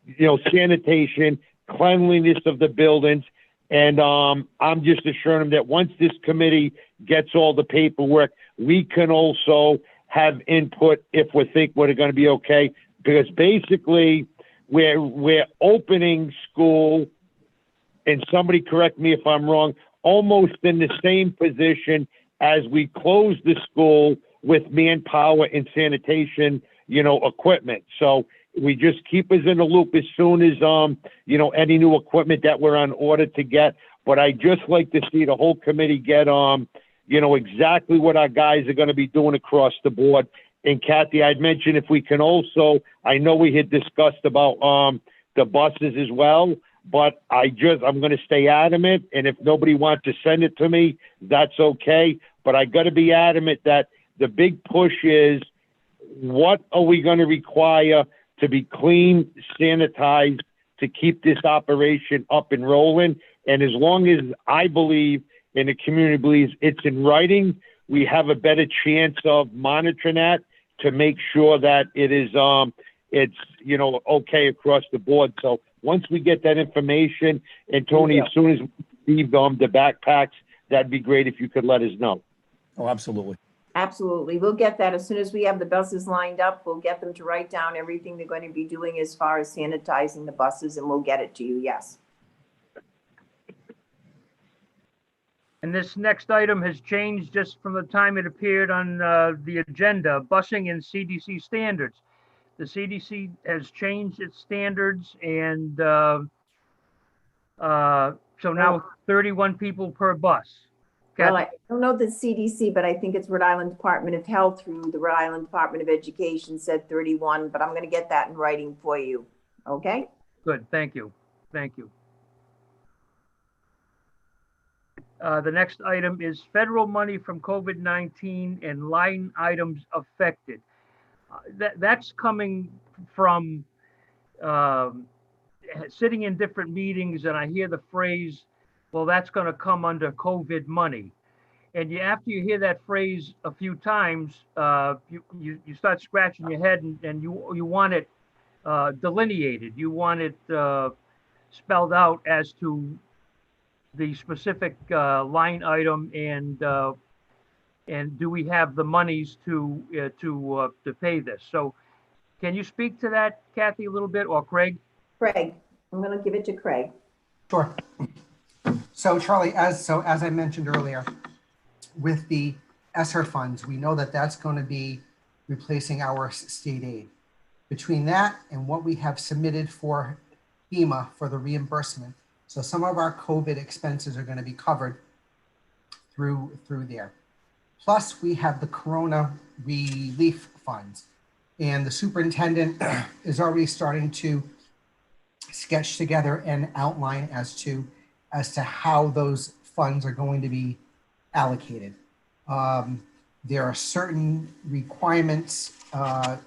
you know, sanitation, cleanliness of the buildings. And I'm just assuring them that once this committee gets all the paperwork, we can also have input if we think we're going to be okay. Because basically, we're opening school, and somebody correct me if I'm wrong, almost in the same position as we close the school with manpower and sanitation, you know, equipment. So we just keep us in the loop as soon as, you know, any new equipment that we're on order to get. But I just like to see the whole committee get, you know, exactly what our guys are going to be doing across the board. And Kathy, I'd mentioned if we can also, I know we had discussed about the buses as well, but I'm going to stay adamant. And if nobody wants to send it to me, that's okay. But I got to be adamant that the big push is, what are we going to require to be clean, sanitized, to keep this operation up and rolling. And as long as I believe and the community believes it's in writing, we have a better chance of monitoring that to make sure that it is, it's, you know, okay across the board. So once we get that information, and Tony, as soon as we receive the backpacks, that'd be great if you could let us know. Oh, absolutely. Absolutely. We'll get that as soon as we have the buses lined up. We'll get them to write down everything they're going to be doing as far as sanitizing the buses, and we'll get it to you. Yes. And this next item has changed just from the time it appeared on the agenda, busing and CDC standards. The CDC has changed its standards, and so now 31 people per bus. Well, I don't know the CDC, but I think it's Rhode Island Department of Health through the Rhode Island Department of Education said 31, but I'm going to get that in writing for you. Okay? Good, thank you. Thank you. The next item is federal money from COVID-19 and line items affected. That's coming from sitting in different meetings, and I hear the phrase, well, that's going to come under COVID money. And after you hear that phrase a few times, you start scratching your head, and you want it delineated. You want it spelled out as to the specific line item, and do we have the monies to pay this? So can you speak to that, Kathy, a little bit, or Craig? Craig, I'm going to give it to Craig. Sure. So Charlie, as I mentioned earlier, with the ESSER funds, we know that that's going to be replacing our state aid. Between that and what we have submitted for FEMA for the reimbursement, so some of our COVID expenses are going to be covered through there. Plus, we have the Corona relief funds, and the superintendent is already starting to sketch together an outline as to how those funds are going to be allocated. There are certain requirements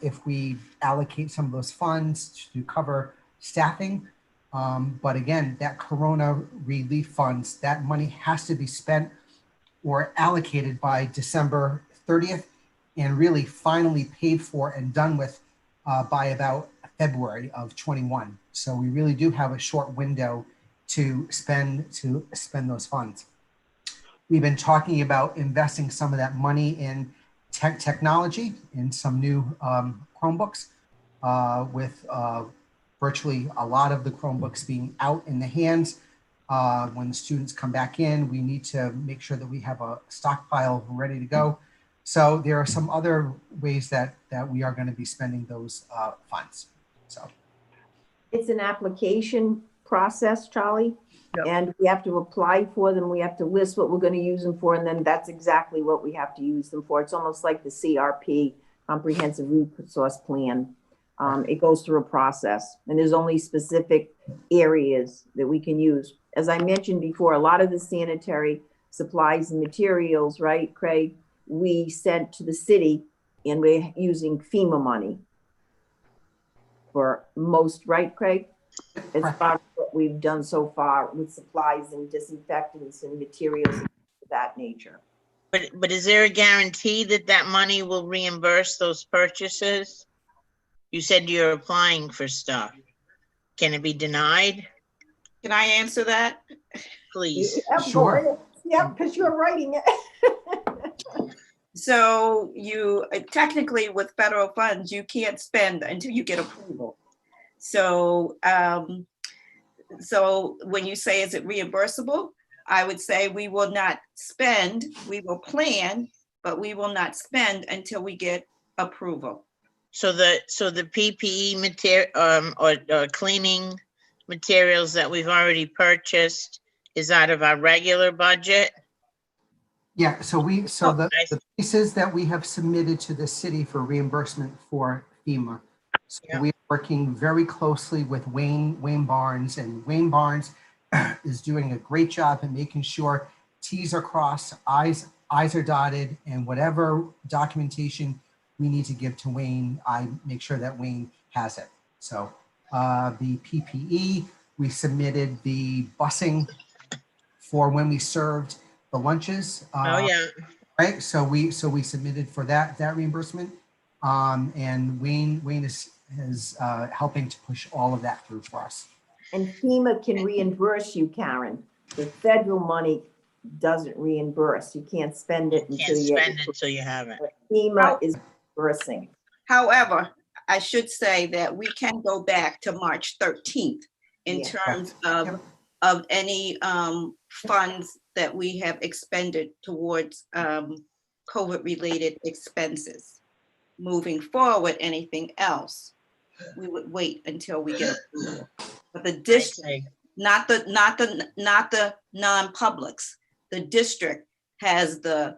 if we allocate some of those funds to cover staffing. But again, that Corona relief funds, that money has to be spent or allocated by December 30th and really finally paid for and done with by about February of 21. So we really do have a short window to spend those funds. We've been talking about investing some of that money in technology, in some new Chromebooks, with virtually a lot of the Chromebooks being out in the hands. When the students come back in, we need to make sure that we have a stockpile ready to go. So there are some other ways that we are going to be spending those funds. So it's an application process, Charlie. Yep. And we have to apply for them. We have to list what we're going to use them for, and then that's exactly what we have to use them for. It's almost like the CRP, Comprehensive Resource Plan. It goes through a process, and there's only specific areas that we can use. As I mentioned before, a lot of the sanitary supplies and materials, right, Craig, we sent to the city, and we're using FEMA money for most, right, Craig? As far as what we've done so far with supplies and disinfectants and materials of that nature. But is there a guarantee that that money will reimburse those purchases? You said you're applying for stuff. Can it be denied? Can I answer that? Please. Sure. Yeah, because you're writing it. So you technically with federal funds, you can't spend until you get approval. So, so when you say, is it reimbursable? I would say we will not spend, we will plan, but we will not spend until we get approval. So the PPE material or cleaning materials that we've already purchased is out of our regular budget? yeah, so the pieces that we have submitted to the city for reimbursement for FEMA. So Yeah. we are working very closely with Wayne Barnes, and Wayne Barnes is doing a great job in making sure T's are crossed, I's are dotted, and whatever documentation we need to give to Wayne, I make sure that Wayne has it. So the PPE. We submitted the busing for when we served the lunches. Oh, yeah. Right, so we submitted for that reimbursement, and Wayne is helping to push all of that through for us. And FEMA can reimburse you, Karen. The federal money doesn't reimburse. You can't spend it until you have it. FEMA is reimbursing. However, I should say that we can go back to March 13th in Yeah. terms of any funds that we have expended towards COVID-related expenses. Moving forward, anything else, we would wait until we get approval. But the district, not the non-publics, the district has the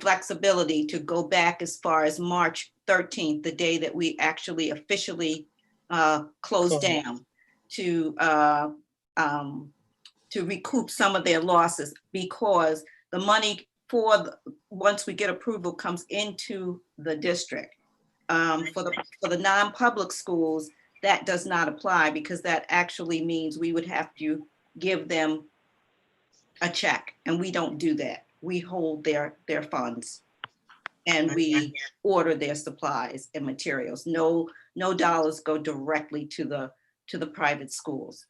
flexibility to go back as far as March 13th, the day that we actually officially close down, to recoup some of their losses, because the money once we get approval comes into the district. For the non-public schools, that does not apply, because that actually means we would have to give them a check, and we don't do that. We hold their funds, and we order their supplies and materials. No dollars go directly to the private schools.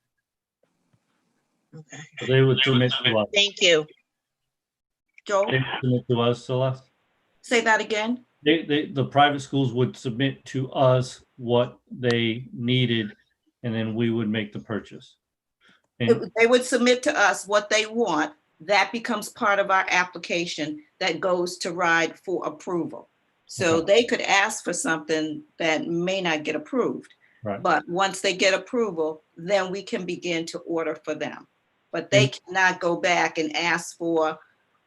Okay. So they would submit to us. Thank you. Joel, They would submit to us, Celeste. say that again. The private schools would submit to us what they needed, and then we would make the purchase. And They would submit to us what they want. That becomes part of our application that goes to RIDE for approval. So Okay. they could ask for something that may not get approved. Right. But once they get approval, then we can begin to order for them. But they cannot go back and ask for,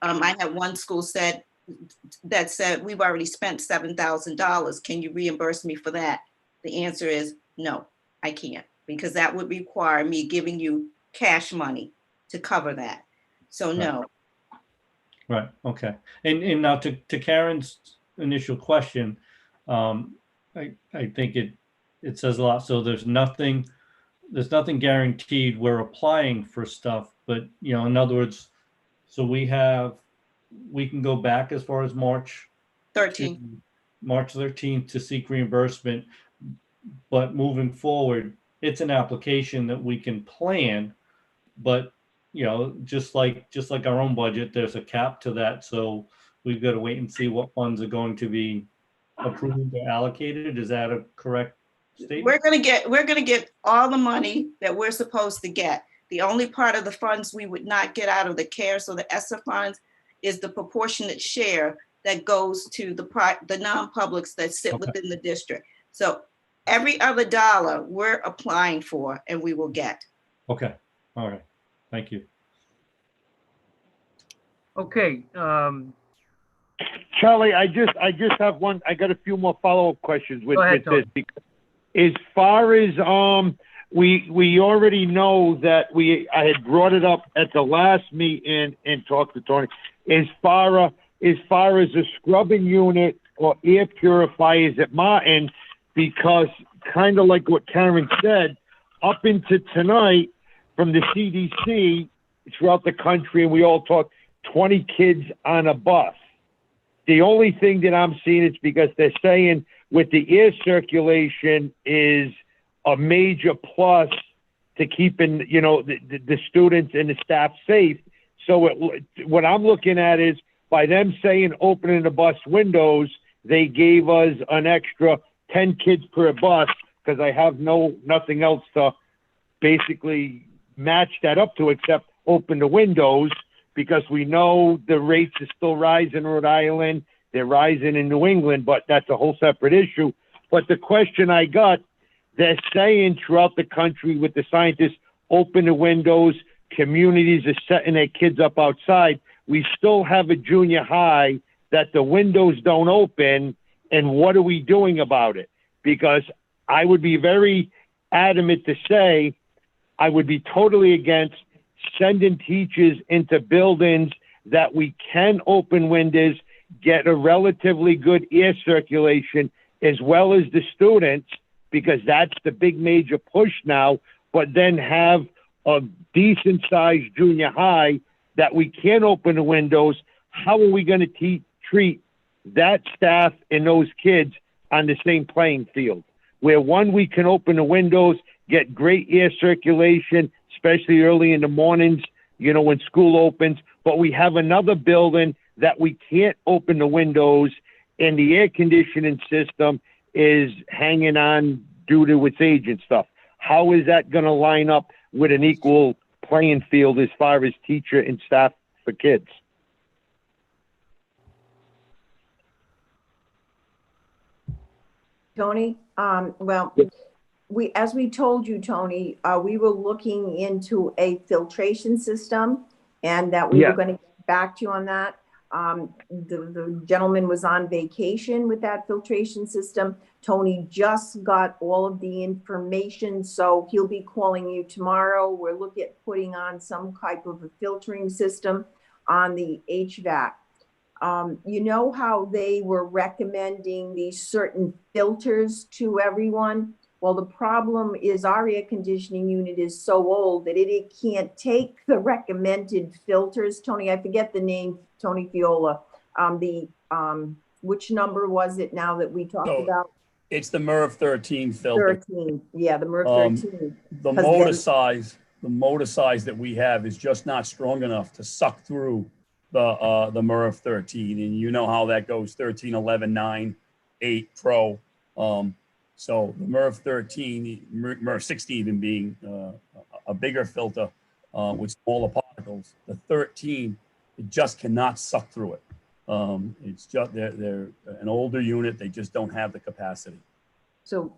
I had one school said, we've already spent $7,000. Can you reimburse me for that? The answer is no, I can't, because that would require me giving you cash money to cover that. So no. right, okay. And now to Karen's initial question, I think it says a lot. So there's nothing guaranteed. We're applying for stuff, but in other words, so we can go back as far as March 13th to seek reimbursement, but moving forward, it's an application that we can plan, but just like our own budget, there's a cap to that. So we've got to wait and see what funds are going to be approved or allocated. Is that a correct statement? We're gonna get all the money that we're supposed to get. The only part of the funds we would not get out of the CARES or the ESSA funds is the proportionate share that goes to the non-publics that sit within the district. So every other dollar we're applying for and we will get. Okay, all right, thank you. Okay, Charlie, I just have one. I got a few more follow-up questions with Go ahead, this. Because as far as we already know that I had brought it up at the last meeting and talked to Tony. As far as a scrubbing unit or air purifiers at Martin, because kind of like what Karen said, up into tonight from the CDC throughout the country, and we all talk 20 kids on a bus. The only thing that I'm seeing is because they're saying with the air circulation is a major plus to keeping, the students and the staff safe. So what I'm looking at is by them saying opening the bus windows, they gave us an extra 10 kids per bus, because I have nothing else to basically match that up to except open the windows, because we know the rates are still rising in Rhode Island. They're rising in New England, but that's a whole separate issue. But the question I got, they're saying throughout the country with the scientists, open the windows, communities are setting their kids up outside. We still have a junior high that the windows don't open, and what are we doing about it? Because I would be very adamant to say I would be totally against sending teachers into buildings that we can open windows, get a relatively good air circulation, as well as the students, because that's the big major push now, but then have a decent sized junior high that we can't open the windows. How are we going to treat that staff and those kids on the same playing field? Where one, we can open the windows, get great air circulation, especially early in the mornings, you know, when school opens, but we have another building that we can't open the windows and the air conditioning system is hanging on due to its age and stuff. How is that going to line up with an equal playing field as far as teacher and staff for kids? Tony, well, as we told you, Tony, we were looking into a filtration system and that we were going to get back to you on that. The gentleman was on vacation with that filtration system. Tony just got all of the information, so he'll be calling you tomorrow. We're looking at putting on some type of a filtering system on the HVAC. You know how they were recommending these certain filters to everyone? Well, the problem is our air conditioning unit is so old that it can't take the recommended filters. Tony, I forget the name, Tony Fiola. Which number was it now that we talked about? It's the MERV 13 filter. 13, yeah, the MERV 13. The motor size that we have is just not strong enough to suck through the MERV 13, and you know how that goes: 13, 11, 9, 8 Pro. So the MERV 13, MERV 16 even being a bigger filter with smaller particles. The 13, it just cannot suck through it. It's just they're an older unit. They just don't have the capacity. So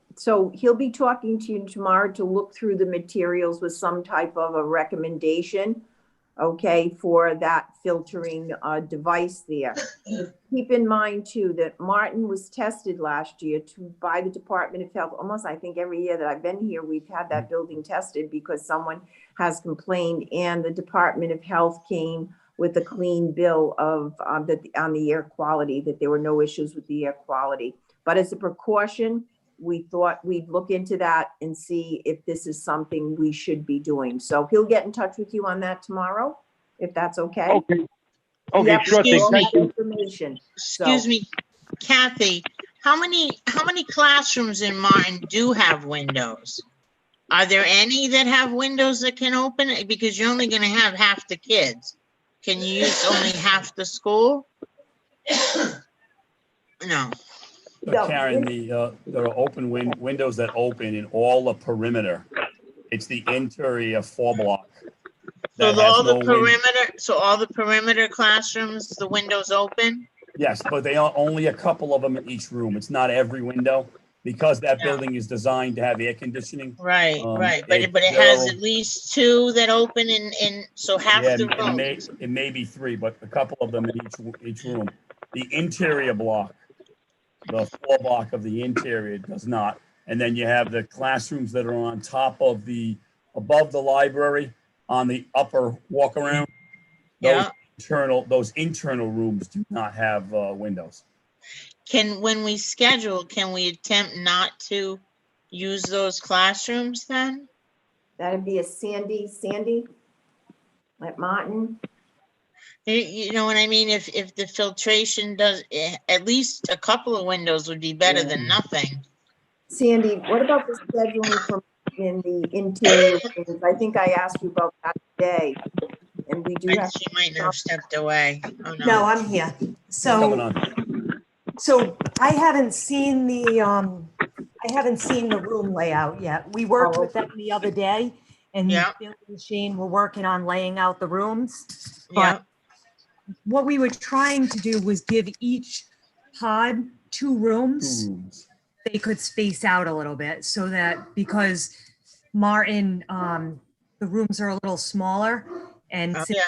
he'll be talking to you tomorrow to look through the materials with some type of a recommendation, okay, for that filtering device there. Keep in mind too that Martin was tested last year by the Department of Health. Almost, I think every year that I've been here, we've had that building tested because someone has complained, and the Department of Health came with a clean bill of on the air quality, that there were no issues with the air quality. But as a precaution, we thought we'd look into that and see if this is something we should be doing. So he'll get in touch with you on that tomorrow, if that's okay. Okay. Okay, sure thing. Thank you. Information. Excuse me, Kathy, how many classrooms in Martin do have windows? Are there any that have windows that can open it? Because you're only going to have half the kids. Can you use only half the school? No. But Karen, there are open windows that open in all the perimeter. It's the interior 4-block. So all the perimeter classrooms, the windows open? Yes, but they are only a couple of them in each room. It's not every window, because that building is designed to have air conditioning. Right, right. But it has at least 2 that open and so half the room. It may be 3, but a couple of them in each room. The interior block, the 4-block of the interior does not. And then you have the classrooms that are on top of above the library on the upper walk around. Yeah. Those internal rooms do not have windows. When we schedule, can we attempt not to use those classrooms then? That'd be a Sandy at Martin. You know what I mean? If the filtration does, at least a couple of windows would be better than nothing. Sandy, what about the scheduling in the interior rooms? I think I asked you about that today. And we do have. She might not have stepped away. Oh, no. No, I'm here. So I haven't seen the room layout yet. We worked with them the other day, and Bill and Shane were working on laying out the rooms. But what we were trying to do was give each pod 2 rooms. They could space out a little bit, so that because Martin, the rooms are a little smaller, and since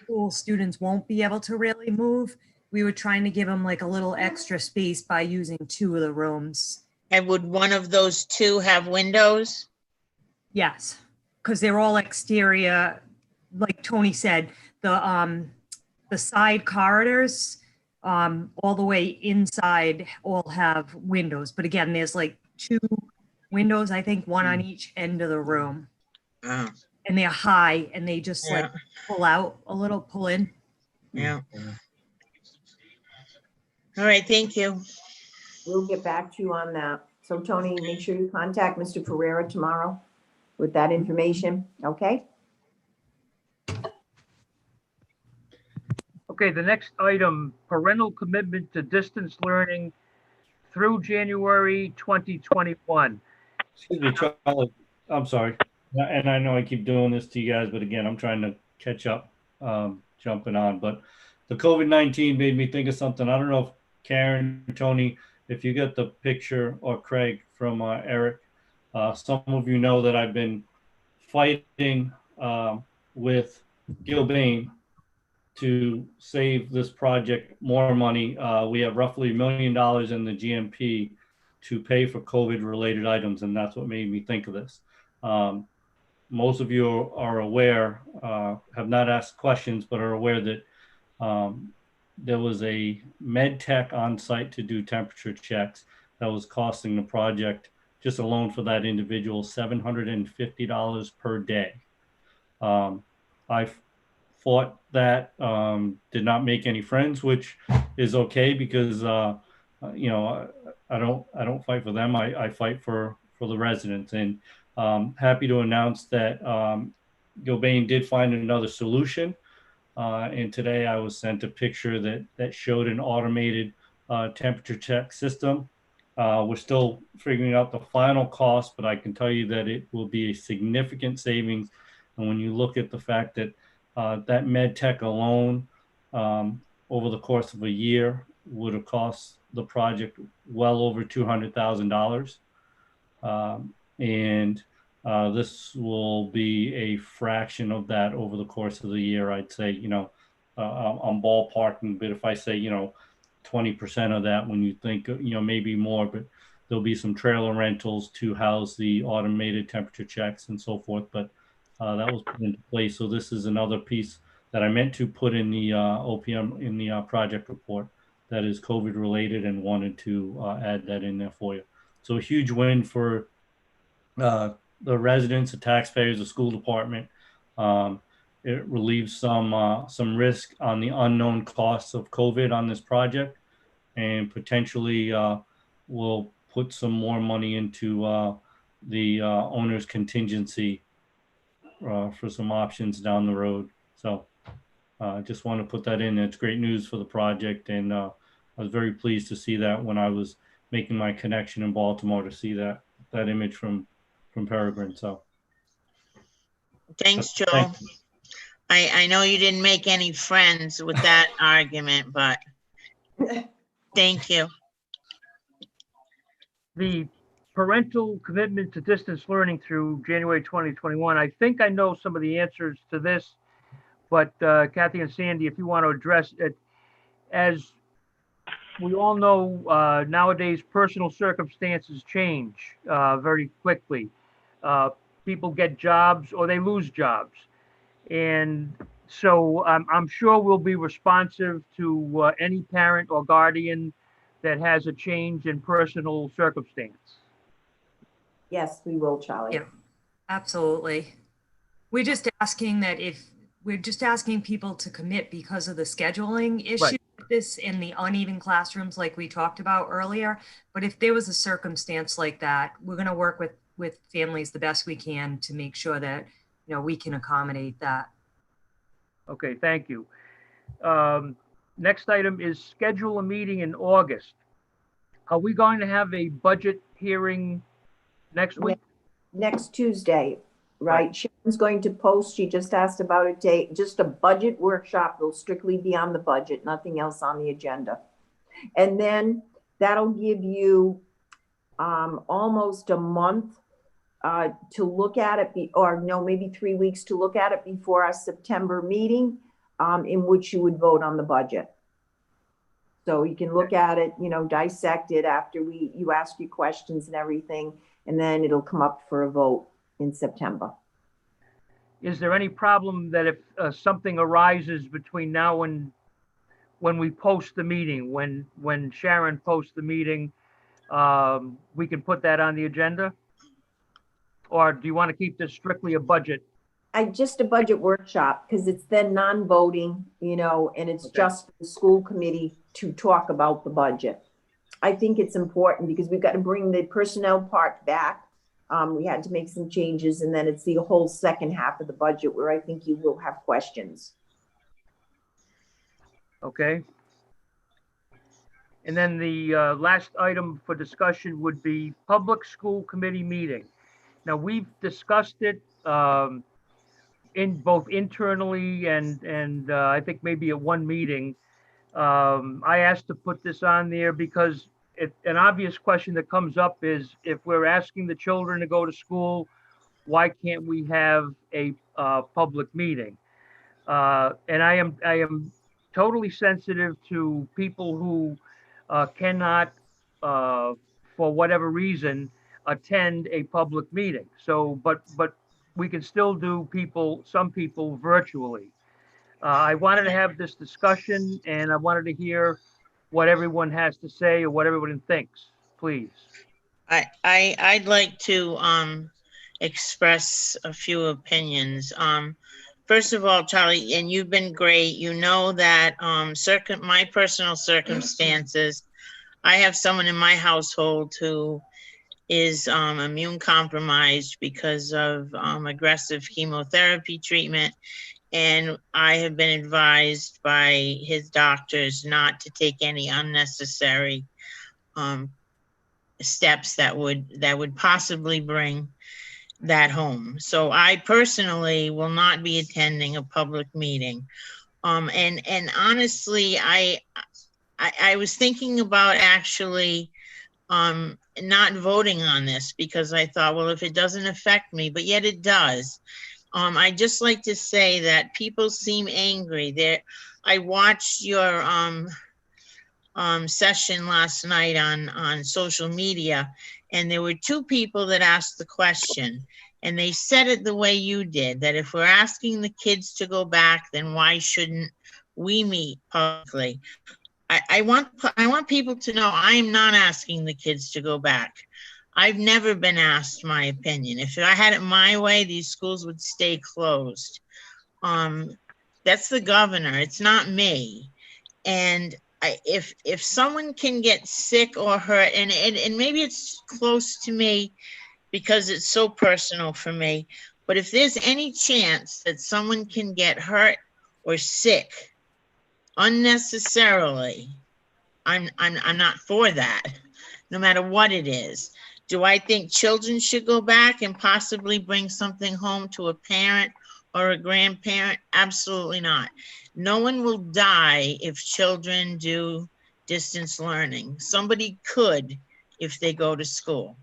school students won't be able to really move, we were trying to give them like a little extra space by using 2 of the rooms. And would one of those 2 have windows? Yes, because they're all exterior. Like Tony said, the side corridors, all the way inside, all have windows. But again, there's like 2 windows, I think one on each end of the room. Oh, And they're high and they just like yeah, pull out a little, pull in. yeah. All right, thank you. We'll get back to you on that. So Tony, make sure you contact Mr. Pereira tomorrow with that information, okay? Okay, the next item, parental commitment to distance learning through January 2021. Excuse me, Charlie. I'm sorry. And I know I keep doing this to you guys, but again, I'm trying to catch up, jumping on. But the COVID-19 made me think of something. I don't know if Karen, Tony, if you get the picture, or Craig from Eric. Some of you know that I've been fighting with Gilbane to save this project more money. We have roughly $1 million in the GMP to pay for COVID-related items, and that's what made me think of this. Most of you are aware, have not asked questions, but are aware that there was a med tech on site to do temperature checks that was costing the project, just alone for that individual, $750 per day. I fought that, did not make any friends, which is okay because you know, I don't fight for them. I fight for the residents, and happy to announce that Gilbane did find another solution. And today I was sent a picture that showed an automated temperature check system. We're still figuring out the final cost, but I can tell you that it will be a significant savings. And when you look at the fact that that med tech alone, over the course of a year, would have cost the project well over $200,000. And this will be a fraction of that over the course of the year. I'd say, you know, I'm ballparking, but if I say, you know, 20% of that, when you think, you know, maybe more, but there'll be some trailer rentals to house the automated temperature checks and so forth. But that was put into place. So this is another piece that I meant to put in the OPM in the project report that is COVID related, and wanted to add that in there for you. So a huge win for the residents, the taxpayers, the school department. It relieves some risk on the unknown costs of COVID on this project, and potentially will put some more money into the owner's contingency for some options down the road. So I just want to put that in. It's great news for the project, and I was very pleased to see that when I was making my connection in Baltimore to see that image from Peregrine. So Thanks, Joe. I know you didn't make any friends with that argument, but thank you. The parental commitment to distance learning through January 2021. I think I know some of the answers to this, but Kathy and Sandy, if you want to address it, as we all know, nowadays personal circumstances change very quickly. People get jobs or they lose jobs. And so I'm sure we'll be responsive to any parent or guardian that has a change in personal circumstance. Yes, we will, Charlie. Yeah, absolutely. We're just asking people to commit because of the scheduling issue. Right. This in the uneven classrooms like we talked about earlier. But if there was a circumstance like that, we're going to work with families the best we can to make sure that, you know, we can accommodate that. Okay, thank you. Next item is schedule a meeting in August. Are we going to have a budget hearing next week? Next Tuesday, right? Sharon's going to post, she just asked about a date, just a budget workshop. It'll strictly be on the budget, nothing else on the agenda. And then that'll give you almost a month to look at it, or no, maybe 3 weeks to look at it before our September meeting, in which you would vote on the budget. So you can look at it, you know, dissect it after you ask your questions and everything, and then it'll come up for a vote in September. Is there any problem that if something arises between now and when we post the meeting, when Sharon posts the meeting, we can put that on the agenda? Or do you want to keep this strictly a budget? Just a budget workshop, because it's then non-voting, and it's Okay. just for the school committee to talk about the budget. I think it's important because we've got to bring the personnel part back. We had to make some changes, and then it's the whole second half of the budget where I think you will have questions. Okay. And then the last item for discussion would be public school committee meeting. Now, we've discussed it in both internally and I think maybe at one meeting. I asked to put this on there because an obvious question that comes up is if we're asking the children to go to school, why can't we have a public meeting? And I am totally sensitive to people who cannot, for whatever reason, attend a public meeting. So, but we can still do some people virtually. I wanted to have this discussion and I wanted to hear what everyone has to say or what everyone thinks, please. I'd like to express a few opinions. First of all, Charlie, and you've been great. You know that my personal circumstances, I have someone in my household who is immune compromised because of aggressive chemotherapy treatment. And I have been advised by his doctors not to take any unnecessary steps that would possibly bring that home. So I personally will not be attending a public meeting. And honestly, I was thinking about actually not voting on this because I thought, well, if it doesn't affect me, but yet it does. I just like to say that people seem angry. I watched your session last night on social media, and there were two people that asked the question, and they said it the way you did, that if we're asking the kids to go back, then why shouldn't we meet publicly? I want people to know I'm not asking the kids to go back. I've never been asked my opinion. If I had it my way, these schools would stay closed. That's the governor. It's not me. And if someone can get sick or hurt, and maybe it's close to me because it's so personal for me, but if there's any chance that someone can get hurt or sick unnecessarily, I'm not for that, no matter what it is. Do I think children should go back and possibly bring something home to a parent or a grandparent? Absolutely not. No one will die if children do distance learning. Somebody could if they go to school.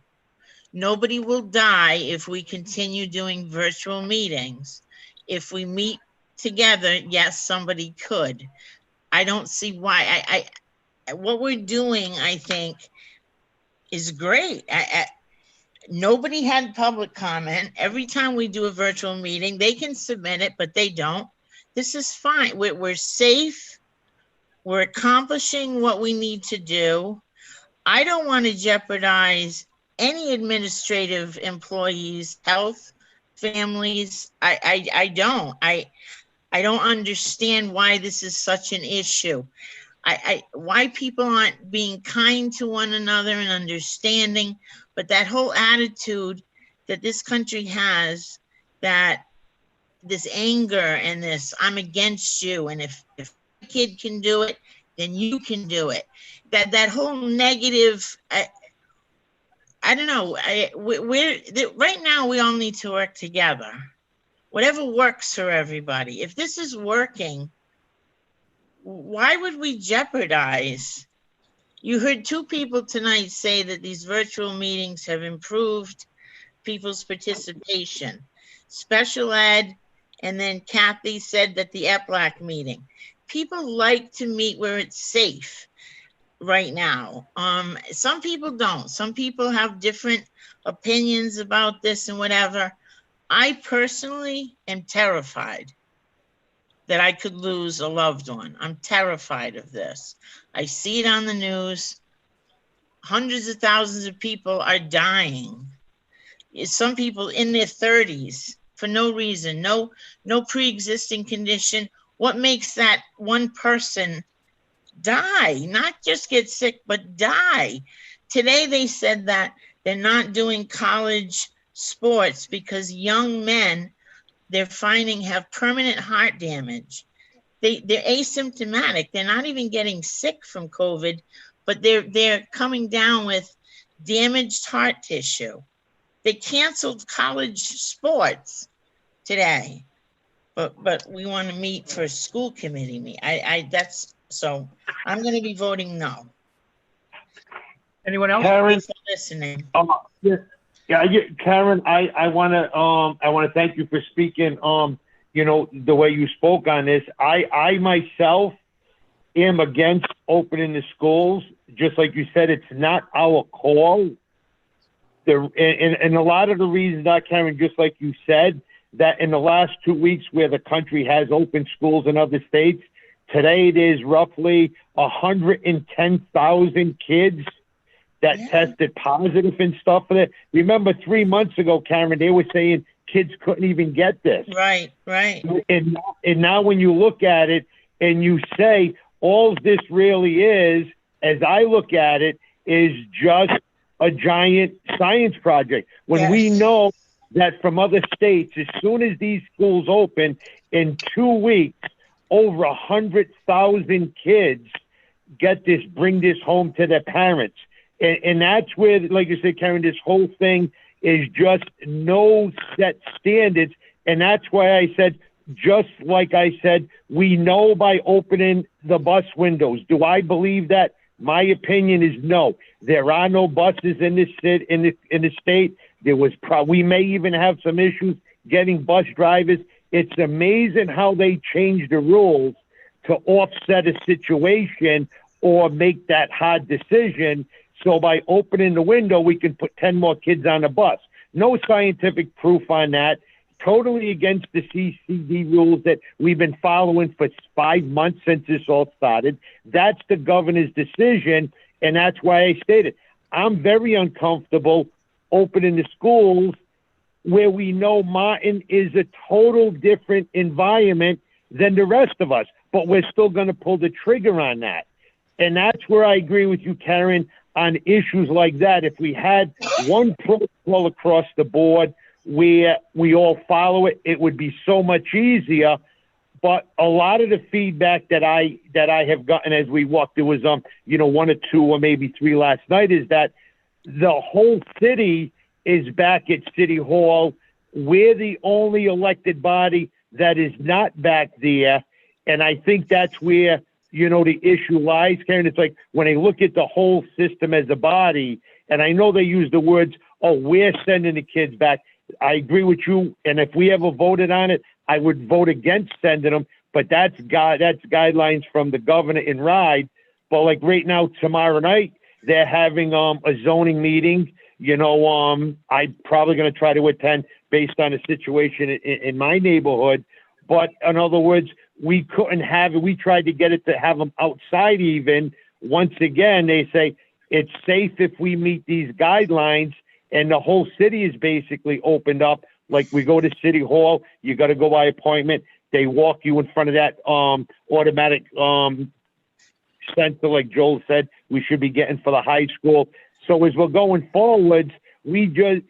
Nobody will die if we continue doing virtual meetings. If we meet together, yes, somebody could. I don't see why. What we're doing, I think, is great. Nobody had public comment. Every time we do a virtual meeting, they can submit it, but they don't. This is fine. We're safe. We're accomplishing what we need to do. I don't want to jeopardize any administrative employees' health, families. I don't. I don't understand why this is such an issue. Why people aren't being kind to one another and understanding, but that whole attitude that this country has, that this anger and this, I'm against you, and if a kid can do it, then you can do it. That whole negative, I don't know, right now we all need to work together. Whatever works for everybody. If this is working, why would we jeopardize? You heard two people tonight say that these virtual meetings have improved people's participation. Special ed, and then Kathy said that the EPLAC meeting. People like to meet where it's safe right now. Some people don't. Some people have different opinions about this and whatever. I personally am terrified that I could lose a loved one. I'm terrified of this. I see it on the news. Hundreds of thousands of people are dying. some people in their 30s for no reason, no pre-existing condition. What makes that one person die? Not just get sick, but die. Today they said that they're not doing college sports because young men they're finding have permanent heart damage. They're asymptomatic. They're not even getting sick from COVID, but they're coming down with damaged heart tissue. They canceled college sports today, but we want to meet for school committee meet. So I'm going to be voting no. Anyone else? Karen, Thanks for listening. Karen, I want to thank you for speaking. The way you spoke on this. I myself am against opening the schools. Just like you said, it's not our call. And a lot of the reasons that, Karen, just like you said, that in the last 2 weeks where the country has opened schools in other states, today there's roughly 110,000 kids that tested positive and stuff for that. Remember 3 months ago, Karen, they were saying kids couldn't even get this. Right. And now when you look at it and you say, all this really is, as I look at it, is just a giant science project. When we know that from other states, as soon as these schools open, in 2 weeks, over 100,000 kids bring this home to their parents. And that's where, like you said, Karen, this whole thing is just no set standards. And that's why I said, just like I said, we know by opening the bus windows. Do I believe that? My opinion is no. There are no buses in this city, in the state. We may even have some issues getting bus drivers. It's amazing how they change the rules to offset a situation or make that hard decision. So by opening the window, we can put 10 more kids on the bus. No scientific proof on that. Totally against the CCD rules that we've been following for 5 months since this all started. That's the governor's decision, and that's why I stated I'm very uncomfortable opening the schools where we know Martin is a total different environment than the rest of us, but we're still going to pull the trigger on that. And that's where I agree with you, Karen, on issues like that. If we had one protocol across the board where we all follow it, it would be so much easier. But a lot of the feedback that I have gotten as we walked, there was 1 or 2 or maybe 3 last night, is that the whole city is back at City Hall. We're the only elected body that is not back there. And I think that's where, the issue lies, Karen. It's like when I look at the whole system as a body, and I know they use the words, oh, we're sending the kids back. I agree with you. And if we ever voted on it, I would vote against sending them. But that's guidelines from the governor in RIDE. But like right now, tomorrow night, they're having a zoning meeting. I'm probably going to try to attend based on the situation in my neighborhood. But in other words, we couldn't have it. We tried to get it to have them outside even. Once again, they say it's safe if we meet these guidelines, and the whole city is basically opened up. Like we go to City Hall, you got to go by appointment. They walk you in front of that automatic sensor, like Joel said, we should be getting for the high school. So as we're going forward, we just,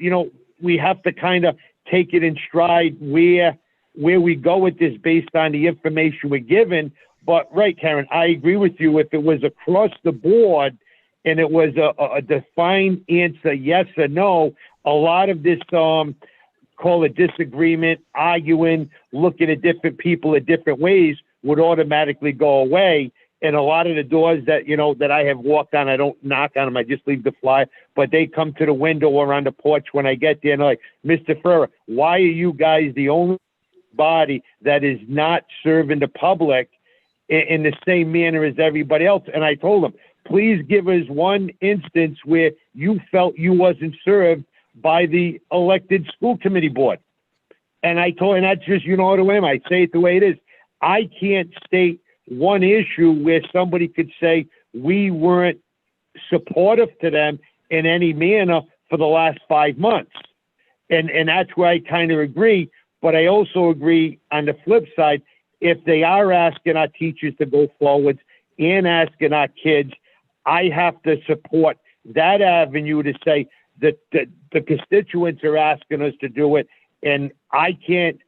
we have to kind of take it in stride where we go with this based on the information we're given. But right, Karen, I agree with you. If it was across the board and it was a defined answer, yes or no, a lot of this, call it disagreement, arguing, looking at different people at different ways would automatically go away. And a lot of the doors that, that I have walked on, I don't knock on them. I just leave the flyer, but they come to the window or on the porch when I get there and they're like, Mr. Ferrer, why are you guys the only body that is not serving the public in the same manner as everybody else? And I told them, please give us one instance where you felt you wasn't served by the elected school committee board. And I told, and that's just, what I am. I say it the way it is. I can't state one issue where somebody could say we weren't supportive to them in any manner for the last 5 months. And that's where I kind of agree. But I also agree on the flip side, if they are asking our teachers to go forwards and asking our kids, I have to support that avenue to say that the constituents are asking us to do it. And I can't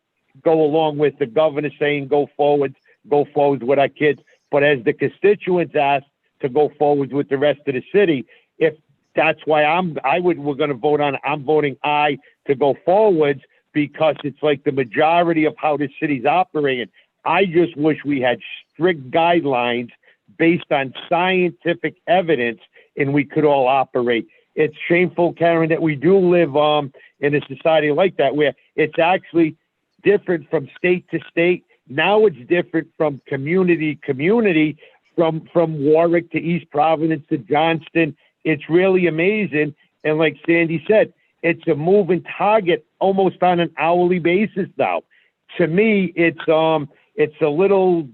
go along with the governor saying go forward with our kids. But as the constituents ask to go forward with the rest of the city, if that's why we're going to vote on it. I'm voting aye to go forwards because it's like the majority of how the city's operating. I just wish we had strict guidelines based on scientific evidence and we could all operate. It's shameful, Karen, that we do live in a society like that where it's actually different from state to state. Now it's different from community to community, from Warwick to East Providence to Johnston. It's really amazing. And like Sandy said, it's a moving target almost on an hourly basis now. To me, it's a little,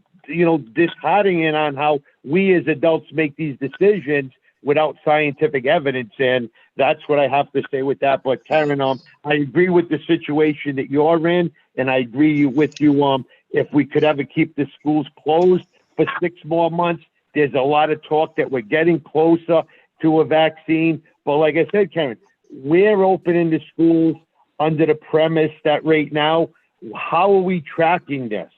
disheartening on how we as adults make these decisions without scientific evidence. And that's what I have to say with that. But Karen, I agree with the situation that you're in, and I agree with you. If we could ever keep the schools closed for 6 more months, there's a lot of talk that we're getting closer to a vaccine. But like I said, Karen, we're opening the schools under the premise that right now, how are we tracking this?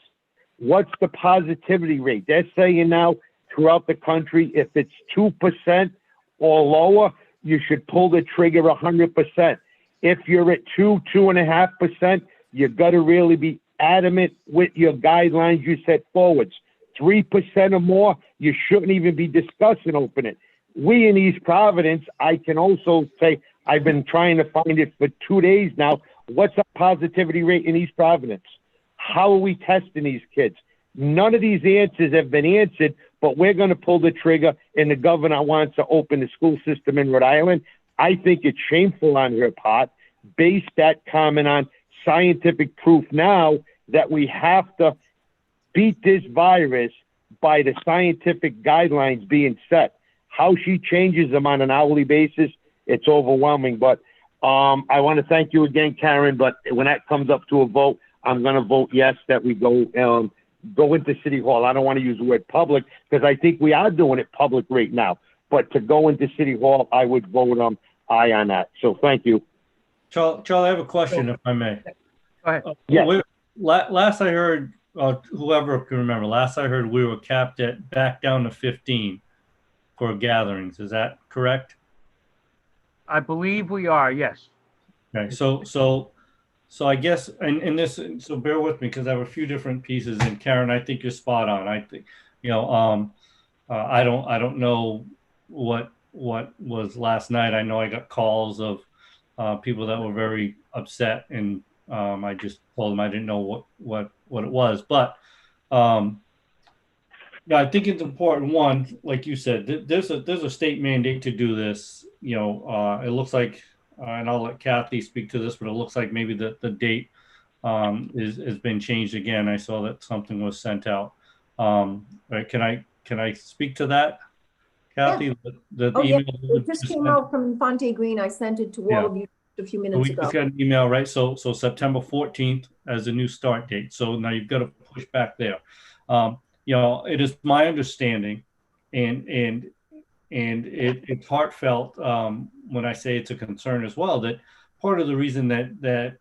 What's the positivity rate? They're saying now throughout the country, if it's 2% or lower, you should pull the trigger 100%. If you're at 2.5%, you got to really be adamant with your guidelines you set forwards. 3% or more, you shouldn't even be discussing opening. We in East Providence, I can also say, I've been trying to find it for 2 days now. What's our positivity rate in East Providence? How are we testing these kids? None of these answers have been answered, but we're going to pull the trigger and the governor wants to open the school system in Rhode Island. I think it's shameful on her part, based that comment on scientific proof now that we have to beat this virus by the scientific guidelines being set. How she changes them on an hourly basis, it's overwhelming. But I want to thank you again, Karen. But when that comes up to a vote, I'm going to vote yes that we go into City Hall. I don't want to use the word public because I think we are doing it public right now. But to go into City Hall, I would vote aye on that. So thank you. Charlie, I have a question, if I may. Go ahead. Yeah. Last I heard, whoever can remember, last I heard we were capped at back down to 15 for gatherings. Is that correct? I believe we are, yes. Okay, so I guess, and this, so bear with me because I have a few different pieces. And Karen, I think you're spot on. I think, I don't know what was last night. I know I got calls of people that were very upset, and I just told them I didn't know what it was. But yeah, I think it's important. One, like you said, there's a state mandate to do this. It looks like, and I'll let Kathy speak to this, but it looks like maybe the date has been changed again. I saw that something was sent out. Right? Can I speak to that, Kathy? Yeah. Email It just came out from Fonte Green. I sent it to all of you a few minutes we ago. just got an email, right? So September 14th as a new start date. So now you've got to push back there. It is my understanding, and it's heartfelt when I say it's a concern as well, that part of the reason that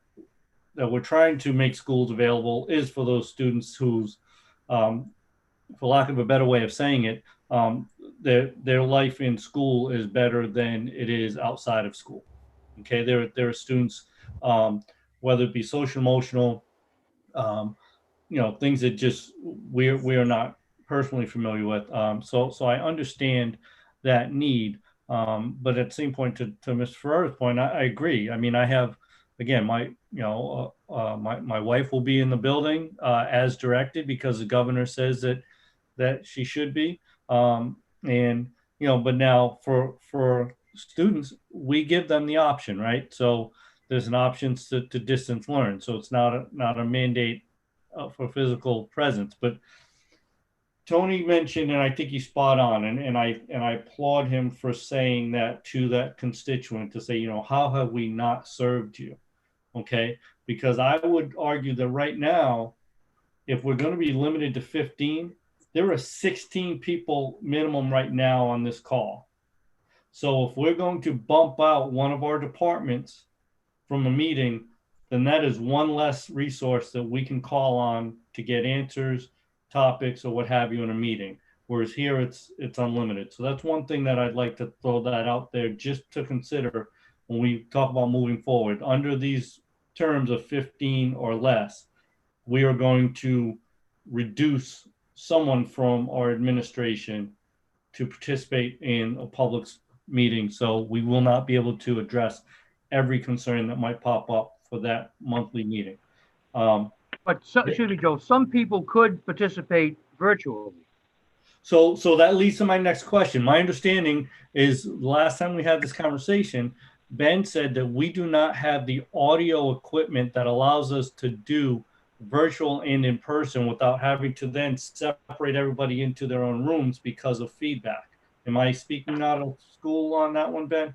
we're trying to make schools available is for those students whose, for lack of a better way of saying it, their life in school is better than it is outside of school. Okay, there are students, whether it be social, emotional, things that just we are not personally familiar with. So I understand that need, but at the same point, to Mr. Ferrera's point, I agree. I mean, I have, again, my wife will be in the building as directed because the governor says that she should be, but now for students, we give them the option, right? So there's an option to distance learn. So it's not a mandate for physical presence. But Tony mentioned, and I think he's spot on, and I applaud him for saying that to that constituent, to say, how have we not served you? okay? Because I would argue that right now, if we're going to be limited to 15, there are 16 people minimum right now on this call. So if we're going to bump out one of our departments from a meeting, then that is one less resource that we can call on to get answers, topics, or what have you in a meeting. Whereas here it's unlimited. So that's one thing that I'd like to throw that out there just to consider when we talk about moving forward. Under these terms of 15 or less, we are going to reduce someone from our administration to participate in a public meeting. So we will not be able to address every concern that might pop up for that monthly meeting. But, excuse me, Joe, some people could participate virtually. So that leads to my next question. My understanding is the last time we had this conversation, Ben said that we do not have the audio equipment that allows us to do virtual and in person without having to then separate everybody into their own rooms because of feedback. Am I speaking out of school on that one, Ben?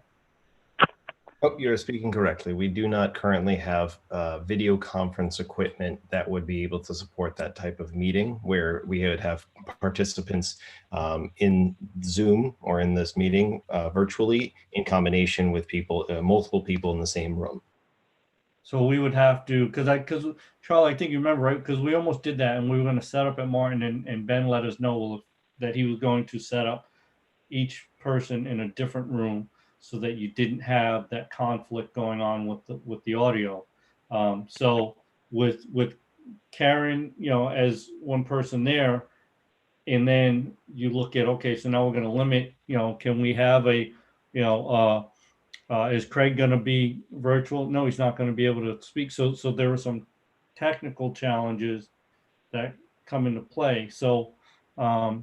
Oh, you're speaking correctly. We do not currently have video conference equipment that would be able to support that type of meeting where we would have participants in Zoom or in this meeting virtually in combination with people, multiple people in the same room. So we would have to, because Charlie, I think you remember, right? Because we almost did that and we were going to set up at Martin and Ben let us know that he was going to set up each person in a different room so that you didn't have that conflict going on with the audio. So with Karen, as one person there, and then you look at, okay, so now we're going to limit, can we have is Craig going to be virtual? No, he's not going to be able to speak. So there are some technical challenges that come into play. So, I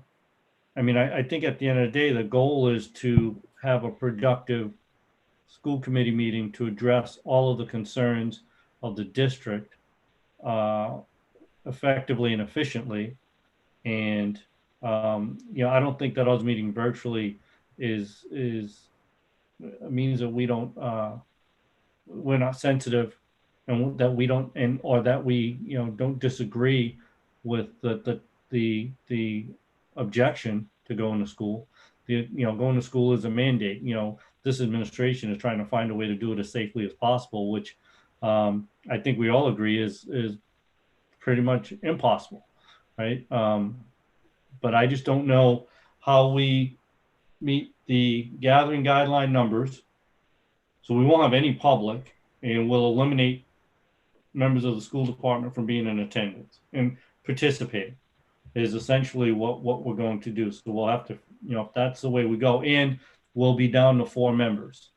think at the end of the day, the goal is to have a productive school committee meeting to address all of the concerns of the district effectively and efficiently. And, I don't think that us meeting virtually is means that we're not sensitive and that we don't, or that we, don't disagree with the objection to going to school. Going to school is a mandate. This administration is trying to find a way to do it as safely as possible, which I think we all agree is pretty much impossible, right? But I just don't know how we meet the gathering guideline numbers. So we won't have any public, and we'll eliminate members of the school department from being in attendance and participating. Is essentially what we're going to do. So we'll have to, if that's the way we go, and we'll be down to 4 members,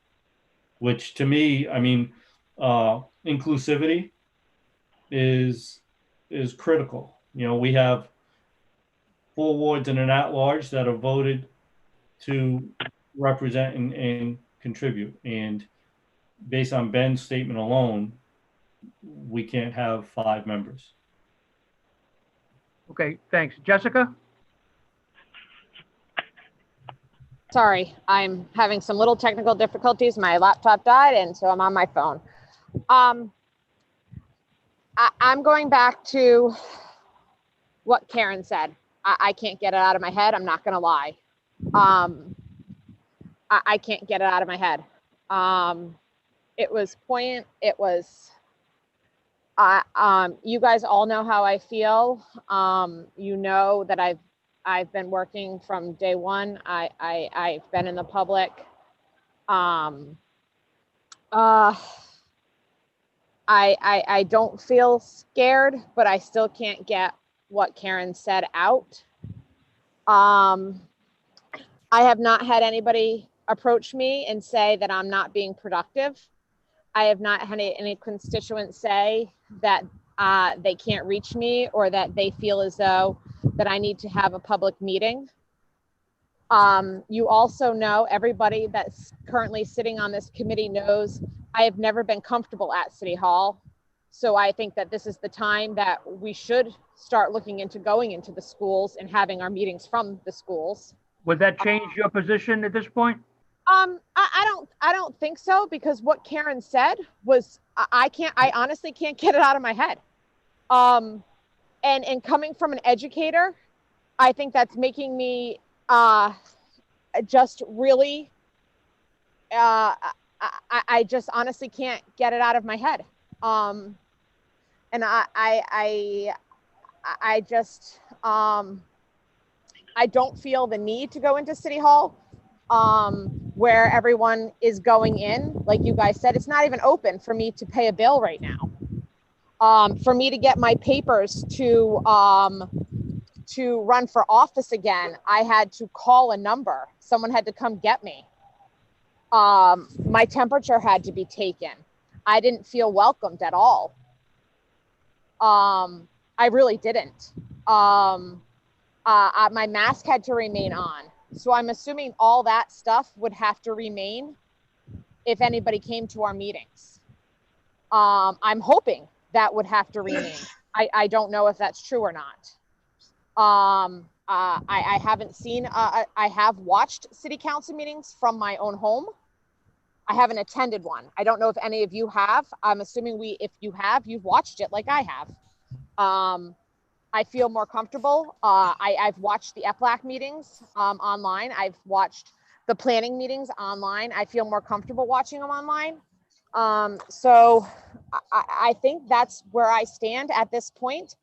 which to me, inclusivity is critical. We have 4 wards and an at-large that are voted to represent and contribute. And based on Ben's statement alone, we can't have 5 members. Okay, thanks. Jessica? Sorry, I'm having some little technical difficulties. My laptop died, and so I'm on my phone. I'm going back to what Karen said. I can't get it out of my head. I'm not going to lie. I can't get it out of my head. It was poignant. It was, you guys all know how I feel. You know that I've been working from day one. I've been in the public. I don't feel scared, but I still can't get what Karen said out. I have not had anybody approach me and say that I'm not being productive. I have not had any constituents say that they can't reach me or that they feel as though that I need to have a public meeting. You also know, everybody that's currently sitting on this committee knows I have never been comfortable at City Hall. So I think that this is the time that we should start looking into going into the schools and having our meetings from the schools. Would that change your position at this point? I don't think so, because what Karen said was, I honestly can't get it out of my head. And coming from an educator, I think that's making me just really, I just honestly can't get it out of my head. And I just, I don't feel the need to go into City Hall, where everyone is going in. Like you guys said, it's not even open for me to pay a bill right now. For me to get my papers to run for office again, I had to call a number. Someone had to come get me. My temperature had to be taken. I didn't feel welcomed at all. I really didn't. My mask had to remain on. So I'm assuming all that stuff would have to remain if anybody came to our meetings. I'm hoping that would have to remain. I don't know if that's true or not. I haven't seen, I have watched city council meetings from my own home. I haven't attended one. I don't know if any of you have. I'm assuming if you have, you've watched it like I have. I feel more comfortable. I've watched the EPLAC meetings online. I've watched the planning meetings online. I feel more comfortable watching them online. So I think that's where I stand at this point.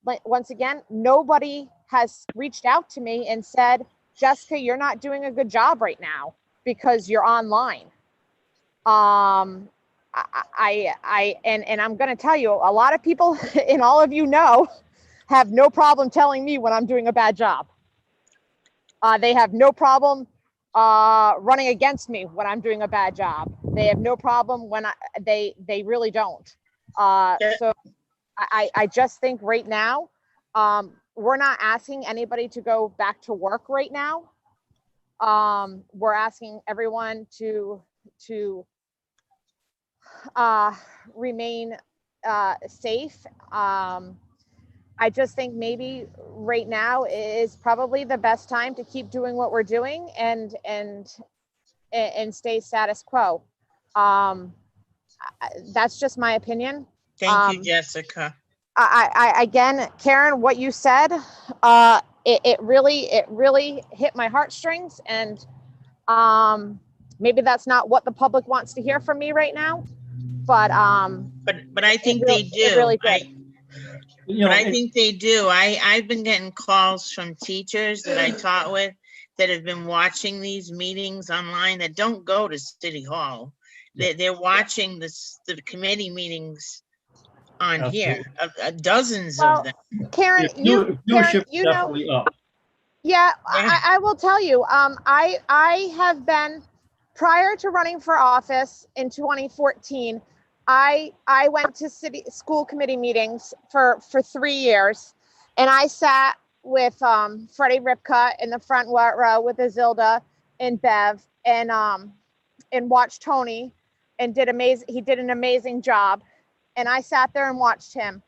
But once again, nobody has reached out to me and said, Jessica, you're not doing a good job right now because you're online. And I'm going to tell you, a lot of people, and all of you know, have no problem telling me when I'm doing a bad job. They have no problem running against me when I'm doing a bad job. They have no problem when they really don't. So I just think right now, we're not asking anybody to go back to work right now. We're asking everyone to remain safe. I just think maybe right now is probably the best time to keep doing what we're doing and stay status quo. That's just my opinion. Thank you, Jessica. I again, Karen, what you said, it really hit my heartstrings, and maybe that's not what the public wants to hear from me right now, but I think they do. It really did. I think they do. I've been getting calls from teachers that I taught with that have been watching these meetings online that don't go to City Hall. They're watching the committee meetings on here, dozens of them. Karen, you definitely know, up. yeah, I will tell you, I have been, prior to running for office in 2014, I went to school committee meetings for 3 years, and I sat with Freddie Ripka in the front row with Azilda and Bev, and watched Tony, and he did an amazing job. And I sat there and watched him.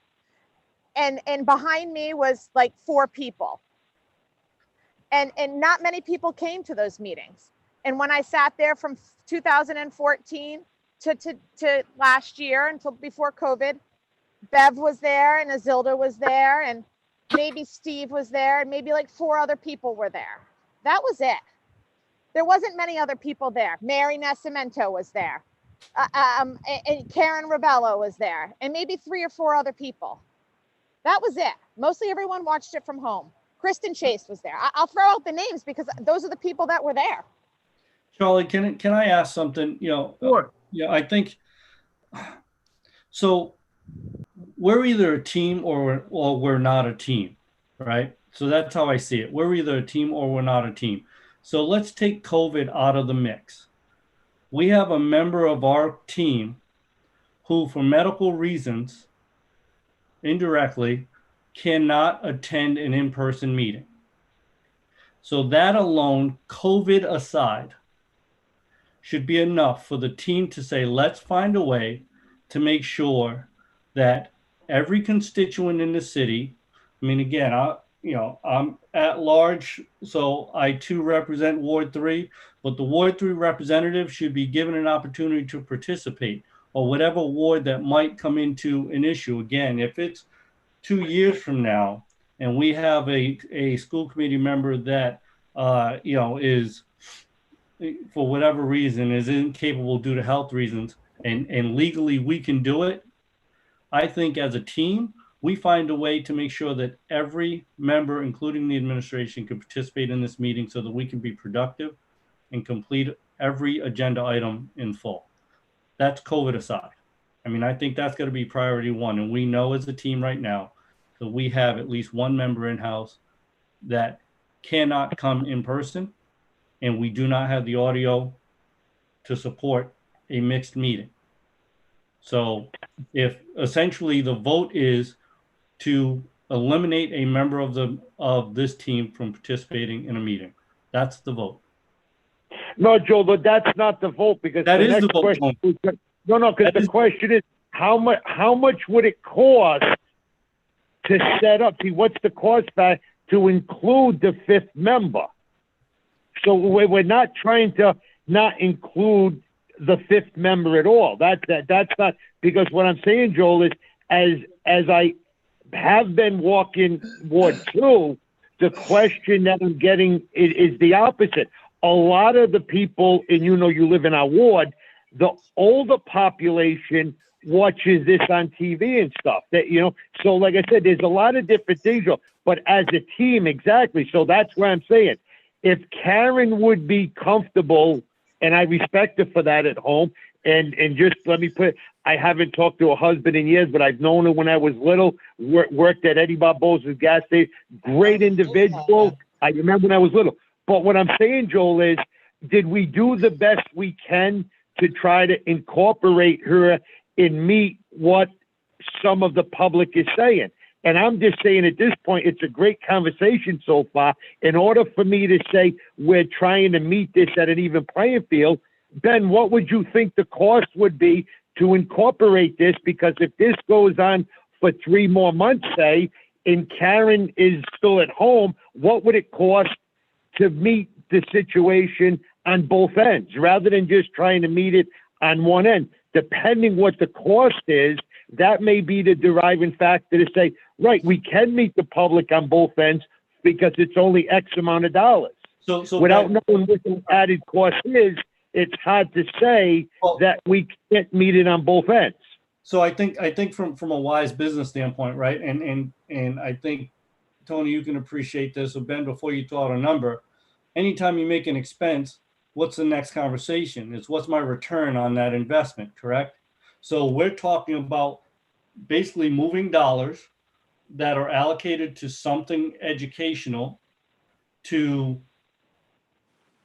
And behind me was like 4 people. And not many people came to those meetings. And when I sat there from 2014 to last year, until before COVID, Bev was there and Azilda was there, and maybe Steve was there, and maybe like 4 other people were there. That was it. There wasn't many other people there. Mary Nascimento was there. And Karen Rebello was there, and maybe 3 or 4 other people. That was it. Mostly everyone watched it from home. Kristen Chase was there. I'll throw out the names because those are the people that were there. Charlie, can I ask something? Sure. Yeah, I think so. We're either a team or we're not a team, right? So that's how I see it. We're either a team or we're not a team. So let's take COVID out of the mix. We have a member of our team who, for medical reasons, indirectly, cannot attend an in-person meeting. So that alone, COVID aside, should be enough for the team to say, let's find a way to make sure that every constituent in the city, I mean, again, I'm at large, so I too represent Ward 3, but the Ward 3 representative should be given an opportunity to participate, or whatever ward that might come into an issue. Again, if it's 2 years from now and we have a school committee member that, is, for whatever reason, is incapable due to health reasons, and legally we can do it, I think as a team, we find a way to make sure that every member, including the administration, can participate in this meeting so that we can be productive and complete every agenda item in full. That's COVID aside. I mean, I think that's going to be priority one. And we know as a team right now that we have at least one member in-house that cannot come in person, and we do not have the audio to support a mixed meeting. So if essentially the vote is to eliminate a member of this team from participating in a meeting, that's the vote. No, Joe, but that's not the vote, because That the is the next vote, question Tony. is- No, because the question is, how much would it cost to set up? See, what's the cost back to include the fifth member? So we're not trying to not include the fifth member at all. That's not, because what I'm saying, Joel, is as I have been walking Ward 2, the question that I'm getting is the opposite. A lot of the people, and you live in our ward, the older population watches this on TV and stuff. So like I said, there's a lot of different things, but as a team, exactly. So that's where I'm saying, if Karen would be comfortable, and I respect her for that at home, and just let me put, I haven't talked to her husband in years, but I've known her when I was little, worked at Eddie Barbosa's gas station, great individual. I remember when I was little. But what I'm saying, Joel, is did we do the best we can to try to incorporate her and meet what some of the public is saying? And I'm just saying at this point, it's a great conversation so far. In order for me to say we're trying to meet this at an even playing field, Ben, what would you think the cost would be to incorporate this? Because if this goes on for 3 more months, say, and Karen is still at home, what would it cost to meet the situation on both ends, rather than just trying to meet it on one end? Depending what the cost is, that may be the deriving factor to say, right, we can meet the public on both ends because it's only X amount of dollars. So without knowing what the added cost is, it's hard to say that we can't meet it on both ends. So I think from a wise business standpoint, right? And I think, Tony, you can appreciate this. So Ben, before you throw out a number, anytime you make an expense, what's the next conversation? It's what's my return on that investment, correct? So we're talking about basically moving dollars that are allocated to something educational to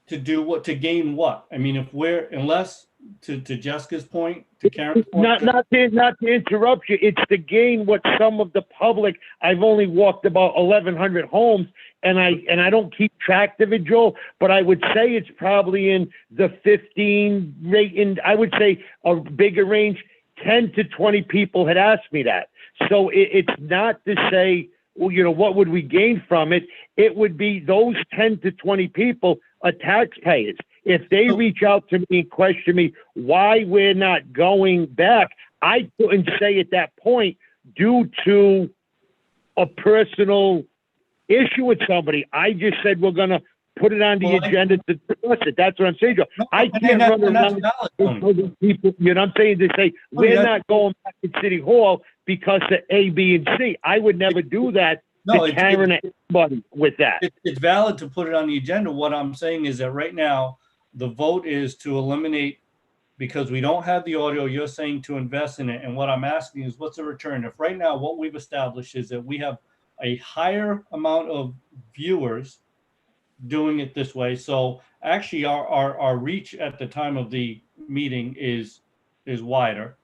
do what, to gain what? I mean, if we're, unless to Jessica's point, to Karen's point. Not to interrupt you, it's to gain what some of the public, I've only walked about 1,100 homes, and I don't keep track of it, Joel, but I would say it's probably in the 15 rate, and I would say a bigger range, 10 to 20 people had asked me that. So it's not to say, well, what would we gain from it? It would be those 10 to 20 people are taxpayers. If they reach out to me and question me why we're not going back, I couldn't say at that point due to a personal issue with somebody. I just said we're going to put it on the agenda to discuss it. That's what I'm saying, Joe. I can't run around with people, I'm saying, to say we're not going back to City Hall because of A, B, and C. I would never do that. To Karen and anybody with that. It's valid to put it on the agenda. What I'm saying is that right now, the vote is to eliminate, because we don't have the audio, you're saying to invest in it. And what I'm asking is, what's the return? If right now what we've established is that we have a higher amount of viewers doing it this way. So actually our reach at the time of the meeting is wider.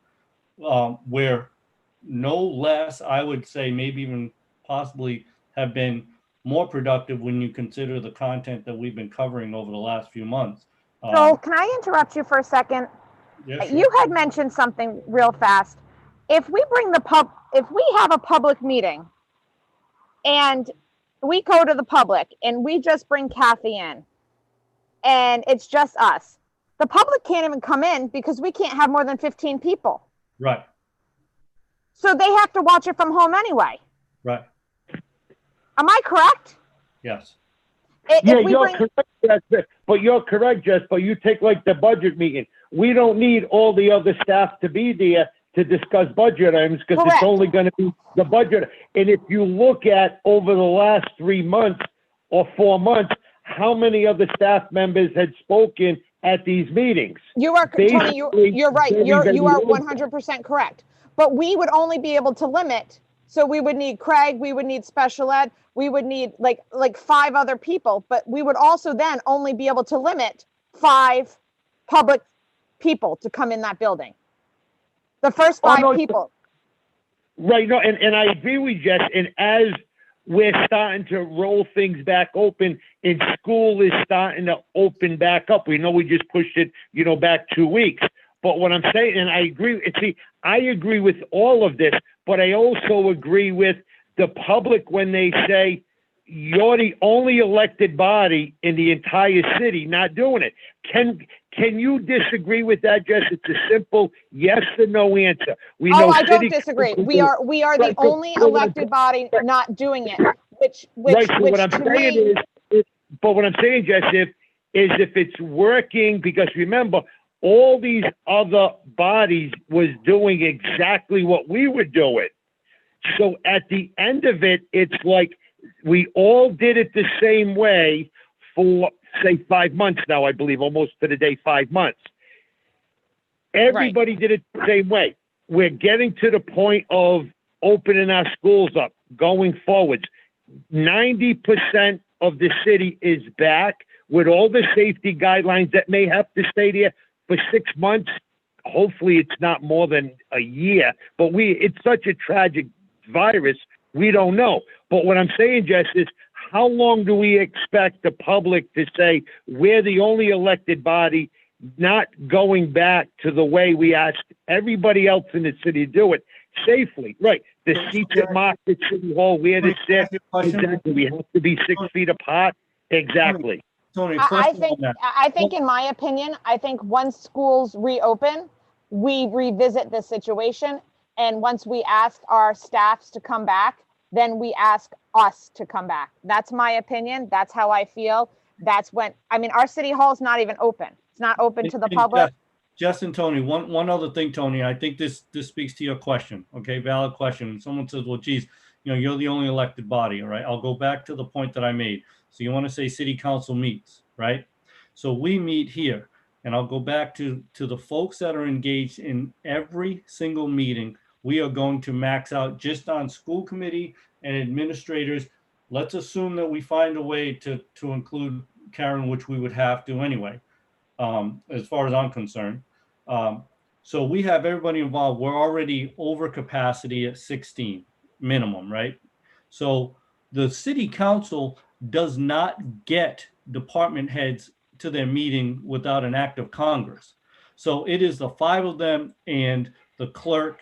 We're no less, I would say, maybe even possibly have been more productive when you consider the content that we've been covering over the last few months. So can I interrupt you for a second? Yeah, sure. You had mentioned something real fast. If we bring if we have a public meeting and we go to the public and we just bring Kathy in and it's just us. The public can't even come in because we can't have more than 15 people. Right, So they have to watch it from home anyway. right, Am I correct? yes. Yeah, If we you're bring, correct, Jess, but you're correct, Jess, but you take like the budget meeting. We don't need all the other staff to be there to discuss budget items because Correct. it's only going to be the budget. And if you look at over the last 3 months or 4 months, how many other staff members had spoken at these meetings? you are, Tony, you're right. Basically, You are very 100% correct. But we would only be able to limit. So we would need Craig, we would need special ed, we would need like 5 other people, but we would also then only be able to limit 5 public people to come in that building. The first 5 people. Right, no, and I agree with Jess, and as we're starting to roll things back open and school is starting to open back up, we know we just pushed it, back 2 weeks. But what I'm saying, and I agree, see, I agree with all of this, but I also agree with the public when they say, you're the only elected body in the entire city not doing it. Can you disagree with that, Jess? It's a simple yes or no answer. We know I don't city disagree. council- We are the Right, so- only elected body not doing it, which Right, so what I'm to saying me, but what I'm saying, Jess, if it's working, because remember, all these other bodies was doing exactly what we were doing. So at the end of it, it's like we all did it the same way for, say, 5 months now, I believe, almost to the day 5 months. Everybody did it the same way. We're getting to the point of opening our schools up, going forwards. 90% of the city is back with all the safety guidelines that may have to stay there for 6 months. Hopefully it's not more than a year, but it's such a tragic virus, we don't know. But what I'm saying, Jess, is how long do we expect the public to say we're the only elected body not going back to the way we asked everybody else in the city to do it safely? Right. The seats at Market City Hall, where to sit. Exactly. We have to be 6 feet apart. Exactly. Tony, I think in my opinion, I think once schools reopen, we revisit this situation. And once we ask our staffs to come back, then we ask us to come back. That's my opinion. That's how I feel. That's when, our city hall is not even open. It's not open to the public. Jess and Tony, one other thing, Tony, I think this speaks to your question. Okay, valid question. Someone says, well, geez, you're the only elected body. All right, I'll go back to the point that I made. So you want to say city council meets, right? So we meet here, and I'll go back to the folks that are engaged in every single meeting. We are going to max out just on school committee and administrators. Let's assume that we find a way to include Karen, which we would have to anyway, as far as I'm concerned. So we have everybody involved. We're already over capacity at 16 minimum, right? So the city council does not get department heads to their meeting without an act of Congress. So it is the 5 of them and the clerk.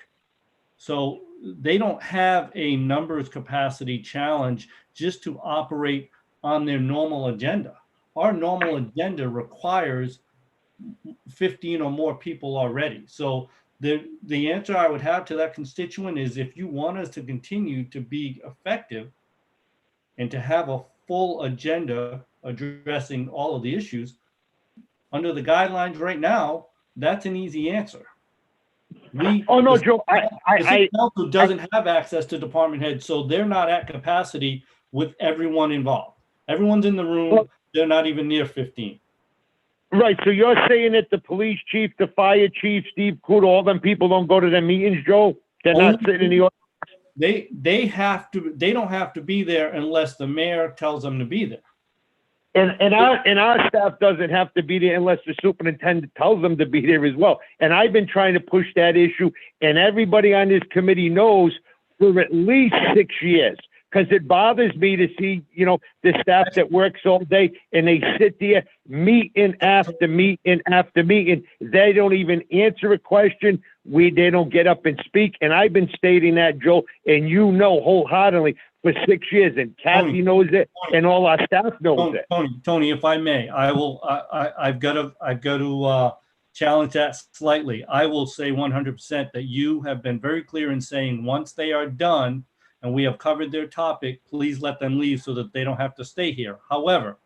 So they don't have a numbers capacity challenge just to operate on their normal agenda. Our normal agenda requires 15 or more people already. So the answer I would have to that constituent is, if you want us to continue to be effective and to have a full agenda addressing all of the issues under the guidelines right now, that's an easy answer. Joe, the city council doesn't have access to department heads, so they're not at capacity with everyone involved. Everyone's in the room. They're not even near 15. Right. So you're saying that the police chief, the fire chief, Steve Coote, all them people don't go to their meetings, Joe? They're not sitting in the office? They have to. They don't have to be there unless the mayor tells them to be there. And our staff doesn't have to be there unless the superintendent tells them to be there as well. And I've been trying to push that issue, and everybody on this committee knows, for at least 6 years, because it bothers me to see, the staff that works all day and they sit there meeting after meeting after meeting. They don't even answer a question. They don't get up and speak. And I've been stating that, Joe, and wholeheartedly for 6 years, and Kathy knows it, and all our staff knows it. Tony, if I may, I've got to challenge that slightly. I will say 100% that you have been very clear in saying once they are done and we have covered their topic, please let them leave so that they don't have to stay here. However,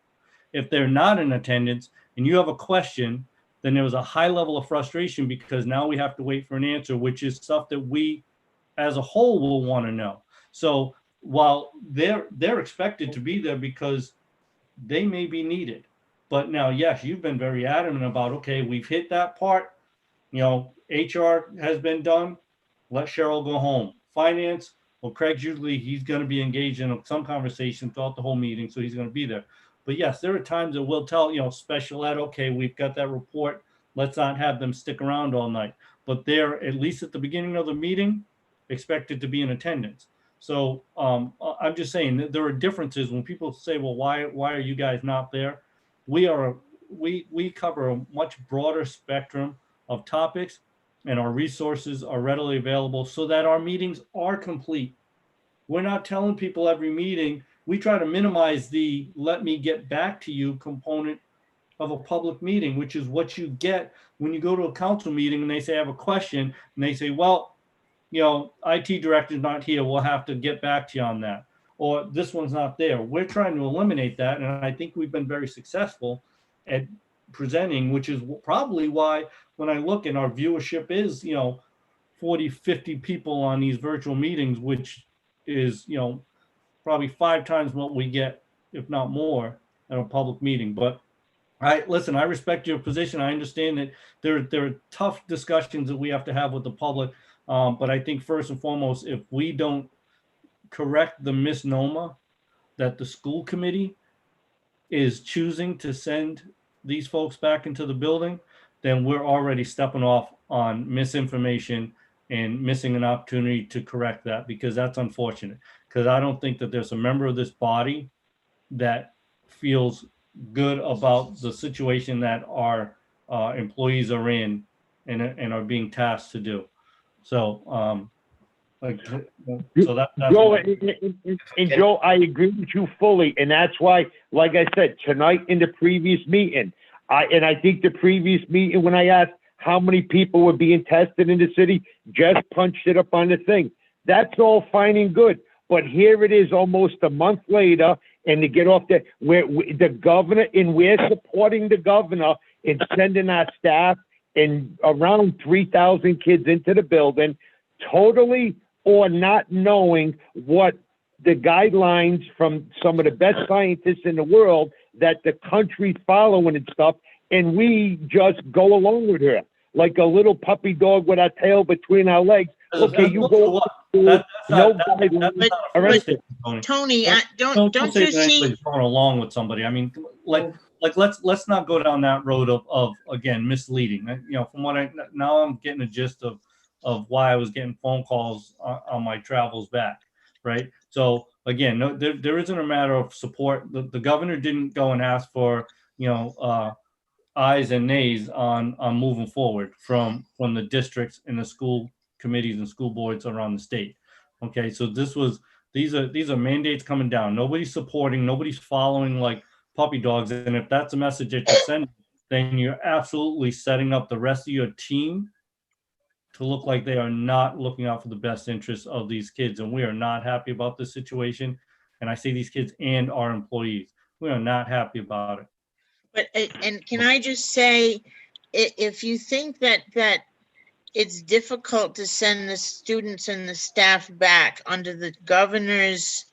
if they're not in attendance and you have a question, then there was a high level of frustration because now we have to wait for an answer, which is stuff that we as a whole will want to know. So while they're expected to be there because they may be needed. But now, yes, you've been very adamant about, okay, we've hit that part. You know, HR has been done. Let Cheryl go home. Finance, well, Craig's usually, he's going to be engaged in some conversation throughout the whole meeting, so he's going to be there. But yes, there are times that we'll tell, you know, special ed, okay, we've got that report. Let's not have them stick around all night. But they're, at least at the beginning of the meeting, expected to be in attendance. So I'm just saying that there are differences when people say, well, why are you guys not there? We cover a much broader spectrum of topics, and our resources are readily available so that our meetings are complete. We're not telling people every meeting. We try to minimize the let me get back to you component of a public meeting, which is what you get when you go to a council meeting and they say, I have a question, and they say, well, you know, IT director's not here. We'll have to get back to you on that. Or this one's not there. We're trying to eliminate that. And I think we've been very successful at presenting, which is probably why when I look and our viewership is, you know, 40, 50 people on these virtual meetings, which is, you know, probably 5 times what we get, if not more, at a public meeting. But listen, I respect your position. I understand that there are tough discussions that we have to have with the public. But I think first and foremost, if we don't correct the misnomer that the school committee is choosing to send these folks back into the building, then we're already stepping off on misinformation and missing an opportunity to correct that, because that's unfortunate. Because I don't think that there's a member of this body that feels good about the situation that our employees are in and are being tasked to do. So, that's Joe, and Joe, I agree with you fully, and that's why, like I said, tonight in the previous meeting, I think the previous meeting when I asked how many people were being tested in the city, just punched it up on the thing. That's all fine and good, but here it is almost a month later, and to get off the governor, and we're supporting the governor in sending our staff and around 3,000 kids into the building, totally or not knowing what the guidelines from some of the best scientists in the world that the country's following and stuff, and we just go along with her like a little puppy dog with our tail between our legs. Okay, you go. Tony, don't you see? Going along with somebody. I mean, like let's not go down that road of again misleading. You know, from what now I'm getting a gist of why I was getting phone calls on my travels back, right? So again, no, there isn't a matter of support. The governor didn't go and ask for, you know, ayes and nays on moving forward from the districts and the school committees and school boards around the state. Okay, so these are mandates coming down. Nobody's supporting, nobody's following like puppy dogs. And if that's a message that you're sending, then you're absolutely setting up the rest of your team to look like they are not looking out for the best interests of these kids. And we are not happy about this situation. And I say these kids and our employees, we are not happy about it. But, and can I just say, if you think that it's difficult to send the students and the staff back under the governor's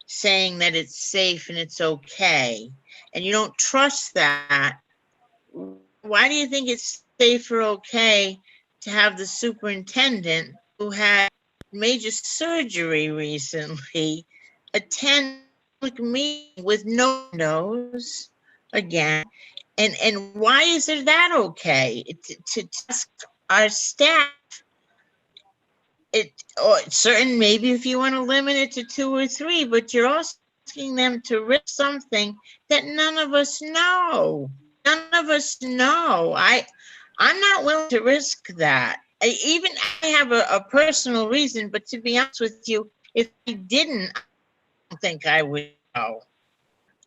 saying that it's safe and it's okay, and you don't trust that, why do you think it's safe or okay to have the superintendent, who had major surgery recently, attend a meeting with no nose again? And why is it that okay to test our staff? Certain, maybe if you want to limit it to 2 or 3, but you're also asking them to risk something that none of us know. None of us know. I'm not willing to risk that. I have a personal reason, but to be honest with you, if I didn't, think I would go.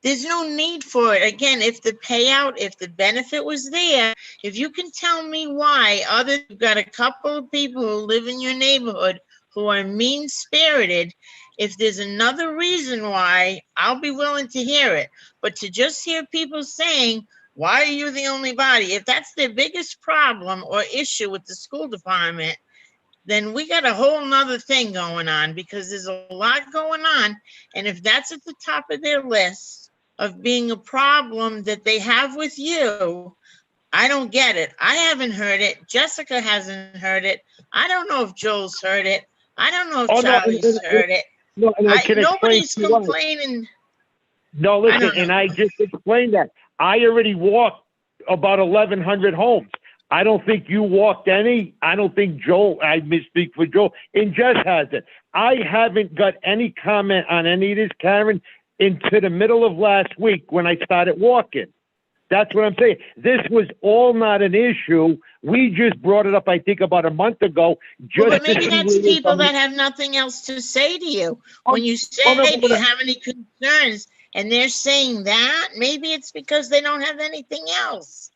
There's no need for it. Again, if the payout, if the benefit was there, if you can tell me why, you've got a couple of people who live in your neighborhood who are mean-spirited, if there's another reason why, I'll be willing to hear it. But to just hear people saying, why are you the only body? If that's their biggest problem or issue with the school department, then we got a whole nother thing going on, because there's a lot going on. And if that's at the top of their list of being a problem that they have with you, I don't get it. I haven't heard it. Jessica hasn't heard it. I don't know if Joel's heard it. I don't know if Charlie's heard it. No, and I can Nobody's explain to you why. complaining. No, I listen, don't and know. I just explained that. I already walked about 1,100 homes. I don't think you walked any. I don't think Joel, I misspeak for Joel, and Jess hasn't. I haven't got any comment on any of this, Karen, into the middle of last week when I started walking. That's what I'm saying. This was all not an issue. We just brought it up, I think, about a month ago. Well, but Just to maybe see that's where it's people coming- that have nothing else to say to you. When you say, no, do you have any concerns? And they're saying that, maybe it's because they don't have anything else.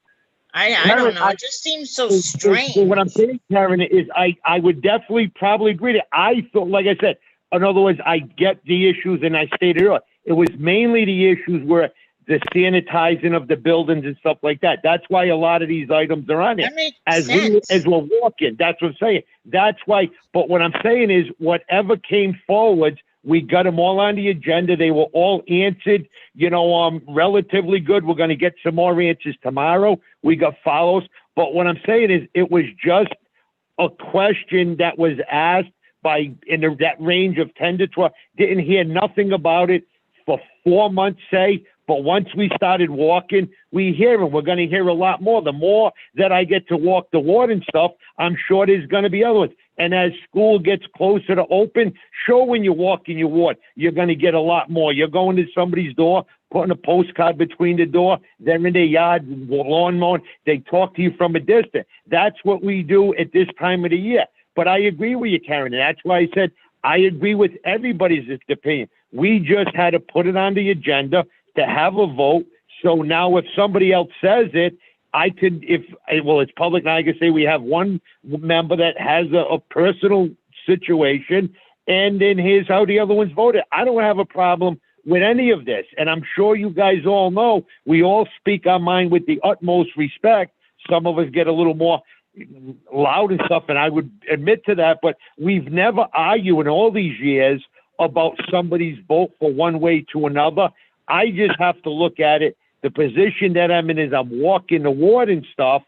I Karen, don't know. It just seems so So strange. what I'm saying, Karen, is I would definitely probably agree that I thought, like I said, in other words, I get the issues, and I stated earlier, it was mainly the issues where the sanitizing of the buildings and stuff like that. That's why a lot of these items are on it. That makes As sense. we're walking, that's what I'm saying. That's why. But what I'm saying is, whatever came forward, we got them all on the agenda. They were all answered, relatively good. We're going to get some more answers tomorrow. We got follows. But what I'm saying is, it was just a question that was asked that range of 10 to 12. Didn't hear nothing about it for 4 months, say. But once we started walking, we hear them. We're going to hear a lot more. The more that I get to walk the ward and stuff, I'm sure there's going to be other ones. And as school gets closer to open, sure, when you walk in your ward, you're going to get a lot more. You're going to somebody's door, putting a postcard between the door, they're in their yard, lawn mowing. They talk to you from a distance. That's what we do at this time of the year. But I agree with you, Karen. And that's why I said I agree with everybody's opinion. We just had to put it on the agenda to have a vote. So now if somebody else says it, I could, it's public, and I can say we have one member that has a personal situation, and then here's how the other ones voted. I don't have a problem with any of this. And I'm sure you guys all know, we all speak our mind with the utmost respect. Some of us get a little more loud and stuff, and I would admit to that, but we've never argued in all these years about somebody's vote for one way to another. I just have to look at it. The position that I'm in is I'm walking the ward and stuff,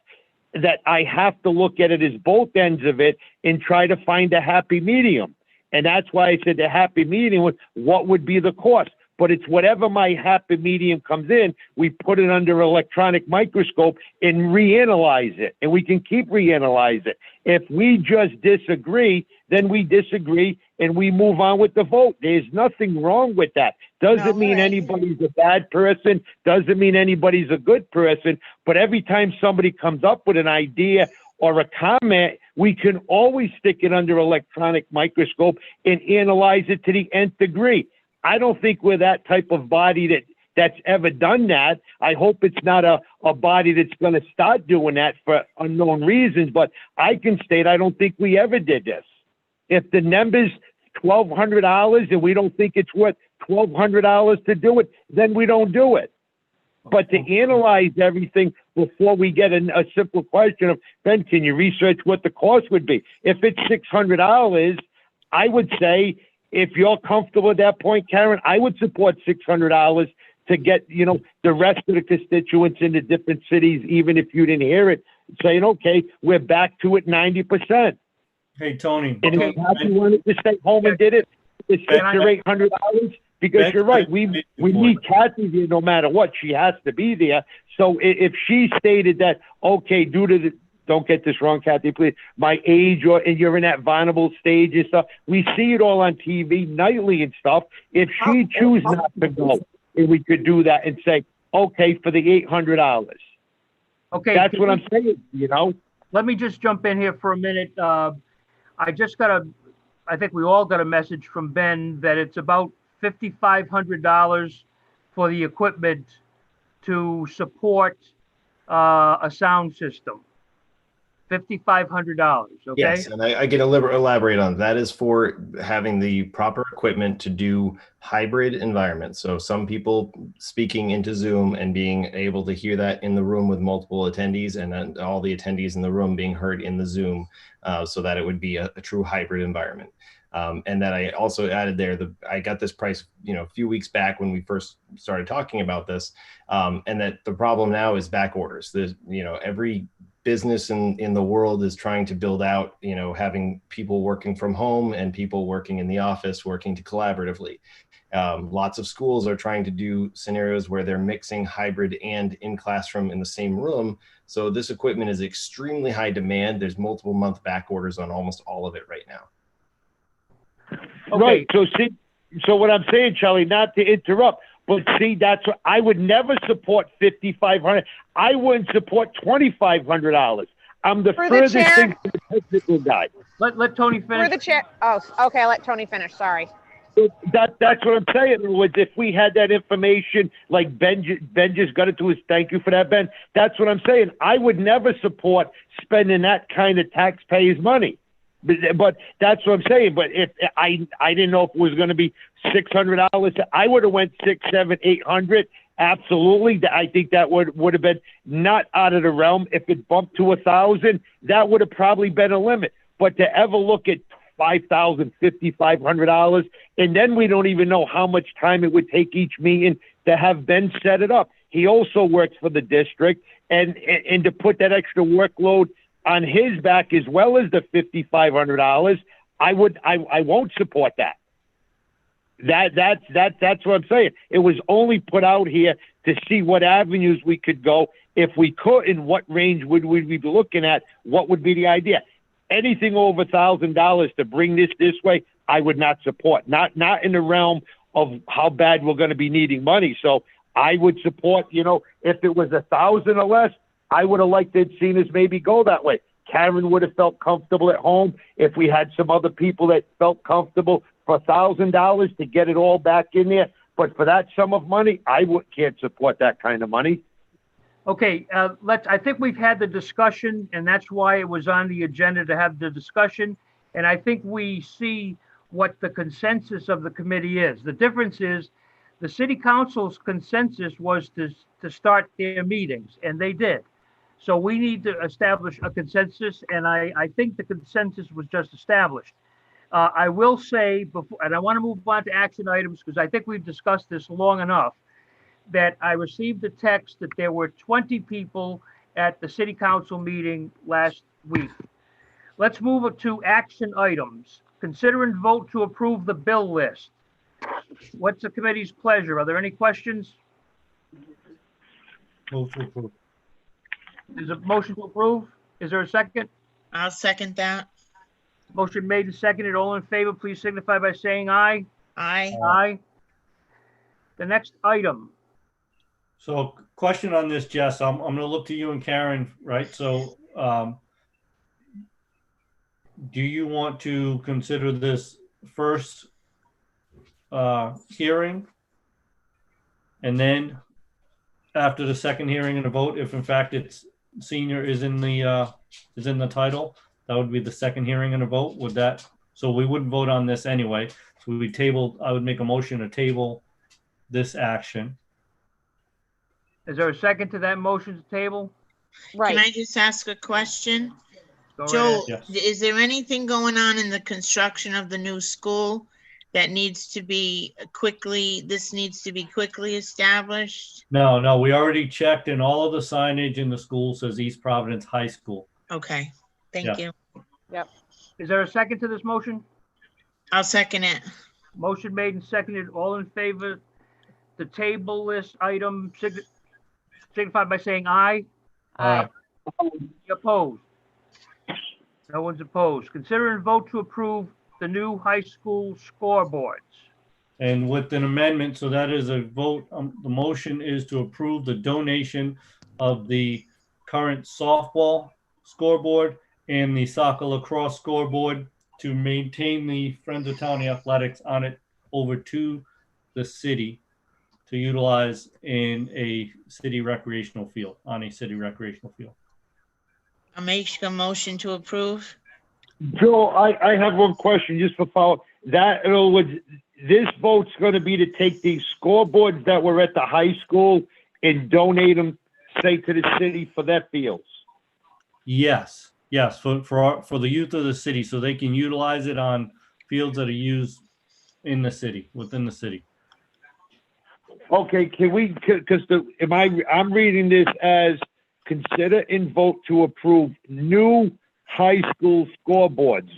that I have to look at it as both ends of it and try to find a happy medium. And that's why I said the happy medium was what would be the cost. But it's whatever my happy medium comes in, we put it under electronic microscope and reanalyze it. And we can keep reanalyze it. If we just disagree, then we disagree and we move on with the vote. There's nothing wrong with that. Doesn't mean anybody's a bad person. Doesn't mean anybody's a good person. But every time somebody comes up with an idea or a comment, we can always stick it under electronic microscope and analyze it to the nth degree. I don't think we're that type of body that's ever done that. I hope it's not a body that's going to start doing that for unknown reasons, but I can state I don't think we ever did this. If the number's $1,200 and we don't think it's worth $1,200 to do it, then we don't do it. But to analyze everything before we get a simple question of, Ben, can you research what the cost would be? If it's $600, I would say, if you're comfortable at that point, Karen, I would support $600 to get, the rest of the constituents in the different cities, even if you didn't hear it, saying, okay, we're back to it 90%. Hey, Tony. And if you wanted to stay home and did it, it's $600 or $800, because you're right. We need Kathy there no matter what. She has to be there. So if she stated that, okay, due to don't get this wrong, Kathy, please, my age, and you're in that vulnerable stage and stuff. We see it all on TV nightly and stuff. If she chooses not to go, and we could do that and say, okay, for the $800. Okay. That's what I'm saying, Let me just jump in here for a minute. I think we all got a message from Ben that it's about $5,500 for the equipment to support a sound system. $5,500, okay? Yes, and I can elaborate on that. That is for having the proper equipment to do hybrid environments. So some people speaking into Zoom and being able to hear that in the room with multiple attendees, and then all the attendees in the room being heard in the Zoom, so that it would be a true hybrid environment. And then I also added there, I got this price, a few weeks back when we first started talking about this, and that the problem now is back orders. There's, every business in the world is trying to build out, having people working from home and people working in the office, working collaboratively. Lots of schools are trying to do scenarios where they're mixing hybrid and in classroom in the same room. So this equipment is extremely high demand. There's multiple month back orders on almost all of it right now. Okay. Right. So what I'm saying, Charlie, not to interrupt, but see, that's what I would never support $5,500. I wouldn't support $2,500. I'm the For the furthest chair. thing from the technical guy. Let Tony finish. For the chair. Oh, okay. I'll let Tony finish. Sorry. That's what I'm saying. Was if we had that information, like Ben just got it to us. Thank you for that, Ben. That's what I'm saying. I would never support spending that kind of taxpayers' money. But that's what I'm saying. But if I didn't know if it was going to be $600, I would have went $600, $700, $800. Absolutely, I think that would have been not out of the realm. If it bumped to $1,000, that would have probably been a limit. But to ever look at $5,000, $5,500, and then we don't even know how much time it would take each meeting to have Ben set it up. He also works for the district, and to put that extra workload on his back as well as the $5,500, I won't support that. That's what I'm saying. It was only put out here to see what avenues we could go. If we could, in what range would we be looking at? What would be the idea? Anything over $1,000 to bring this way, I would not support. Not in the realm of how bad we're going to be needing money. So I would support, if it was $1,000 or less, I would have liked to have seen us maybe go that way. Karen would have felt comfortable at home if we had some other people that felt comfortable for $1,000 to get it all back in there. But for that sum of money, can't support that kind of money. Okay, I think we've had the discussion, and that's why it was on the agenda to have the discussion. And I think we see what the consensus of the committee is. The difference is the city council's consensus was to start their meetings, and they did. So we need to establish a consensus, and I think the consensus was just established. I will say before, and I want to move on to action items because I think we've discussed this long enough, that I received a text that there were 20 people at the city council meeting last week. Let's move to action items. Consider and vote to approve the bill list. What's the committee's pleasure? Are there any questions? Move to approve. Is a motion to approve? Is there a second? I'll second that. Motion made and seconded. All in favor, please signify by saying aye. Aye. Aye. The next item. So question on this, Jess, I'm going to look to you and Karen, right? So do you want to consider this first hearing? And then after the second hearing and a vote, if in fact it's senior is in the title, that would be the second hearing and a vote. Would that, so we wouldn't vote on this anyway. So we table, I would make a motion to table this action. Is there a second to that motion to table? Right. Can I just ask a question? Go right Joe, ahead. Yes. is there anything going on in the construction of the new school that needs to be quickly established? No, we already checked and all of the signage in the school says East Providence High School. Okay, thank Yeah. you. Yep. Is there a second to this motion? I'll second it. Motion made and seconded. All in favor, the table list item, signify by saying aye. Aye. Opposed? No one's opposed. Consider and vote to approve the new high school scoreboards. And with an amendment, so that is a vote, the motion is to approve the donation of the current softball scoreboard and the soccer lacrosse scoreboard to maintain the Friends of County Athletics on it over 2 the city to utilize in a city recreational field, on a city recreational field. I'll make a motion to approve. Joe, I have one question just for follow. That, in other words, this vote's going to be to take these scoreboards that were at the high school and donate them, say, to the city for their fields. Yes, yes, for the youth of the city, so they can utilize it on fields that are used in the city, within the city. Okay, can we, because I'm reading this as consider and vote to approve new high school scoreboards.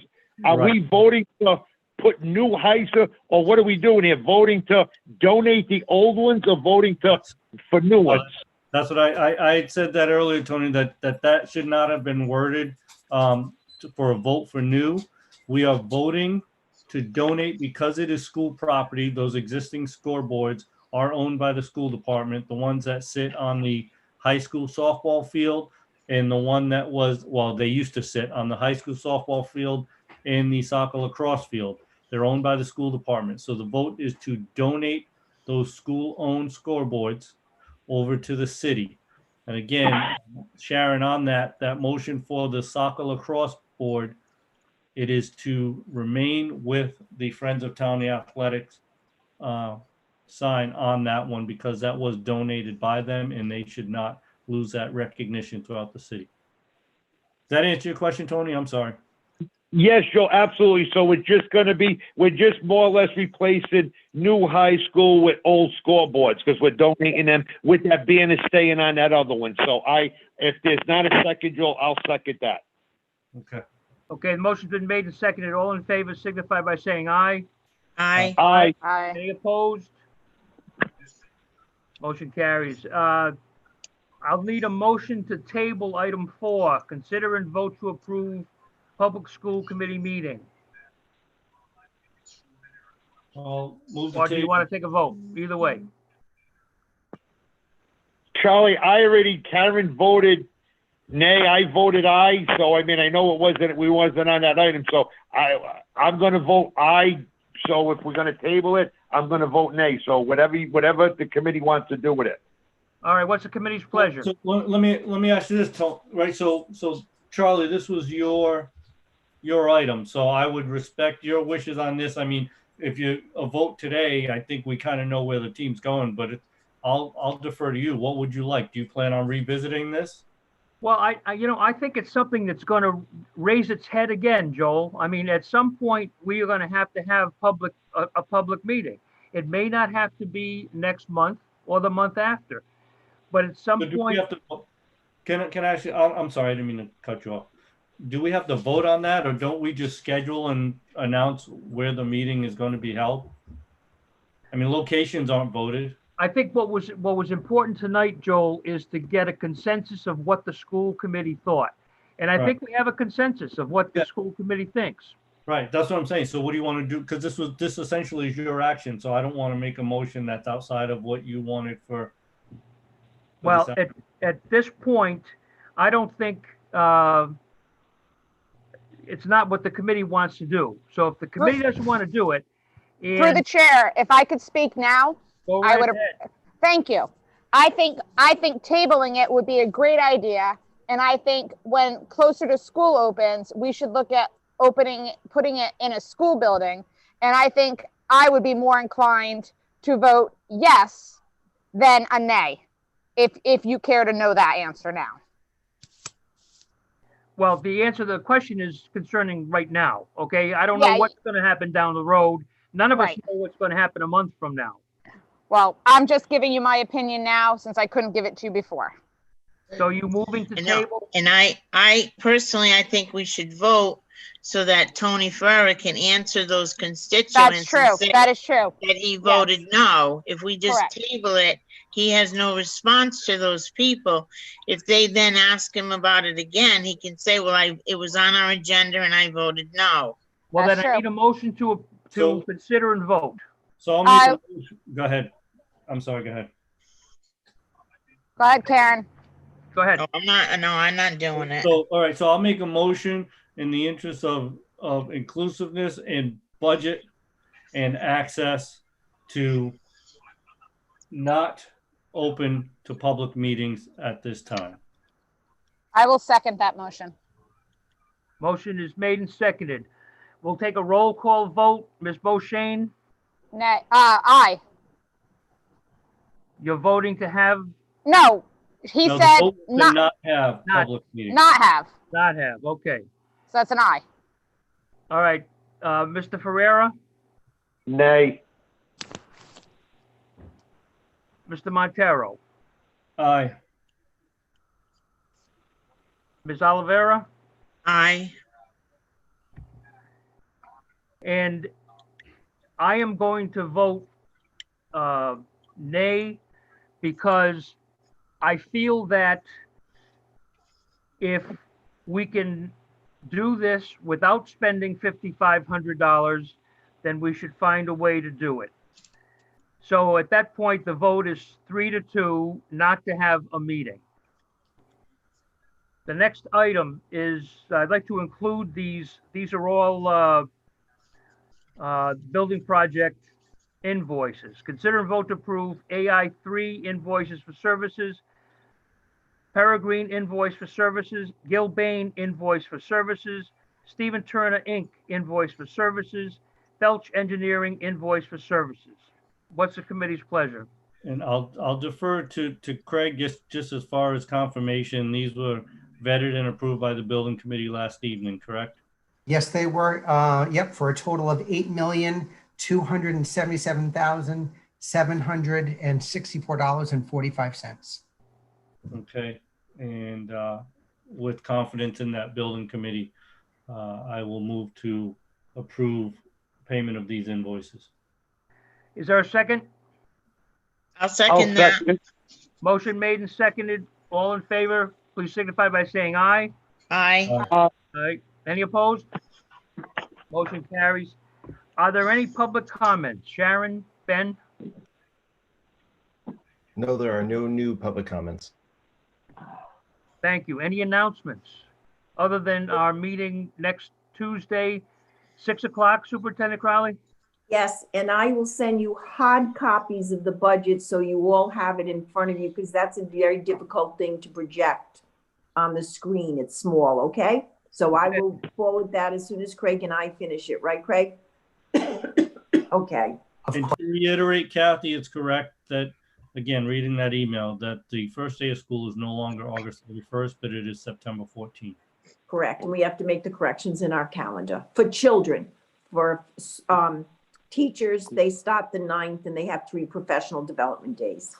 Are we voting to put new high school, or what are we doing here? Voting to donate the old ones or voting for new ones? That's what I had said that earlier, Tony, that should not have been worded for a vote for new. We are voting to donate because it is school property. Those existing scoreboards are owned by the school department, the ones that sit on the high school softball field and the one that was, well, they used to sit on the high school softball field and the soccer lacrosse field. They're owned by the school department. So the vote is to donate those school-owned scoreboards over to the city. And again, Sharon, on that motion for the soccer lacrosse board, it is to remain with the Friends of Town Athletics sign on that one, because that was donated by them and they should not lose that recognition throughout the city. Does that answer your question, Tony? I'm sorry. Yes, Joe, absolutely. So we're just more or less replacing new high school with old scoreboards because we're donating them with that banner staying on that other one. So if there's not a second, Joe, I'll second that. Okay. Okay, the motion's been made and seconded. All in favor signify by saying aye. Aye. Aye. Aye. Any opposed? Motion carries. I'll need a motion to table item 4. Consider and vote to approve public school committee meeting. I'll move Or do you want to take a vote? Either way. Charlie, Karen voted nay, I voted aye. So, I mean, I know we wasn't on that item. So I'm going to vote aye. So if we're going to table it, I'm going to vote nay. So whatever the committee wants to do with it. All right, what's the committee's pleasure? So let me ask you this, right? So Charlie, this was your item, so I would respect your wishes on this. I mean, if you vote today, I think we kind of know where the team's going, but I'll defer to you. What would you like? Do you plan on revisiting this? Well, I think it's something that's going to raise its head again, Joel. I mean, at some point we are going to have a public meeting. It may not have to be next month or the month after, but at some point. We have to, can I actually? I'm sorry, I didn't mean to cut you off. Do we have to vote on that, or don't we just schedule and announce where the meeting is going to be held? I mean, locations aren't voted. I think what was important tonight, Joel, is to get a consensus of what the school committee thought. And I think we have a consensus of what the school committee thinks. Right, that's what I'm saying. So what do you want to do? Because this essentially is your action. So I don't want to make a motion that's outside of what you wanted for. Well, at this point, I don't think it's not what the committee wants to do. So if the committee doesn't want to do it. Through the chair, if I could speak now, I would have. Thank you. I think tabling it would be a great idea. And I think when closer to school opens, we should look at putting it in a school building. And I think I would be more inclined to vote yes than a nay, if you care to know that answer now. Well, the answer to the question is concerning right now. Okay. I don't know what's going to happen down the road. None of us know what's going to happen a month from now. Well, I'm just giving you my opinion now since I couldn't give it to you before. So you moving to table? And I personally, I think we should vote so that Tony Ferrer can answer those constituents. That's true. That is true. That he voted no. If we just table it, he has no response to those people. If they then ask him about it again, he can say, well, it was on our agenda and I voted no. Well, then I need a motion to consider and vote. So I'll make a motion. Go ahead. I'm sorry, go ahead. Go ahead, Karen. Go ahead. No, I'm not doing it. So, all right, so I'll make a motion in the interest of inclusiveness and budget and access to not open to public meetings at this time. I will second that motion. Motion is made and seconded. We'll take a roll call vote. Ms. Boshain, Nay, aye. you're voting to have, No, he No, the said vote to not, not have Not- public meetings. not have. not have, okay. So that's an aye. All right, Mr. Ferrera, Nay. Mr. Montero, Aye. Ms. Oliveira, Aye. and I am going to vote nay, because I feel that if we can do this without spending $5,500, then we should find a way to do it. So at that point, the vote is 3-2 not to have a meeting. The next item is, I'd like to include these are all building project invoices. Consider and vote to approve AI3 invoices for services, Peregrine invoice for services, Gilbane invoice for services, Stephen Turner Inc. invoice for services, Felch Engineering invoice for services. What's the committee's pleasure? And I'll defer to Craig just as far as confirmation. These were vetted and approved by the building committee last evening, correct? Yes, they were. Yep, for a total of $8,277,764.45. Okay, and with confidence in that building committee, I will move to approve payment of these invoices. Is there a second? I'll second that. Motion made and seconded. All in favor, please signify by saying aye. Aye. Aye. Any opposed? Motion carries. Are there any public comments? Sharon, Ben? No, there are no new public comments. Thank you. Any announcements other than our meeting next Tuesday, 6 o'clock, Superintendent Crowley? Yes, and I will send you hard copies of the budget so you all have it in front of you, because that's a very difficult thing to project on the screen. It's small, okay? So I will forward that as soon as Craig and I finish it, right, Craig? Okay. And to reiterate, Kathy, it's correct that, again, reading that email, that the first day of school is no longer August 31st, but it is September 14th. Correct, and we have to make the corrections in our calendar. For children, for teachers, they start the 9th and they have 3 professional development days.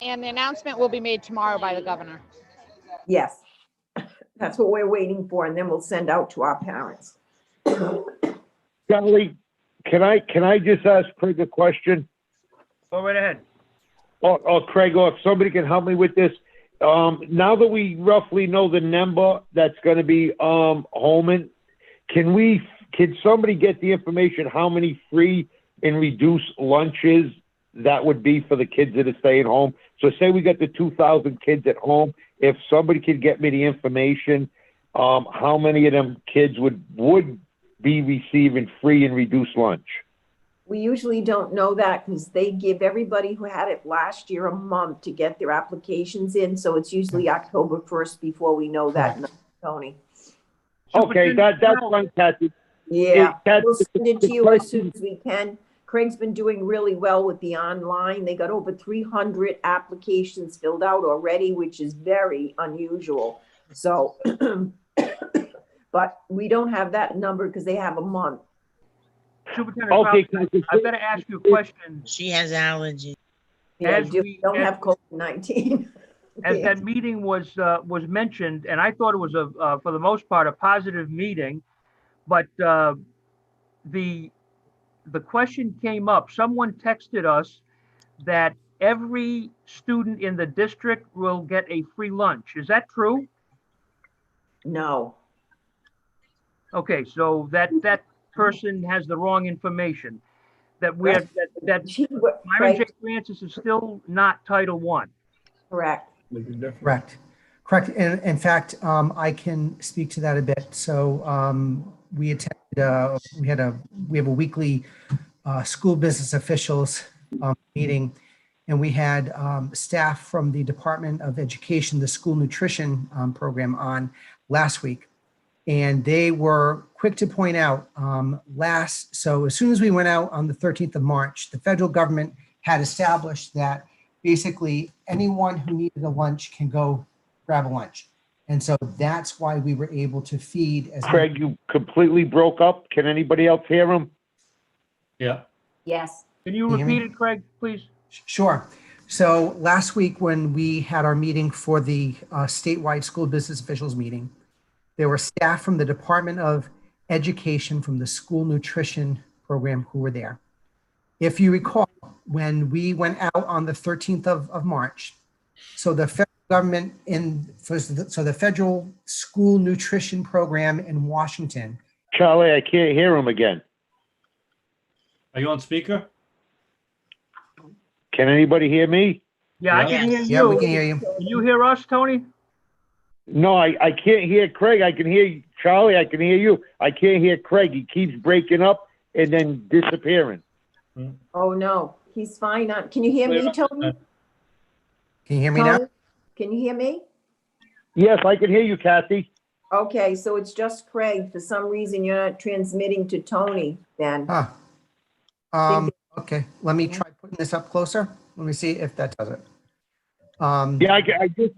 And the announcement will be made tomorrow by the governor. Yes, that's what we're waiting for, and then we'll send out to our parents. Charlie, can I just ask Craig a question? Go right ahead. Or Craig, or if somebody can help me with this. Now that we roughly know the number that's going to be home, can somebody get the information how many free and reduced lunches that would be for the kids that are staying home? So say we got the 2,000 kids at home. If somebody could get me the information, how many of them kids would be receiving free and reduced lunch? We usually don't know that because they give everybody who had it last year a month to get their applications in. So it's usually October 1st before we know that, Tony. Okay, that's fine, Kathy. Yeah, we'll send it to you as soon as we can. Craig's been doing really well with the online. They got over 300 applications filled out already, which is very unusual. So, but we don't have that number because they have a month. Superintendent Crowley, I've got to ask you a question. She has allergies. Yeah, we don't have COVID-19. As that meeting was mentioned, and I thought it was for the most part, a positive meeting, but the question came up. Someone texted us that every student in the district will get a free lunch. Is that true? No. Okay, so that person has the wrong information. That Myron J. Francis is still not Title I. Correct. Correct. And in fact, I can speak to that a bit. So we attended, we have a weekly school business officials meeting, And we had staff from the Department of Education, the school nutrition program on last week. And they were quick to point out so as soon as we went out on the 13th of March, the federal government had established that basically anyone who needed a lunch can go grab a lunch. And so that's why we were able to feed as Craig, you completely broke up. Can anybody else hear him? Yeah. Yes. Can you Can you hear me? repeat it, Craig, please? Sure. So last week when we had our meeting for the statewide school business officials meeting, there were staff from the Department of Education from the school nutrition program who were there. If you recall, when we went out on the 13th of March, so the federal government so the federal school nutrition program in Washington. Charlie, I can't hear him again. Are you on speaker? Can anybody hear me? Yeah, I can hear you. Yeah, we can hear you. Can you hear us, Tony? No, I can't hear Craig. I can hear Charlie. I can hear you. I can't hear Craig. He keeps breaking up and then disappearing. Oh, no, he's fine. Can you hear me, Tony? Can you hear me now? Tony, can you hear me? Yes, I can hear you, Kathy. Okay, so it's just Craig. For some reason, you're not transmitting to Tony then. Okay, let me try putting this up closer. Let me see if that does it. Yeah,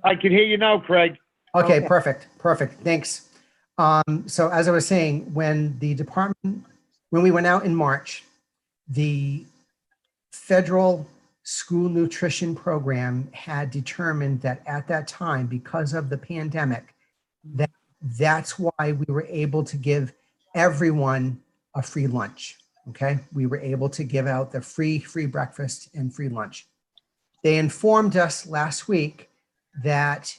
I can hear you now, Craig. Okay, perfect. Thanks. So as I was saying, when we went out in March, the federal school nutrition program had determined that at that time, because of the pandemic, that's why we were able to give everyone a free lunch. Okay, we were able to give out the free breakfast and free lunch. They informed us last week that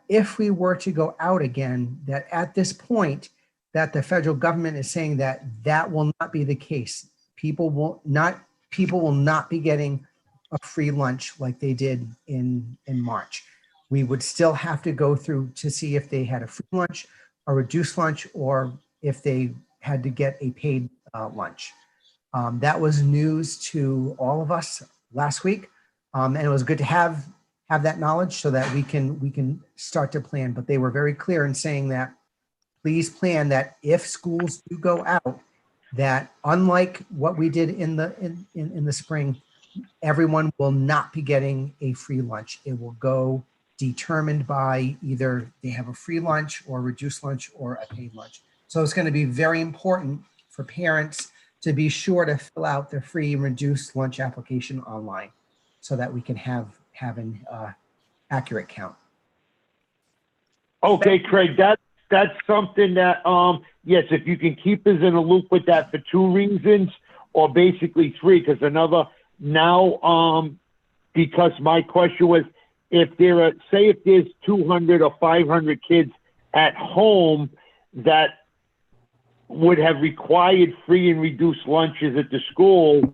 if we were to go out again, that at this point, that the federal government is saying that that will not be the case. People will not be getting a free lunch like they did in March. We would still have to go through to see if they had a free lunch, a reduced lunch, or if they had to get a paid lunch. That was news to all of us last week, and it was good to have that knowledge so that we can start to plan. But they were very clear in saying that please plan that if schools do go out, that unlike what we did in the spring, everyone will not be getting a free lunch. It will go determined by either they have a free lunch or a reduced lunch or a paid lunch. So it's going to be very important for parents to be sure to fill out their free and reduced lunch application online so that we can have an accurate count. Okay, Craig, that's something that, yes, if you can keep us in a loop with that for two reasons, or basically three, because because my question was, if there's 200 or 500 kids at home that would have required free and reduced lunches at the school,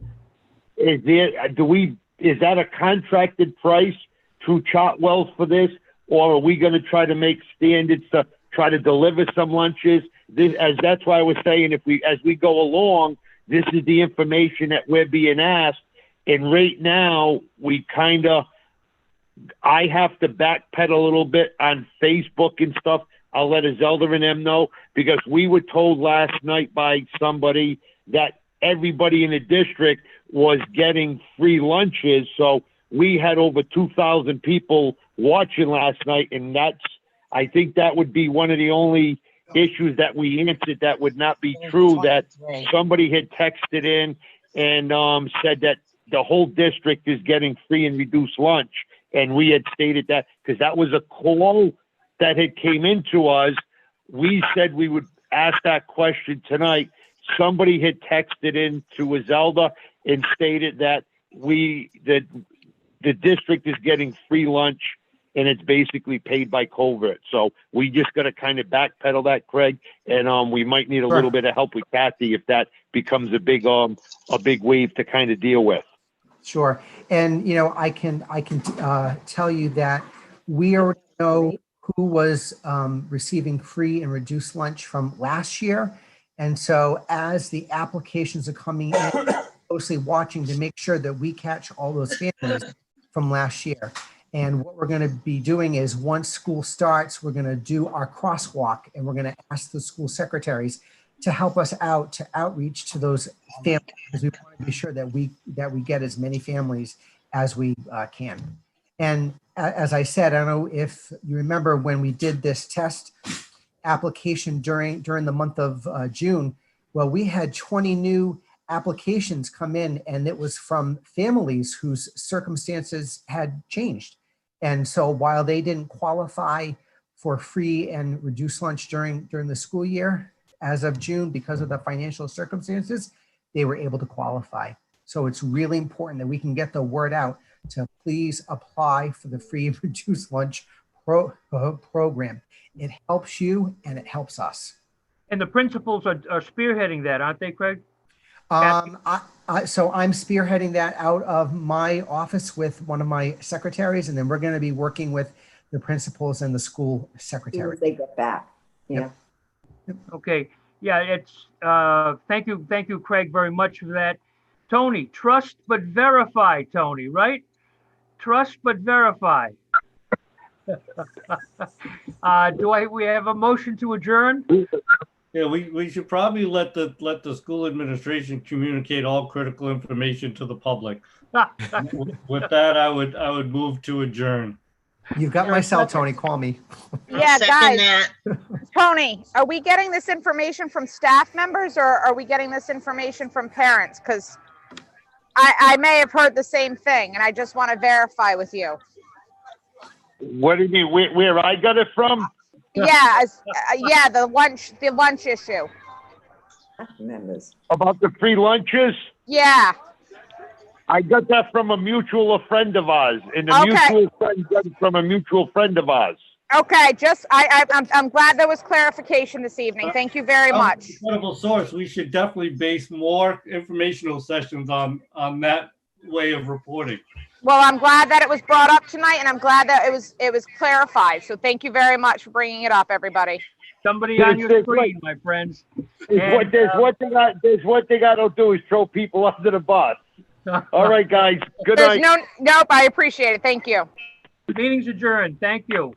is that a contracted price through Chartwell's for this, or are we going to try to make standards to try to deliver some lunches? That's why I was saying, as we go along, this is the information that we're being asked, and right now I have to backpedal a little bit on Facebook and stuff. I'll let Zelda and them know, because we were told last night by somebody that everybody in the district was getting free lunches. So we had over 2,000 people watching last night. And I think that would be one of the only issues that we answered that would not be true, that somebody had texted in and said that the whole district is getting free and reduced lunch. And we had stated that because that was a call that had came into us. We said we would ask that question tonight. Somebody had texted in to Zelda and stated that the district is getting free lunch and it's basically paid by covert. So we just got to kind of backpedal that, Craig, and we might need a little bit of help with Kathy if that becomes a big wave to kind of deal with. Sure, and I can tell you that we already know who was receiving free and reduced lunch from last year, and so as the applications are coming in, closely watching to make sure that we catch all those families. from last year. And what we're going to be doing is once school starts, we're going to do our crosswalk and we're going to ask the school secretaries to help us out to outreach to those families, because we want to be sure that we get as many families as we can. And as I said, I don't know if you remember when we did this test application during the month of June. Well, we had 20 new applications come in, and it was from families whose circumstances had changed. And so while they didn't qualify for free and reduced lunch during the school year, as of June, because of the financial circumstances, they were able to qualify. So it's really important that we can get the word out to please apply for the free and reduced lunch program. It helps you and it helps us. And the principals are spearheading that, aren't they, Craig? So I'm spearheading that out of my office with one of my secretaries, and then we're going to be working with the principals and the school secretary. As they get back. Yeah. Yep. Okay. Yeah, it's, thank you, Craig, very much for that. Tony, trust but verify, Tony, right? Trust but verify. We have a motion to adjourn? Yeah, we should probably let the school administration communicate all critical information to the public. With that, I would move to adjourn. You've got my cell, Tony. Call me. Yeah, Second guys. that. Tony, are we getting this information from staff members or are we getting this information from parents? Because I may have heard the same thing and I just want to verify with you. What do you mean? Where I got it from? Yeah, yeah, the lunch issue. Members. About the free lunches? Yeah. I got that from a mutual friend of ours, and a Okay. mutual friend got it from a mutual friend of ours. Okay, I'm glad there was clarification this evening. Thank you very much. Credible source. We should definitely base more informational sessions on that way of reporting. Well, I'm glad that it was brought up tonight and I'm glad that it was clarified. So thank you very much for bringing it up, everybody. Somebody on your screen, my friends. There's what they got to do is throw people under the bus. All right, guys. Good night. Nope, I appreciate it. Thank you. Meeting's adjourned. Thank you.